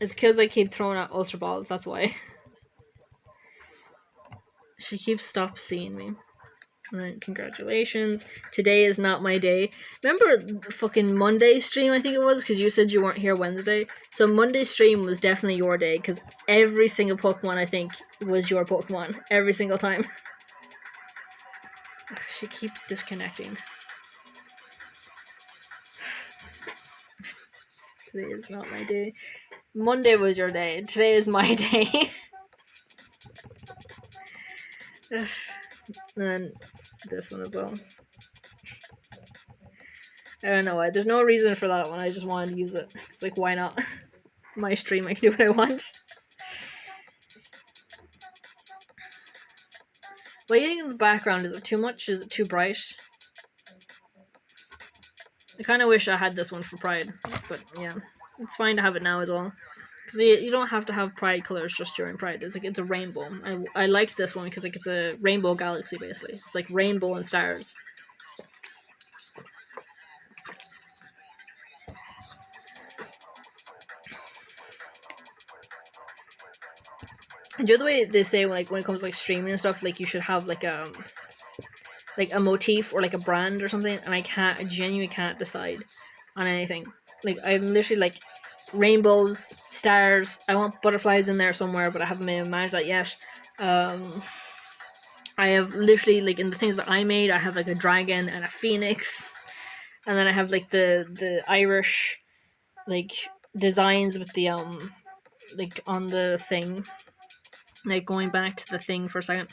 It's because I keep throwing out Ultra Balls, that's why. She keeps stop seeing me. Alright, congratulations. Today is not my day. Remember fucking Monday stream, I think it was? Because you said you weren't here Wednesday. So Monday stream was definitely your day, because every single Pokemon, I think, was your Pokemon. Every single time. She keeps disconnecting. Today is not my day. Monday was your day. Today is my day. And then this one as well. I don't know why. There's no reason for that one. I just wanted to use it. It's like, why not? My stream, I can do what I want. What do you think of the background? Is it too much? Is it too bright? I kind of wish I had this one for Pride, but yeah, it's fine to have it now as well. Because you don't have to have Pride colors just during Pride. It's like it's a rainbow. I liked this one because like it's a rainbow galaxy basically. It's like rainbow and stars. And the other way they say like when it comes to like streaming and stuff, like you should have like a motif or like a brand or something, and I genuinely can't decide on anything. Like I'm literally like rainbows, stars. I want butterflies in there somewhere, but I haven't managed that yet. I have literally like in the things that I made, I have like a dragon and a phoenix, and then I have like the Irish like designs with the like on the thing. Like going back to the thing for a second.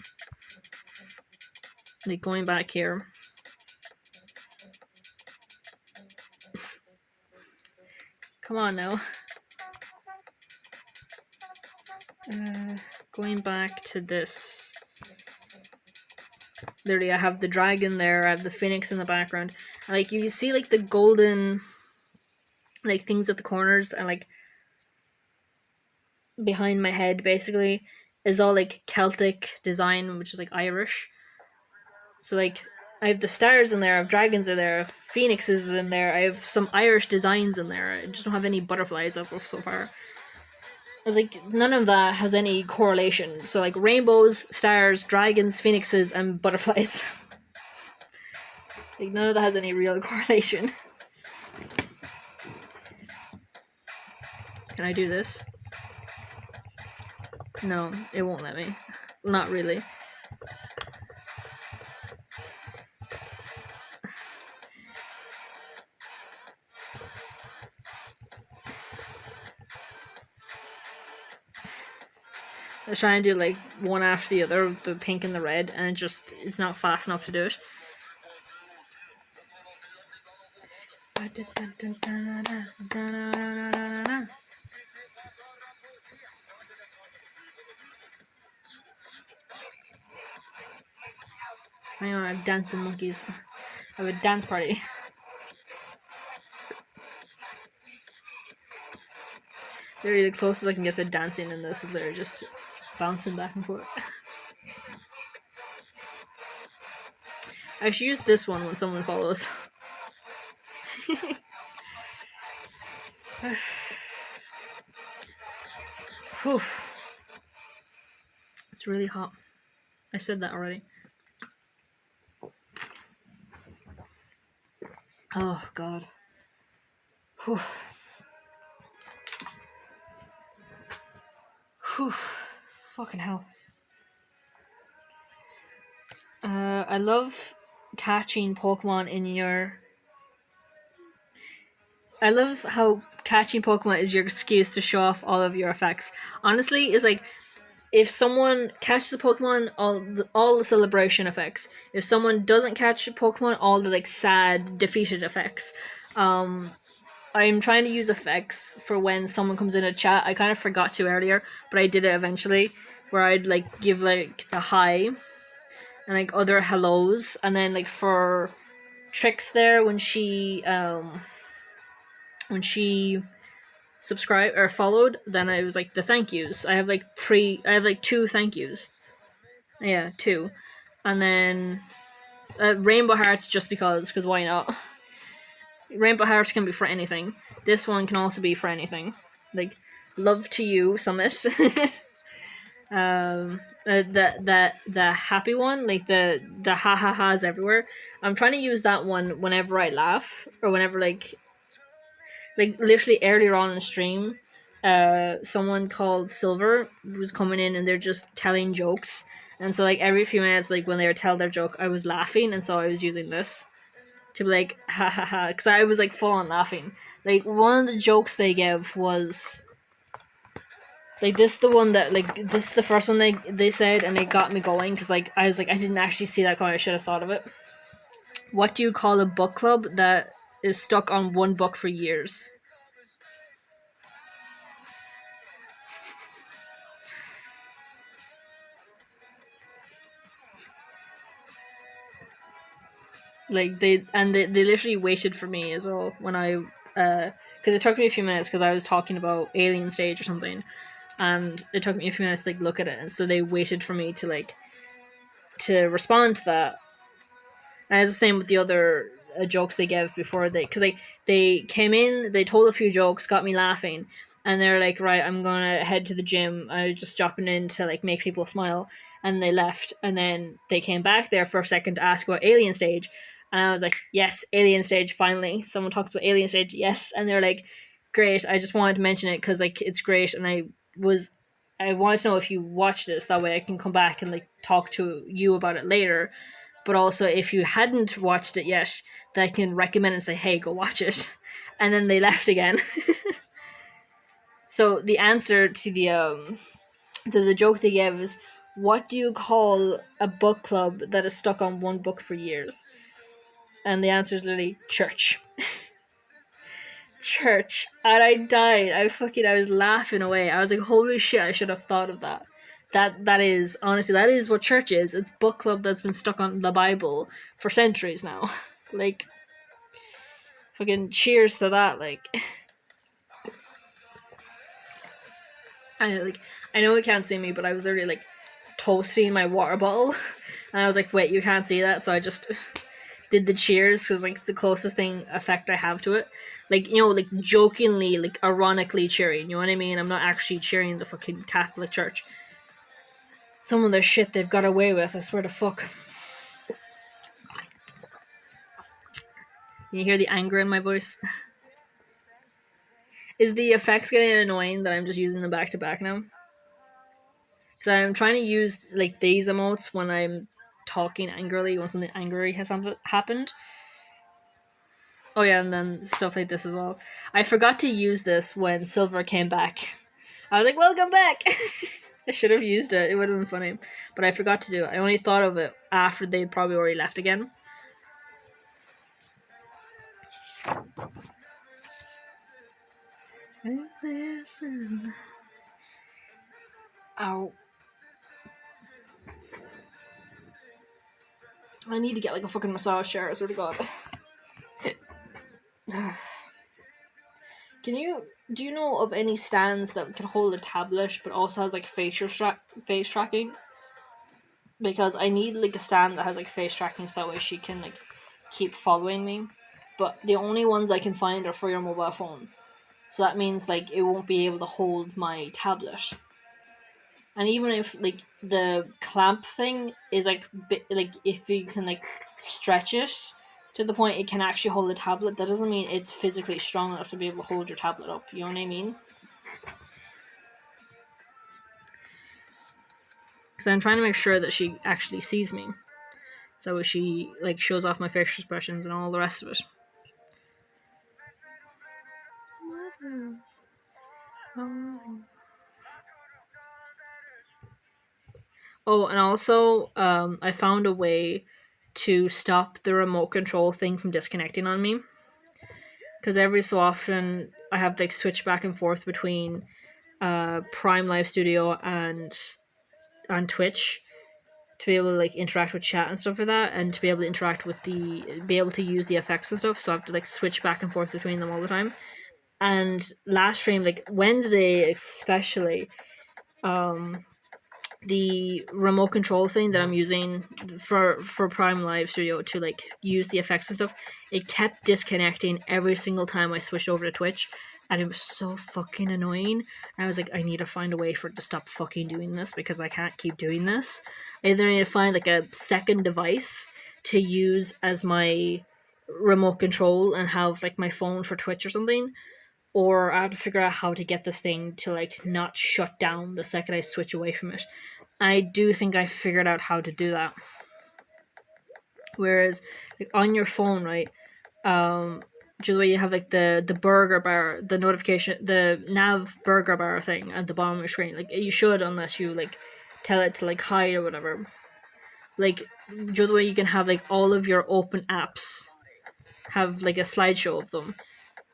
Like going back here. Come on now. Going back to this. literally, I have the dragon there, I have the phoenix in the background, and like you see like the golden like things at the corners, and like behind my head basically is all like Celtic design, which is like Irish. So like I have the stars in there, I have dragons in there, I have phoenixes in there, I have some Irish designs in there. I just don't have any butterflies as of so far. I was like, none of that has any correlation. So like rainbows, stars, dragons, phoenixes, and butterflies. Like none of that has any real correlation. Can I do this? No, it won't let me. Not really. I was trying to do like one after the other, the pink and the red, and it's not fast enough to do it. Hang on, I have dancing monkeys. I have a dance party. Literally the closest I can get to dancing in this is literally just bouncing back and forth. I should use this one when someone follows. Whew. It's really hot. I said that already. Oh god. Whew. Whew. Fucking hell. I love catching Pokemon in your... I love how catching Pokemon is your excuse to show off all of your effects. Honestly, it's like, if someone catches a Pokemon, all the celebration effects. If someone doesn't catch a Pokemon, all the like sad, defeated effects. I'm trying to use effects for when someone comes in a chat. I kind of forgot to earlier, but I did it eventually, where I'd like give like the hi and like other hellos, and then like for Trix there when she subscribed or followed, then I was like the thank yous. I have like two thank yous. Yeah, two. And then rainbow hearts, just because why not? Rainbow hearts can be for anything. This one can also be for anything. Like love to you, Summit. The happy one, like the ha ha ha's everywhere. I'm trying to use that one whenever I laugh, or whenever like literally earlier on in the stream, someone called Silver was coming in and they're just telling jokes, and so like every few minutes, like when they would tell their joke, I was laughing, and so I was using this to be like ha ha ha, because I was like full on laughing. Like one of the jokes they gave was like this, the one that like this is the first one they said, and it got me going because like I was like, I didn't actually see that coming. I should have thought of it. What do you call a book club that is stuck on one book for years? Like they literally waited for me as well when I because it took me a few minutes because I was talking about Alien Stage or something, and it took me a few minutes to like look at it, and so they waited for me to like to respond to that. And it's the same with the other jokes they gave before because they came in, they told a few jokes, got me laughing, and they're like, right, I'm gonna head to the gym. I was just dropping in to like make people smile, and they left, and then they came back there for a second to ask about Alien Stage, and I was like, yes, Alien Stage, finally someone talks about Alien Stage, yes. And they're like, great, I just wanted to mention it because like it's great, and I wanted to know if you watched this, that way I can come back and like talk to you about it later. But also, if you hadn't watched it yet, that I can recommend and say, hey, go watch it. And then they left again. So the answer to the joke they gave is, what do you call a book club that is stuck on one book for years? And the answer is literally church. Church. And I died. I was laughing away. I was like, holy shit, I should have thought of that. That is, honestly, that is what church is. It's book club that's been stuck on the Bible for centuries now. Like, fucking cheers to that. Like, I know you can't see me, but I was literally like toasting my water bottle, and I was like, wait, you can't see that, so I just did the cheers because like it's the closest thing effect I have to it. Like, you know, like jokingly, like ironically cheering. You know what I mean? I'm not actually cheering the fucking Catholic Church. Some of the shit they've got away with, I swear to fuck. You hear the anger in my voice? Is the effects getting annoying that I'm just using them back to back now? Because I'm trying to use like these emotes when I'm talking angrily, when something angry has happened. Oh yeah, and then stuff like this as well. I forgot to use this when Silver came back. I was like, welcome back! I should have used it, it would have been funny. But I forgot to do it. I only thought of it after they'd probably already left again. Listen. Ow. I need to get like a fucking massage chair, I swear to god. Do you know of any stands that can hold a tablet but also has like face tracking? Because I need like a stand that has like face tracking so that way she can like keep following me. But the only ones I can find are for your mobile phone. So that means like it won't be able to hold my tablet. And even if like the clamp thing is like if you can like stretch it to the point it can actually hold the tablet, that doesn't mean it's physically strong enough to be able to hold your tablet up. You know what I mean? Because I'm trying to make sure that she actually sees me, so she like shows off my facial expressions and all the rest of it. Oh, and also, I found a way to stop the remote control thing from disconnecting on me. Because every so often, I have to like switch back and forth between Prime Live Studio and on Twitch to be able to like interact with chat and stuff like that, and to be able to interact with be able to use the effects and stuff. So I have to like switch back and forth between them all the time. And last stream, like Wednesday especially, the remote control thing that I'm using for Prime Live Studio to like use the effects and stuff, it kept disconnecting every single time I switched over to Twitch, and it was so fucking annoying. I was like, I need to find a way for it to stop fucking doing this because I can't keep doing this. I either need to find like a second device to use as my remote control and have like my phone for Twitch or something, or I have to figure out how to get this thing to like not shut down the second I switch away from it. I do think I figured out how to do that. Whereas like on your phone, right, the way you have like the burger bar, the notification, the nav burger bar thing at the bottom of your screen. Like you should, unless you like tell it to like hide or whatever. Like the way you can have like all of your open apps have like a slideshow of them.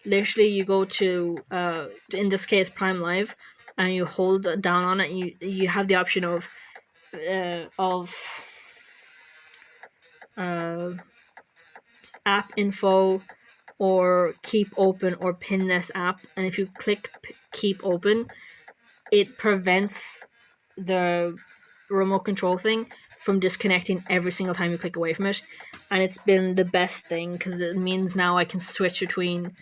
Literally, you go to in this case Prime Live, and you hold down on it. And you have the option of app info, or keep open, or pin this app. And if you click keep open, it prevents the remote control thing from disconnecting every single time you click away from it. And it's been the best thing because it means now I can switch between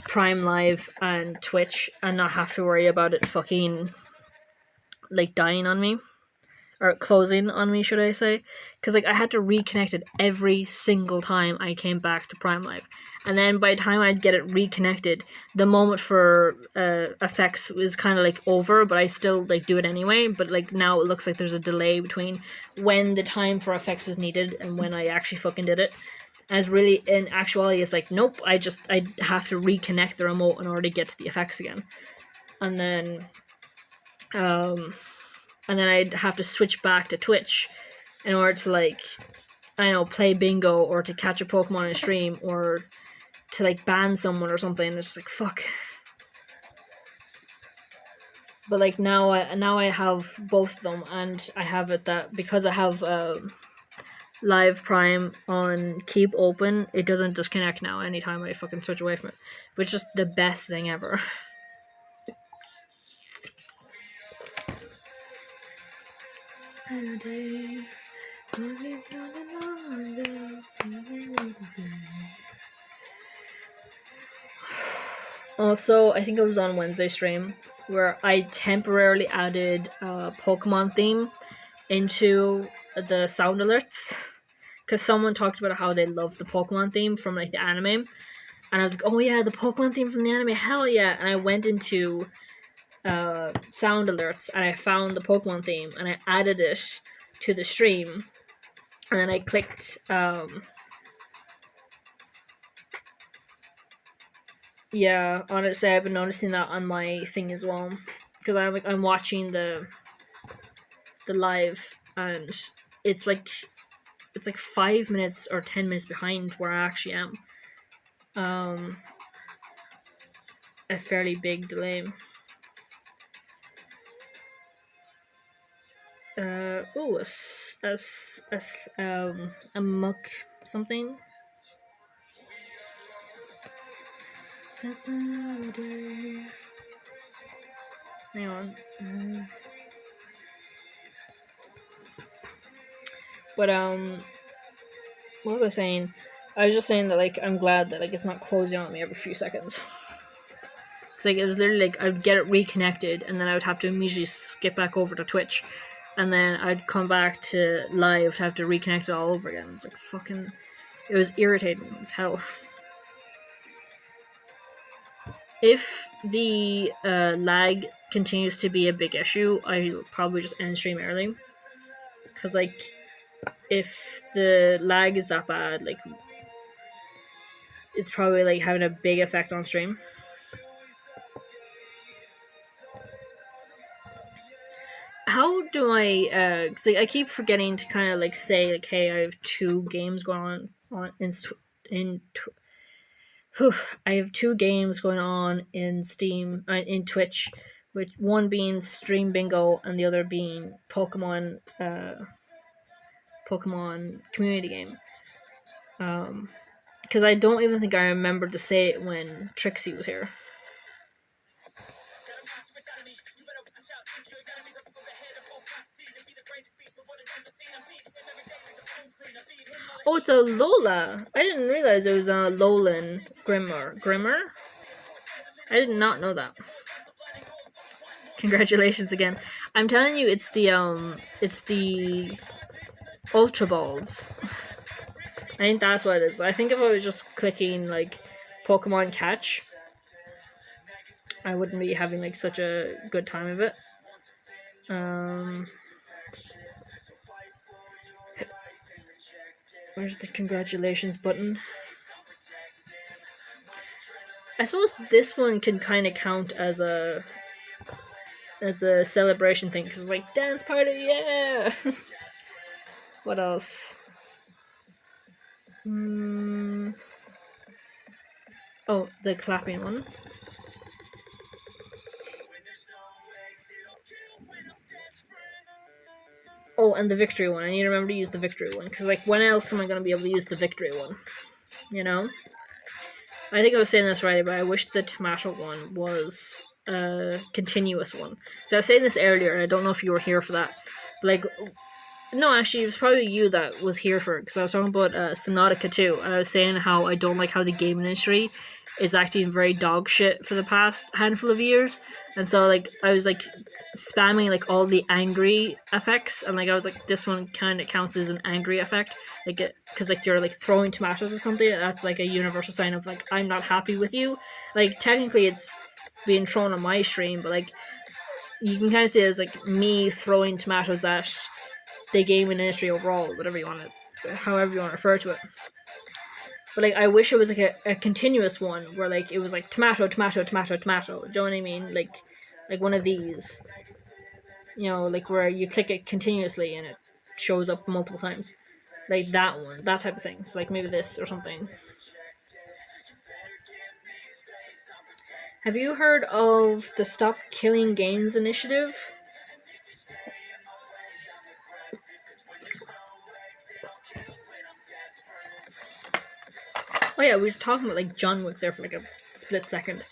Prime Live and Twitch and not have to worry about it fucking like dying on me, or closing on me, should I say? Because like I had to reconnect it every single time I came back to Prime Live, and then by the time I'd get it reconnected, the moment for effects was kind of like over, but I still like do it anyway. But like now it looks like there's a delay between when the time for effects was needed and when I actually fucking did it. And it's really, in actuality, it's like, nope, I have to reconnect the remote in order to get to the effects again. And then I'd have to switch back to Twitch in order to like, I don't know, play bingo or to catch a Pokemon in a stream or to like ban someone or something. It's like, fuck. But like now I have both of them, and I have it that because I have Live Prime on Keep Open, it doesn't disconnect now anytime I fucking switch away from it, which is just the best thing ever. Also, I think it was on Wednesday stream where I temporarily added a Pokemon theme into the sound alerts because someone talked about how they love the Pokemon theme from like the anime, and I was like, oh yeah, the Pokemon theme from the anime, hell yeah! And I went into sound alerts and I found the Pokemon theme and I added it to the stream, and then I clicked yeah on it. Say I've been noticing that on my thing as well because I'm watching the live, and it's like 5 minutes or 10 minutes behind where I actually am. A fairly big delay. A muck something. Hang on. But what was I saying? I was just saying that like I'm glad that like it's not closing on me every few seconds. Cause like it was literally like I'd get it reconnected and then I would have to immediately skip back over to Twitch, and then I'd come back to live to have to reconnect it all over again. It's like fucking. It was irritating as hell. If the lag continues to be a big issue, I will probably just end stream early. Cause like, if the lag is that bad, like, it's probably like having a big effect on stream. How do I? Cause like, I keep forgetting to kind of like say like, hey, I have 2 games going on I have 2 games going on in Steam, in Twitch, with one being Stream Bingo and the other being Pokemon community game. Because I don't even think I remember to say it when Trixie was here. Oh, it's a Lola. I didn't realize it was a Lolan Grimmer? I did not know that. Congratulations again. I'm telling you, it's the Ultra Balls. I think that's what it is. I think if I was just clicking like Pokemon Catch, I wouldn't be having like such a good time of it. Where's the congratulations button? I suppose this one can kind of count as a celebration thing, because it's like, dance party, yeah! What else? Oh, the clapping one. Oh, and the victory one. I need to remember to use the victory one, because like, when else am I going to be able to use the victory one? You know? I think I was saying this right, but I wish the tomato one was a continuous one. So I was saying this earlier, and I don't know if you were here for that. But like, no, actually, it was probably you that was here for it, because I was talking about Subnautica 2, and I was saying how I don't like how the game industry is acting very dog shit for the past handful of years, and so like I was like spamming like all the angry effects, and like I was like, this one kind of counts as an angry effect, like it, because like you're like throwing tomatoes or something, that's like a universal sign of like, I'm not happy with you. Like technically it's being thrown on my stream, but like you can kind of see it as like me throwing tomatoes at the gaming industry overall, whatever you want to, however you want to refer to it. But like, I wish it was like a continuous one where like it was like tomato, tomato, tomato, tomato. Do you know what I mean? Like one of these, you know, like where you click it continuously and it shows up multiple times, like that one, that type of thing. So like maybe this or something. Have you heard of the Stop Killing Games initiative? Oh yeah, we were talking about like John Wick there for like a split second.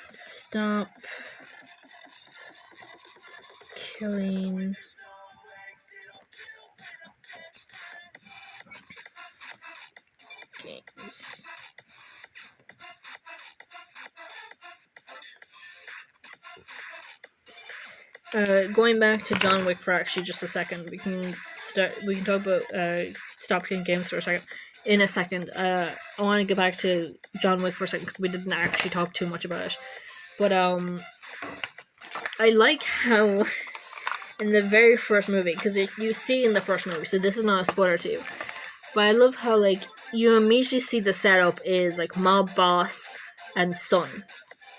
Stop killing games. Going back to John Wick for actually just a second, we can talk about Stop Killing Games for a second. In a second, I want to get back to John Wick for a second because we didn't actually talk too much about it. But I like how in the very first movie, because you see in the first movie, so this is not a spoiler to you, but I love how like you immediately see the setup is like mob boss and son.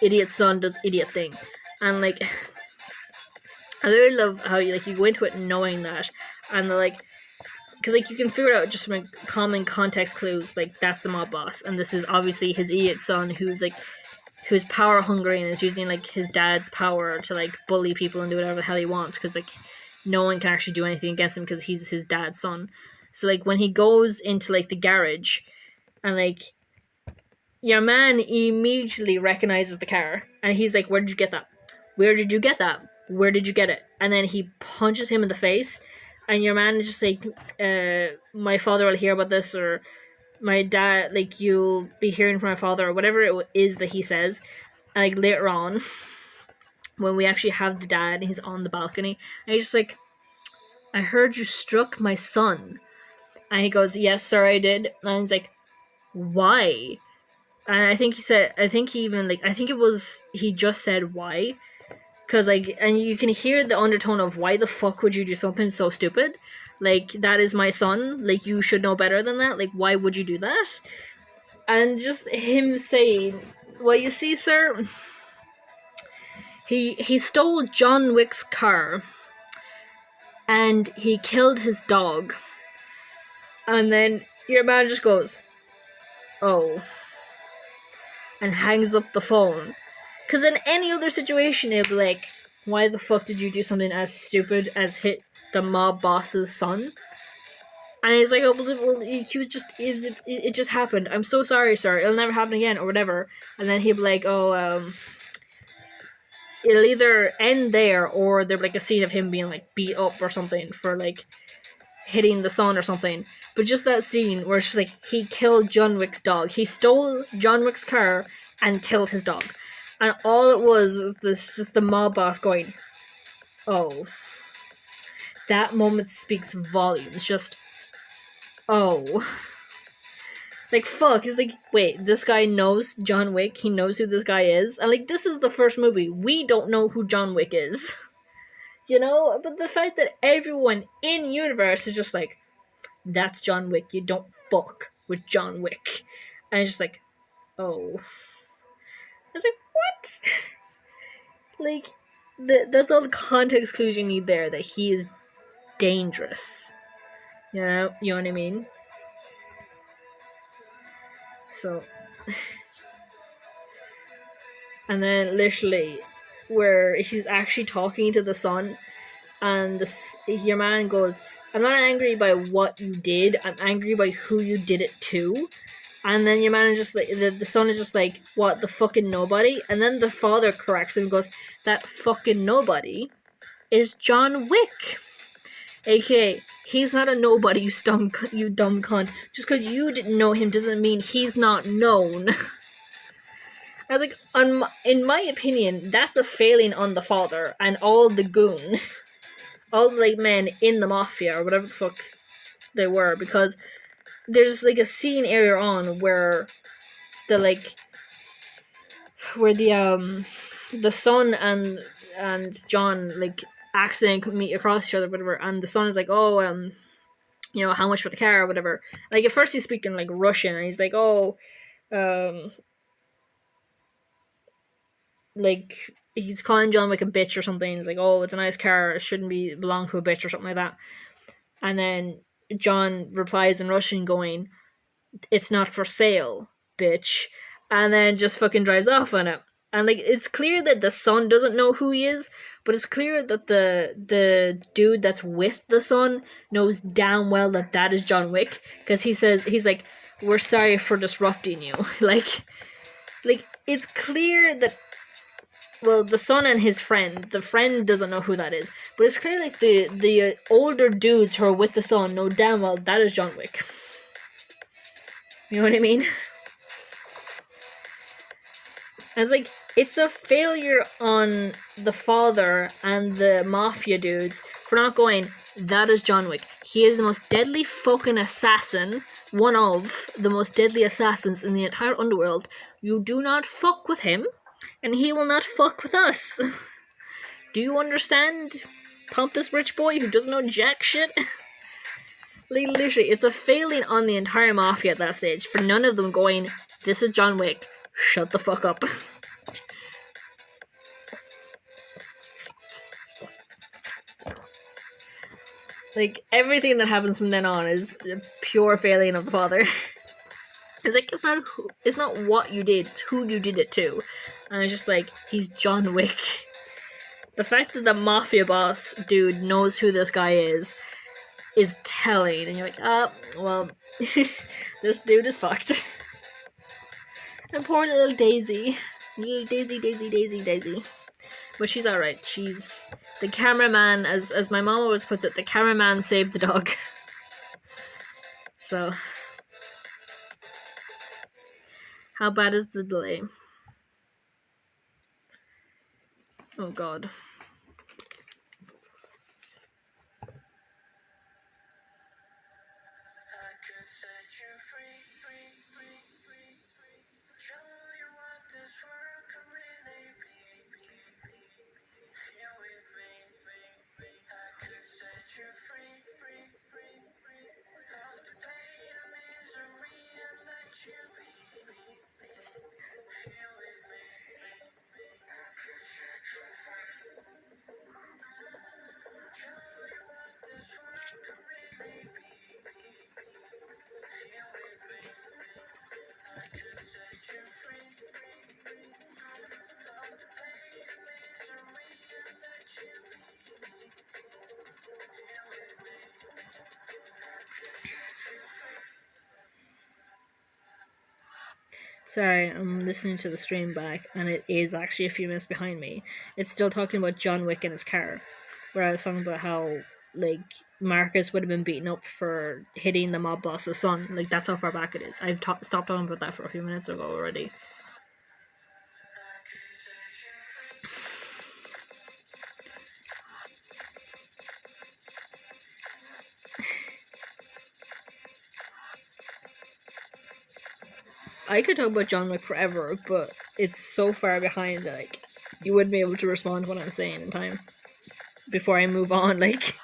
Idiot son does idiot thing, and like I really love how you go into it knowing that, and like because like you can figure it out just from like, common context clues, like that's the mob boss, and this is obviously his idiot son who's power hungry and is using like his dad's power to like bully people and do whatever the hell he wants because like no one can actually do anything against him because he's his dad's son. So like when he goes into like the garage and like your man immediately recognizes the car and he's like, "Where did you get that? Where did you get that? Where did you get it?" And then he punches him in the face, and your man is just like, "My father will hear about this," or "My dad, like you'll be hearing from my father," or whatever it is that he says. And like later on, when we actually have the dad, and he's on the balcony, and he's just like, "I heard you struck my son," and he goes, "Yes, sir, I did." And he's like, "Why?" And I think he said, I think he even like, I think it was he just said why, because like, and you can hear the undertone of why the fuck would you do something so stupid? Like that is my son. Like you should know better than that. Like why would you do that? And just him saying, "Well, you see, sir, he stole John Wick's car, and he killed his dog." And then your man just goes, "Oh," and hangs up the phone. Because in any other situation, it'd be like, "Why the fuck did you do something as stupid as hit the mob boss's son?" And he's like, "Oh, well, he was just, it just happened. I'm so sorry, sir. It'll never happen again," or whatever. And then he'd be like, "Oh, it'll either end there, or there'll be like a scene of him being like beat up or something for like hitting the son or something." But just that scene where it's just like he killed John Wick's dog. He stole John Wick's car and killed his dog. And all it was this just the mob boss going, "Oh." That moment speaks volumes. Just, oh. Like, fuck. It's like, wait, this guy knows John Wick. He knows who this guy is. And, like, this is the first movie. We don't know who John Wick is. You know? But the fact that everyone in universe is just like, "That's John Wick. You don't fuck with John Wick." And it's just like, oh. I was like, what? Like, that's all the context clues you need there, that he is dangerous. You know what I mean? So, and then literally, where he's actually talking to the son, and your man goes, "I'm not angry by what you did. I'm angry by who you did it to." And then your man is just like, the son is just like, "What, the fucking nobody?" And then the father corrects him and goes, "That fucking nobody is John Wick. AKA, he's not a nobody, you dumb cunt. Just because you didn't know him doesn't mean he's not known." I was like, in my opinion, that's a failing on the father and all the goon, all the like men in the mafia or whatever the fuck they were, because there's like a scene earlier on where the like where the son and John like accidentally meet across each other, whatever, and the son is like, "Oh, you know, how much for the car or whatever." Like at first he's speaking like Russian and he's like, "Oh, like he's calling John like a bitch or something." He's like, "Oh, it's a nice car, it shouldn't be belong to a bitch," or something like that. And then John replies in Russian going, "It's not for sale, bitch." and then just fucking drives off on it. And like it's clear that the son doesn't know who he is, but it's clear that the dude that's with the son knows damn well that that is John Wick, because he's like, "We're sorry for disrupting you." like it's clear that, well, the son and his friend, the friend doesn't know who that is, but it's clear like the older dudes who are with the son know damn well that is John Wick. You know what I mean? It's like, it's a failure on the father and the mafia dudes for not going, that is John Wick. He is the most deadly fucking assassin, one of the most deadly assassins in the entire underworld. You do not fuck with him, and he will not fuck with us. Do you understand, pompous rich boy who doesn't know jack shit? Like, literally, it's a failing on the entire mafia at that stage for none of them going, this is John Wick, shut the fuck up. Like, everything that happens from then on is a pure failing of the father. It's like, it's not what you did, it's who you did it to. And it's just like, he's John Wick. The fact that the mafia boss dude knows who this guy is telling, and you're like, well, this dude is fucked. And poor little Daisy. Little Daisy. But she's alright. She's the cameraman, as my mom always puts it, the cameraman saved the dog. So, how bad is the delay? Oh god. Sorry, I'm listening to the stream back, and it is actually a few minutes behind me. It's still talking about John Wick in his car, where I was talking about how, like, Marcus would have been beaten up for hitting the mob boss's son. Like, that's how far back it is. I've stopped talking about that for a few minutes ago already. I could talk about John Wick forever, but it's so far behind that, like, you wouldn't be able to respond to what I'm saying in time before I move on. Like,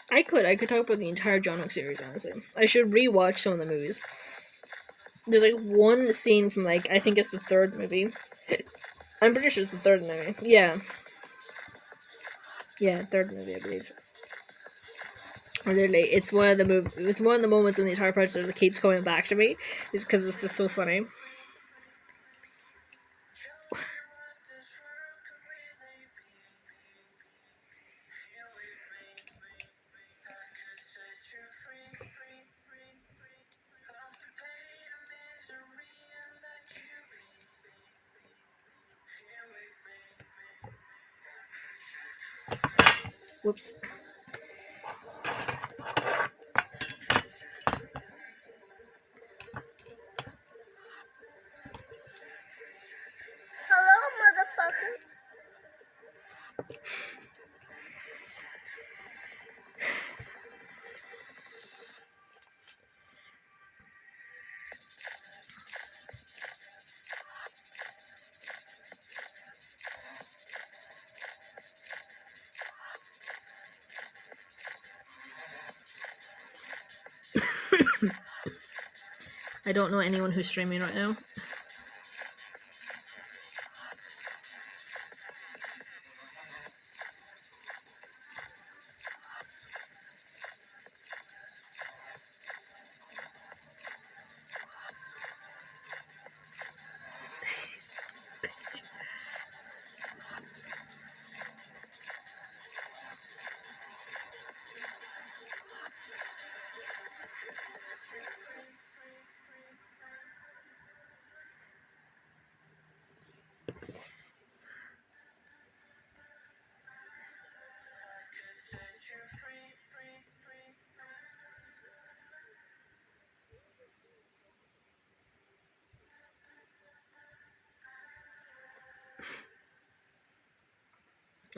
I could talk about the entire John Wick series, honestly. I should rewatch some of the movies. There's like one scene from, like, I think it's the third movie. I'm pretty sure it's the third movie. Yeah, third movie, I believe. Literally, it's one of the moments in the entire project that keeps coming back to me, is because it's just so funny. Whoops. Hello, motherfucker. I don't know anyone who's streaming right now.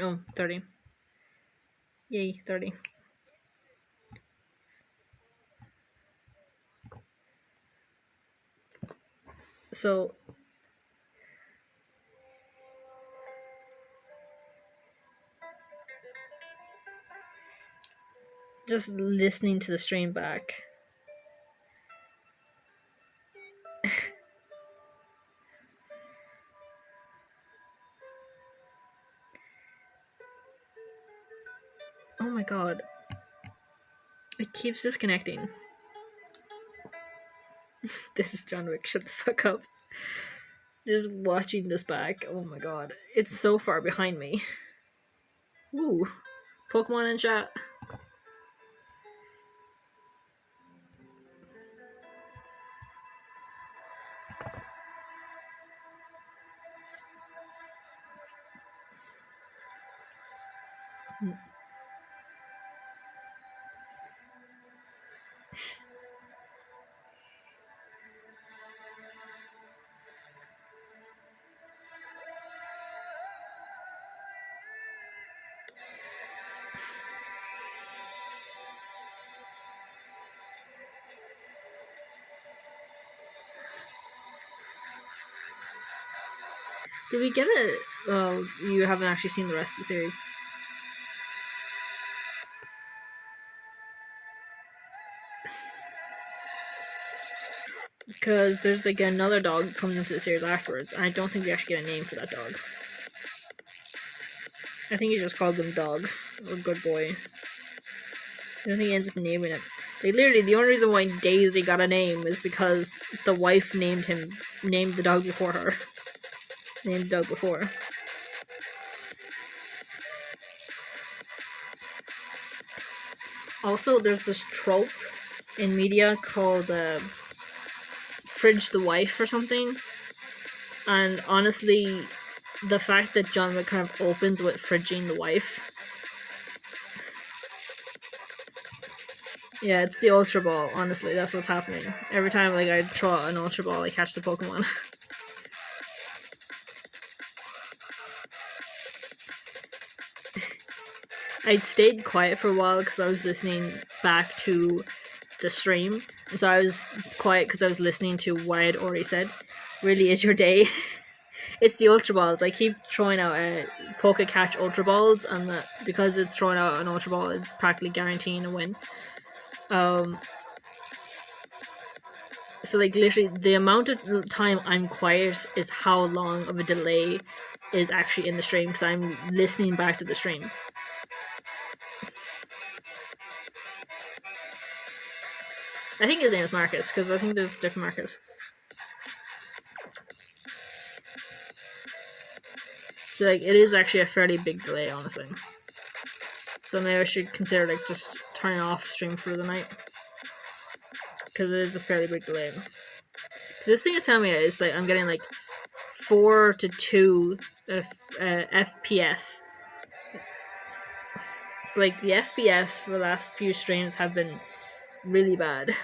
Oh, 30. Yay, 30. So just listening to the stream back. Oh my god. It keeps disconnecting. This is John Wick, shut the fuck up. Just watching this back, oh my god. It's so far behind me. Ooh. Pokemon in chat. Did we get it? Well, you haven't actually seen the rest of the series. Because there's like another dog that comes into the series afterwards, and I don't think we actually get a name for that dog. I think he just called them Dog, or Good Boy. I don't think he ends up naming it. Like, literally, the only reason why Daisy got a name is because the wife named the dog before her. Named the dog before. Also, there's this trope in media called Fridge the Wife or something. And honestly, the fact that John Wick kind of opens with fridging the wife. Yeah, it's the Ultra Ball, honestly, that's what's happening. Every time like I throw out an Ultra Ball, I catch the Pokemon. I'd stayed quiet for a while because I was listening back to the stream. So I was quiet because I was listening to what I had already said. Really is your day. It's the Ultra Balls. I keep throwing out Poke Catch Ultra Balls, and because it's throwing out an Ultra Ball, it's practically guaranteeing a win. So like literally the amount of time I'm quiet is how long of a delay is actually in the stream, because I'm listening back to the stream. I think his name is Marcus, because I think there's different Marcus. So like it is actually a fairly big delay, honestly. So maybe I should consider like just turning off stream for the night, because it is a fairly big delay. Because this thing is telling me it's like I'm getting like 4 to 2 FPS. It's like the FPS for the last few streams have been really bad.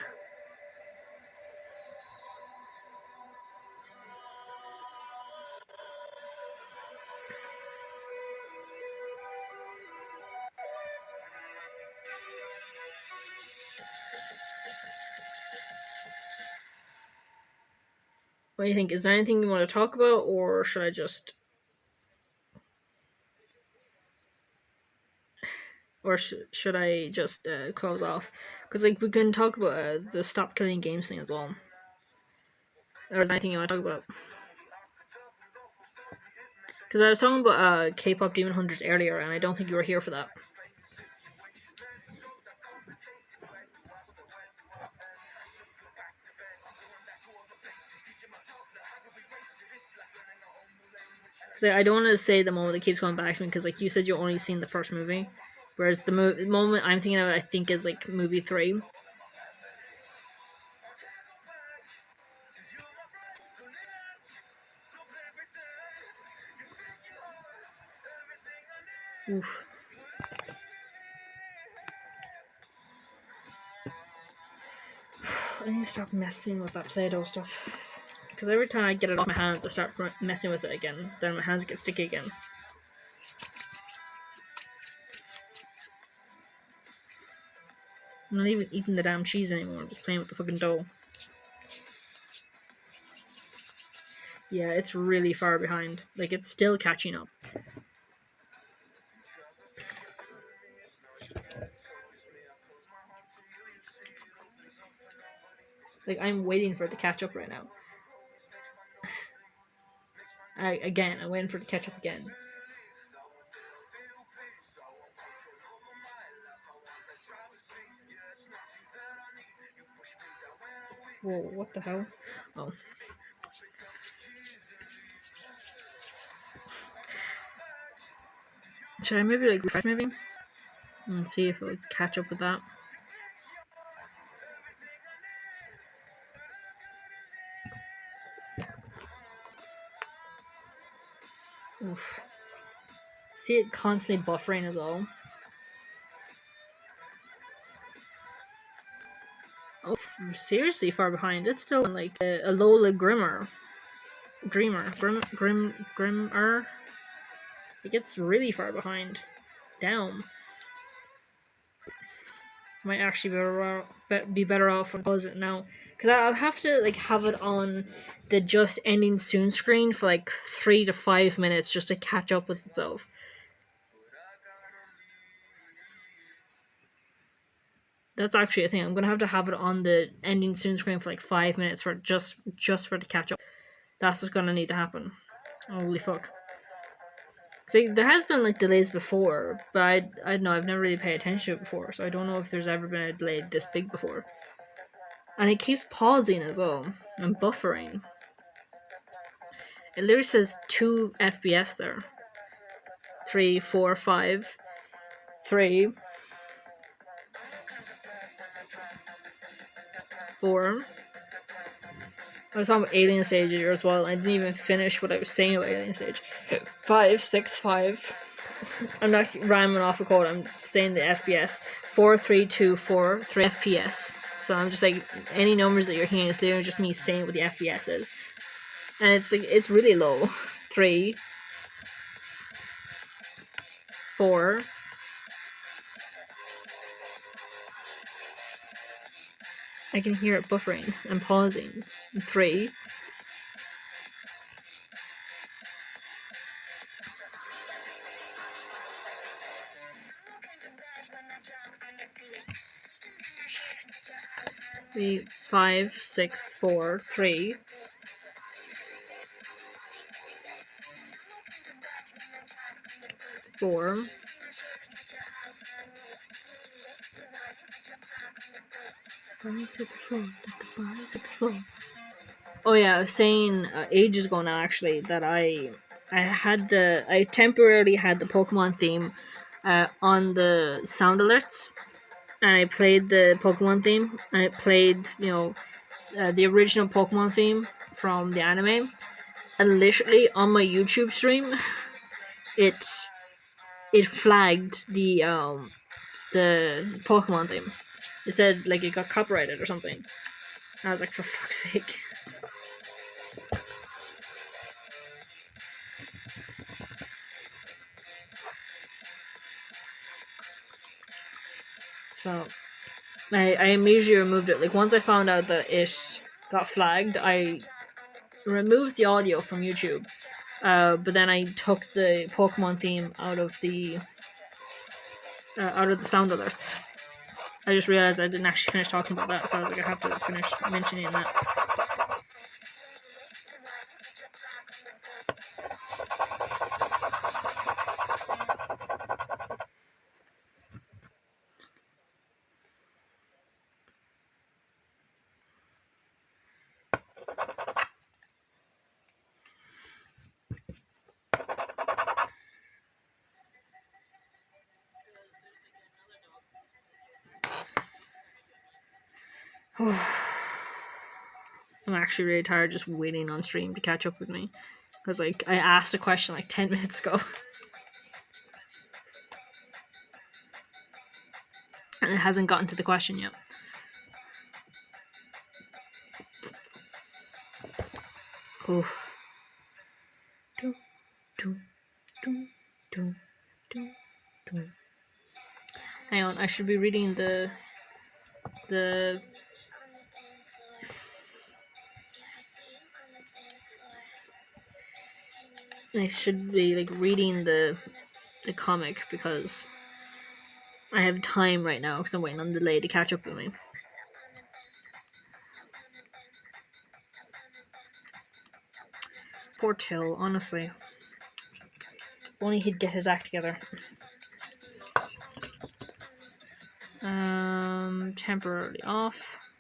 What do you think? Is there anything you want to talk about, or should I just... Or should I just close off? Because like we can talk about the Stop Killing Games thing as well. Or is there anything you want to talk about? Because I was talking about K-pop Demon Hunters earlier, and I don't think you were here for that. Because I don't want to say the moment that keeps going back to me, because like you said you only seen the first movie, whereas the moment I'm thinking of, I think, is like movie 3. Oof. I need to stop messing with that Play-Doh stuff. Because every time I get it off my hands, I start messing with it again. Then my hands get sticky again. I'm not even eating the damn cheese anymore. I'm just playing with the fucking dough. Yeah, it's really far behind. Like, it's still catching up. Like, I'm waiting for it to catch up right now. I'm waiting for it to catch up again. Whoa, what the hell? Oh. Should I maybe, like, refresh maybe? And see if it would catch up with that. Oof. See it constantly buffering as well. Oh, it's seriously far behind. It's still like a Lola Grimmer. Grimmer. It gets really far behind. Damn. Might actually be better off when I pause it now. Because I'll have to like have it on the just ending soon screen for like 3 to 5 minutes just to catch up with itself. That's actually a thing. I'm gonna have to have it on the ending soon screen for like 5 minutes for just for it to catch up. That's what's gonna need to happen. Holy fuck. See, there has been like delays before, but I don't know, I've never really paid attention to it before, so I don't know if there's ever been a delay this big before. And it keeps pausing as well and buffering. It literally says 2 FPS there. 3, 4, 5, 3, 4. I was talking about Alien Stage here as well. I didn't even finish what I was saying about Alien Stage. 5, 6, 5. I'm not rhyming off a code. I'm saying the FPS. 4, 3, 2, 4, 3 FPS. So I'm just like, any numbers that you're hearing is literally just me saying what the FPS is. And it's like, it's really low. 3, 4. I can hear it buffering and pausing. 3. Three, 5, 6, 4, 3. 4. Oh yeah, I was saying ages ago now actually that I temporarily had the Pokemon theme on the sound alerts, and I played the Pokemon theme, and it played the original Pokemon theme from the anime, and literally on my YouTube stream, it flagged the Pokemon theme. It said like it got copyrighted or something. And I was like, for fuck's sake. So I immediately removed it. Like once I found out that it got flagged, I removed the audio from YouTube. But then I took the Pokemon theme out of the sound alerts. I just realized I didn't actually finish talking about that, so I was like, I have to finish mentioning that. I'm actually really tired just waiting on stream to catch up with me. Because like I asked a question like 10 minutes ago. And it hasn't gotten to the question yet. Oh. Hang on, I should be reading the the I should be like reading the comic because I have time right now because I'm waiting on the lady to catch up with me. Poor Till, honestly. Only he'd get his act together. Temporarily off.